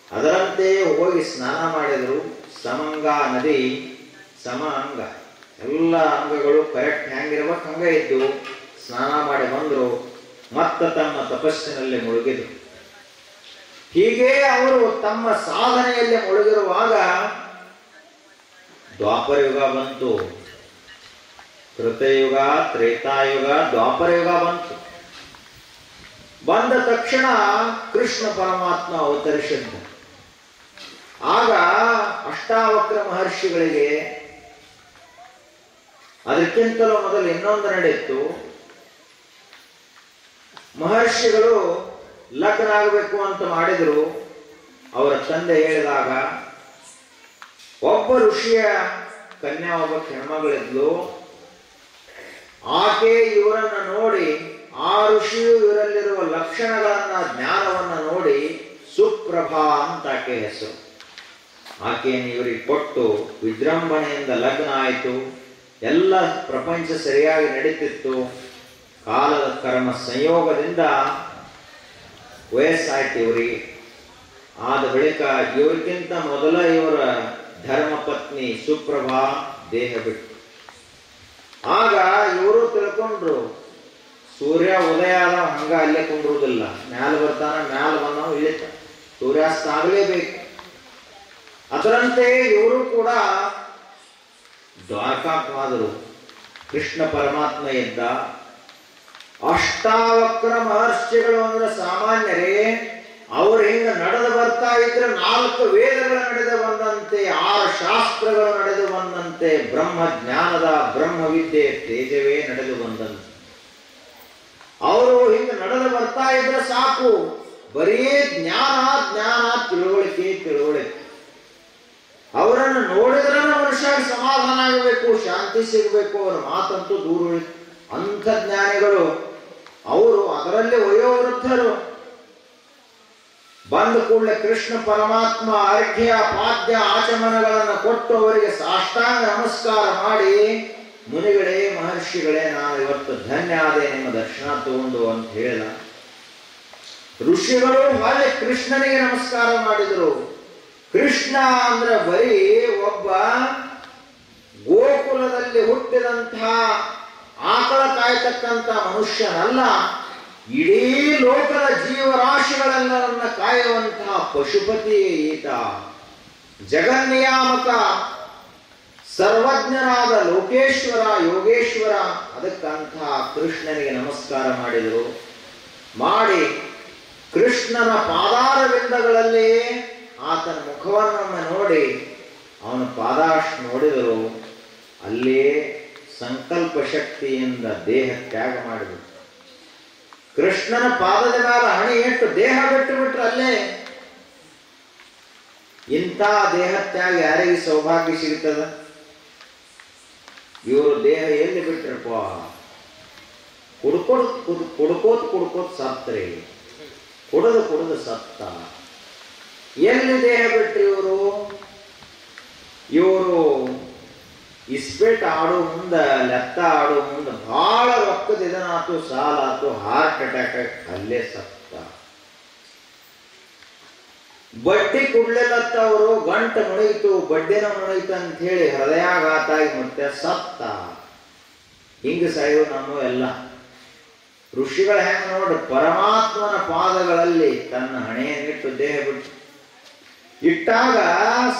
ಅದರಂತೆ ಹೋಗಿ ಸ್ನಾನ ಮಾಡಿದರು. ಸಮಂಗ ನದಿ ಸಮ ಅಂಗ, ಎಲ್ಲ ಅಂಗಗಳು ಕರೆಕ್ಟ್ ಹೆಂಗಿರ್ಬೇಕು ಹಂಗ ಇದ್ದು ಸ್ನಾನ ಮಾಡಿ ಬಂದರು. ಮತ್ತೆ ತಮ್ಮ ತಪಸ್ಸಿನಲ್ಲಿ ಮುಳುಗಿದರು. ಹೀಗೆ ಅವರು ತಮ್ಮ ಸಾಧನೆಯಲ್ಲಿ ಮುಳುಗಿರುವಾಗ ದ್ವಾಪರ ಯುಗ ಬಂತು. ಕೃತಯುಗ, ತ್ರೇತಾಯುಗ, ದ್ವಾಪರ ಯುಗ ಬಂತು. ಬಂದ ತಕ್ಷಣ ಕೃಷ್ಣ ಪರಮಾತ್ಮ ಅವತರಿಸಿದ್ದ. ಆಗ ಅಷ್ಟಾವಕ್ರ ಮಹರ್ಷಿಗಳಿಗೆ ಅದಕ್ಕಿಂತಲೂ ಮೊದಲು ಇನ್ನೊಂದು ನಡೆಯಿತು. ಮಹರ್ಷಿಗಳು ಲಗ್ನ ಆಗಬೇಕು ಅಂತ ಮಾಡಿದ್ರು. ಅವರ ತಂದೆ ಹೇಳಿದಾಗ ಒಬ್ಬ ಋಷಿಯ ಕನ್ಯಾ, ಒಬ್ಬ ಹೆಣ್ಮಗಳಿದ್ಲು. ಆಕೆ ಇವರನ್ನ ನೋಡಿ, ಆ ಋಷಿಯು ಇವರಲ್ಲಿರುವ ಲಕ್ಷಣಗಳನ್ನ, ಜ್ಞಾನವನ್ನ ನೋಡಿ ಸುಪ್ರಭಾ ಅಂತ ಆಕೆ ಹೆಸರು. ಆಕೆಯನ್ನು ಇವರಿಗೆ ಕೊಟ್ಟು ವಿಜೃಂಭಣೆಯಿಂದ ಲಗ್ನ ಆಯಿತು. ಎಲ್ಲ ಪ್ರಪಂಚ ಸರಿಯಾಗಿ ನಡೀತಿತ್ತು. ಕಾಲದ ಕರ್ಮ ಸಂಯೋಗದಿಂದ ವಯಸ್ಸಾಯ್ತು ಇವರಿಗೆ. ಆದ ಬಳಿಕ ಇವ್ರಿಗಿಂತ ಮೊದಲ ಇವರ ಧರ್ಮಪತ್ನಿ ಸುಪ್ರಭಾ ದೇಹ ಬಿಟ್ಟು ಆಗ ಇವರು ತಿಳ್ಕೊಂಡ್ರು, ಸೂರ್ಯ ಉದಯ ಆದ ಹಂಗ ಅಲ್ಲೇ ಕುಂಡ್ರುವುದಿಲ್ಲ, ಮ್ಯಾಲ ಬರ್ತಾನ, ಮ್ಯಾಲ ಬಂದವ ಇಳಿತ, ಸೂರ್ಯಾಸ್ತ ಆಗಲೇಬೇಕು. ಅದರಂತೆ ಇವರು ಕೂಡ ದ್ವಾರಕಾಕ್ ಹೋದರು. ಕೃಷ್ಣ ಪರಮಾತ್ಮ ಇದ್ದ. ಅಷ್ಟಾವಕ್ರ ಮಹರ್ಷಿಗಳು ಅಂದ್ರೆ ಸಾಮಾನ್ಯರೇ, ಅವರು ಹಿಂಗ ನಡೆದು ಬರ್ತಾ ಇದ್ರೆ 4 ವೇದಗಳು ನಡೆದು ಬಂದಂತೆ, 6 ಶಾಸ್ತ್ರಗಳು ನಡೆದು ಬಂದಂತೆ, ಬ್ರಹ್ಮ ಜ್ಞಾನದ ಬ್ರಹ್ಮವಿದ್ಯೆ ತೇಜವೇ ನಡೆದು ಬಂದಂತೆ. ಅವರು ಹಿಂಗ ನಡೆದು ಬರ್ತಾ ಇದ್ರೆ ಸಾಕು, ಬರೀ ಜ್ಞಾನ ಜ್ಞಾನ, ತಿಳುವಳಿಕೆ ತಿಳುವಳಿಕೆ. ಅವರನ್ನು ನೋಡಿದ್ರೆ ಮನುಷ್ಯ ಸಮಾಧಾನ ಆಗಬೇಕು, ಶಾಂತಿ ಸಿಗಬೇಕು, ಅವರ ಮಾತಂತೂ ದೂರ ಉಳಿತು. ಅಂಥ ಜ್ಞಾನಿಗಳು ಅವರು. ಅದರಲ್ಲಿ ವಯೋವೃದ್ಧರು ಬಂದ ಕೂಡಲೇ ಕೃಷ್ಣ ಪರಮಾತ್ಮ ಅರ್ಘ್ಯ ಪಾದ್ಯ ಆಚಮನಗಳನ್ನು ಕೊಟ್ಟು ಅವರಿಗೆ ಸಾಷ್ಟಾಂಗ ನಮಸ್ಕಾರ ಮಾಡಿ, ಮುನಿಗಳೇ ಮಹರ್ಷಿಗಳೇ, ನಾನು ಇವತ್ತು ಧನ್ಯ ಆದೆ ನಿಮ್ಮ ದರ್ಶನ ತಗೊಂಡು ಅಂತ ಹೇಳ. ಋಷಿಗಳು ಹೊಳ್ಳಿ ಕೃಷ್ಣನಿಗೆ ನಮಸ್ಕಾರ ಮಾಡಿದರು. ಕೃಷ್ಣ ಅಂದ್ರೆ ಬರೀ ಒಬ್ಬ ಗೋಕುಲದಲ್ಲಿ ಹುಟ್ಟಿದಂತಹ ಆಕಳ ಕಾಯ್ತಕ್ಕಂಥ ಮನುಷ್ಯನಲ್ಲ, ಇಡೀ ಲೋಕದ ಜೀವರಾಶಿಗಳೆಲ್ಲರನ್ನ ಕಾಯುವಂತಹ ಪಶುಪತಿಯೇ ಈತ. ಜಗನ್ನಿಯಾಮಕ, ಸರ್ವಜ್ಞನಾದ ಲೋಕೇಶ್ವರ, ಯೋಗೇಶ್ವರ. ಅದಕ್ಕಂತಹ ಕೃಷ್ಣನಿಗೆ ನಮಸ್ಕಾರ ಮಾಡಿದರು. ಮಾಡಿ ಕೃಷ್ಣನ ಪಾದಾರವಿಂದಗಳಲ್ಲಿ ಆತನ ಮುಖವನ್ನೊಮ್ಮೆ ನೋಡಿ ಅವನ ಪಾದಾಶ್ ನೋಡಿದರು. ಅಲ್ಲೇ ಸಂಕಲ್ಪ ಶಕ್ತಿಯಿಂದ ದೇಹ ತ್ಯಾಗ ಮಾಡಿದರು. ಕೃಷ್ಣನ ಪಾದದ ಮೇಲೆ ಹಣೆ ಇಟ್ಟು ದೇಹ ಬಿಟ್ಟು ಬಿಟ್ರು ಅಲ್ಲೇ. ಇಂಥ ದೇಹ ತ್ಯಾಗ ಯಾರಿಗೆ ಸೌಭಾಗ್ಯ ಸಿಗ್ತದ? ಇವರು ದೇಹ ಎಲ್ಲಿ ಬಿಟ್ರಪ್ಪ? ಕುಡ್ಕೋತ್ ಸತ್ರಿ, ಕುಡಿದು ಸತ್ತ. ಎಲ್ಲಿ ದೇಹ ಬಿಟ್ರಿ ಇವರು? ಇವರು ಇಸ್ಪೇಟ್ ಆಡೋ ಮುಂದೆ, ಲೆತ್ತ ಆಡೋ ಮುಂದೆ ಬಹಳ ರೊಕ್ಕದ ಇದನ್ನಾತು, ಸಾಲಾತು, ಹಾರ್ಟ್ ಅಟ್ಯಾಕ್ ಅಲ್ಲೇ ಸತ್ತ. ಬಡ್ಡಿ ಕುಡ್ಲಿಲ್ಲತ್ತ ಅವರು, ಗಂಟು ಮುಣೀತು, ಬಡ್ಡಿನ ಮುಣೀತು ಅಂತ ಹೇಳಿ ಹೃದಯಾಘಾತ ಆಗಿ ಮತ್ತೆ ಸತ್ತ. ಹಿಂಗ ಸಾಯೋ ನಮ್ಮ ಎಲ್ಲ ಋಷಿಗಳ ಹೆಂಗ ನೋಡ್ರಿ, ಪರಮಾತ್ಮನ ಪಾದಗಳಲ್ಲಿ ತನ್ನ ಹಣೆಯನ್ನಿಟ್ಟು ದೇಹ ಬಿಟ್ಟು ಇಟ್ಟಾಗ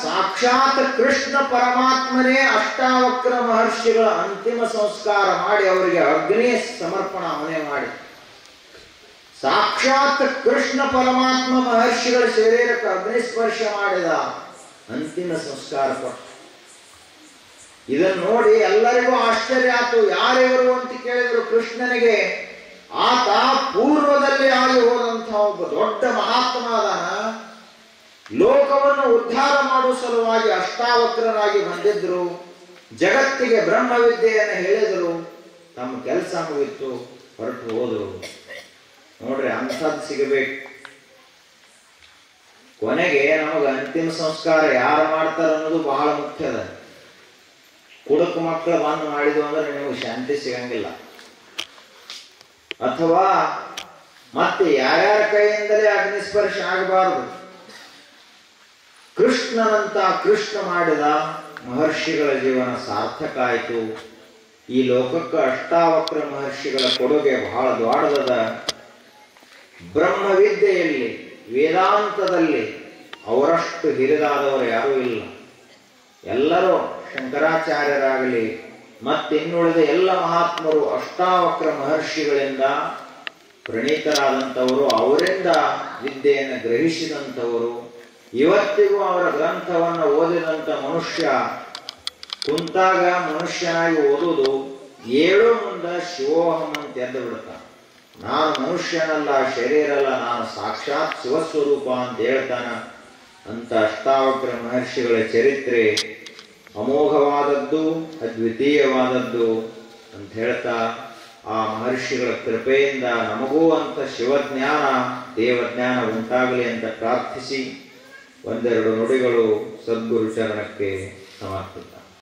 ಸಾಕ್ಷಾತ್ ಕೃಷ್ಣ ಪರಮಾತ್ಮನೇ ಅಷ್ಟಾವಕ್ರ ಮಹರ್ಷಿಗಳ ಅಂತಿಮ ಸಂಸ್ಕಾರ ಮಾಡಿ ಅವರಿಗೆ ಅಗ್ನಿ ಸಮರ್ಪಣ ಅವನೇ ಮಾಡಿ, ಸಾಕ್ಷಾತ್ ಕೃಷ್ಣ ಪರಮಾತ್ಮ ಮಹರ್ಷಿಗಳ ಶರೀರಕ್ಕೆ ಅಗ್ನಿಸ್ಪರ್ಶ ಮಾಡಿದ, ಅಂತಿಮ ಸಂಸ್ಕಾರ ಕೊಟ್ಟ. ಇದನ್ನು ನೋಡಿ ಎಲ್ಲರಿಗೂ ಆಶ್ಚರ್ಯ ಆಯ್ತು. ಯಾರಿವರು ಅಂತ ಕೇಳಿದ್ರು ಕೃಷ್ಣನಿಗೆ. ಆತ ಪೂರ್ವದಲ್ಲಿ ಆಗಿ ಹೋದಂತಹ ಒಬ್ಬ ದೊಡ್ಡ ಮಹಾತ್ಮ ಅದಾನ. ಲೋಕವನ್ನು ಉದ್ಧಾರ ಮಾಡುವ ಸಲುವಾಗಿ ಅಷ್ಟಾವಕ್ರರಾಗಿ ಬಂದಿದ್ರು. ಜಗತ್ತಿಗೆ ಬ್ರಹ್ಮವಿದ್ಯೆಯನ್ನು ಹೇಳಿದರು. ತಮ್ಮ ಕೆಲಸ ಮುಗಿತ್ತು, ಹೊರಟು ಹೋದರು. ನೋಡ್ರಿ, ಅಂಥದ್ದು ಸಿಗಬೇಕು. ಕೊನೆಗೆ ನಮಗೆ ಅಂತಿಮ ಸಂಸ್ಕಾರ ಯಾರು ಮಾಡ್ತಾರ ಅನ್ನೋದು ಬಹಳ ಮುಖ್ಯದ. ಕುಡುಕು ಮಕ್ಕಳು ಬಂದು ಮಾಡಿದ್ವು ಅಂದ್ರೆ ನಿಮಗೆ ಶಾಂತಿ ಸಿಗಂಗಿಲ್ಲ. ಅಥವಾ ಮತ್ತೆ ಯಾರ್ಯಾರ ಕೈಯಿಂದಲೇ ಅಗ್ನಿಸ್ಪರ್ಶ ಆಗಬಾರದು. ಕೃಷ್ಣನಂತ ಕೃಷ್ಣ ಮಾಡಿದ ಮಹರ್ಷಿಗಳ ಜೀವನ ಸಾರ್ಥಕ ಆಯಿತು. ಈ ಲೋಕಕ್ಕೆ ಅಷ್ಟಾವಕ್ರ ಮಹರ್ಷಿಗಳ ಕೊಡುಗೆ ಬಹಳ ದೊಡ್ಡದ. ಬ್ರಹ್ಮವಿದ್ಯೆಯಲ್ಲಿ, ವೇದಾಂತದಲ್ಲಿ ಅವರಷ್ಟು ಹಿರಿದಾದವರು ಯಾರೂ ಇಲ್ಲ. ಎಲ್ಲರೂ ಶಂಕರಾಚಾರ್ಯರಾಗಲಿ ಮತ್ತಿನ್ನುಳಿದ ಎಲ್ಲ ಮಹಾತ್ಮರು ಅಷ್ಟಾವಕ್ರ ಮಹರ್ಷಿಗಳಿಂದ ಪ್ರಣೀತರಾದಂಥವರು, ಅವರಿಂದ ವಿದ್ಯೆಯನ್ನು ಗ್ರಹಿಸಿದಂಥವರು. ಇವತ್ತಿಗೂ ಅವರ ಗ್ರಂಥವನ್ನು ಓದಿದಂಥ ಮನುಷ್ಯ ಕುಂತಾಗ ಮನುಷ್ಯನಾಗಿ ಓದುವುದು, ಏಳು ಮುಂದೆ ಶಿವೋಹಂ ಅಂತ ಎದ್ದು ಬಿಡ್ತಾನೆ. ನಾನು ಮನುಷ್ಯನಲ್ಲ, ಶರೀರ ಅಲ್ಲ, ನಾನು ಸಾಕ್ಷಾತ್ ಶಿವಸ್ವರೂಪ ಅಂತ ಹೇಳ್ತಾನ. ಅಂತ ಅಷ್ಟಾವಕ್ರ ಮಹರ್ಷಿಗಳ ಚರಿತ್ರೆ ಅಮೋಘವಾದದ್ದು, ಅದ್ವಿತೀಯವಾದದ್ದು ಅಂತ ಹೇಳ್ತಾ, ಆ ಮಹರ್ಷಿಗಳ ಕೃಪೆಯಿಂದ ನಮಗೂ ಅಂತ ಶಿವಜ್ಞಾನ, ದೇವಜ್ಞಾನ ಉಂಟಾಗಲಿ ಅಂತ ಪ್ರಾರ್ಥಿಸಿ ಒಂದೆರಡು ನುಡಿಗಳು ಸದ್ಗುರು ಚರಣಕ್ಕೆ ಸಮರ್ಪಿತ.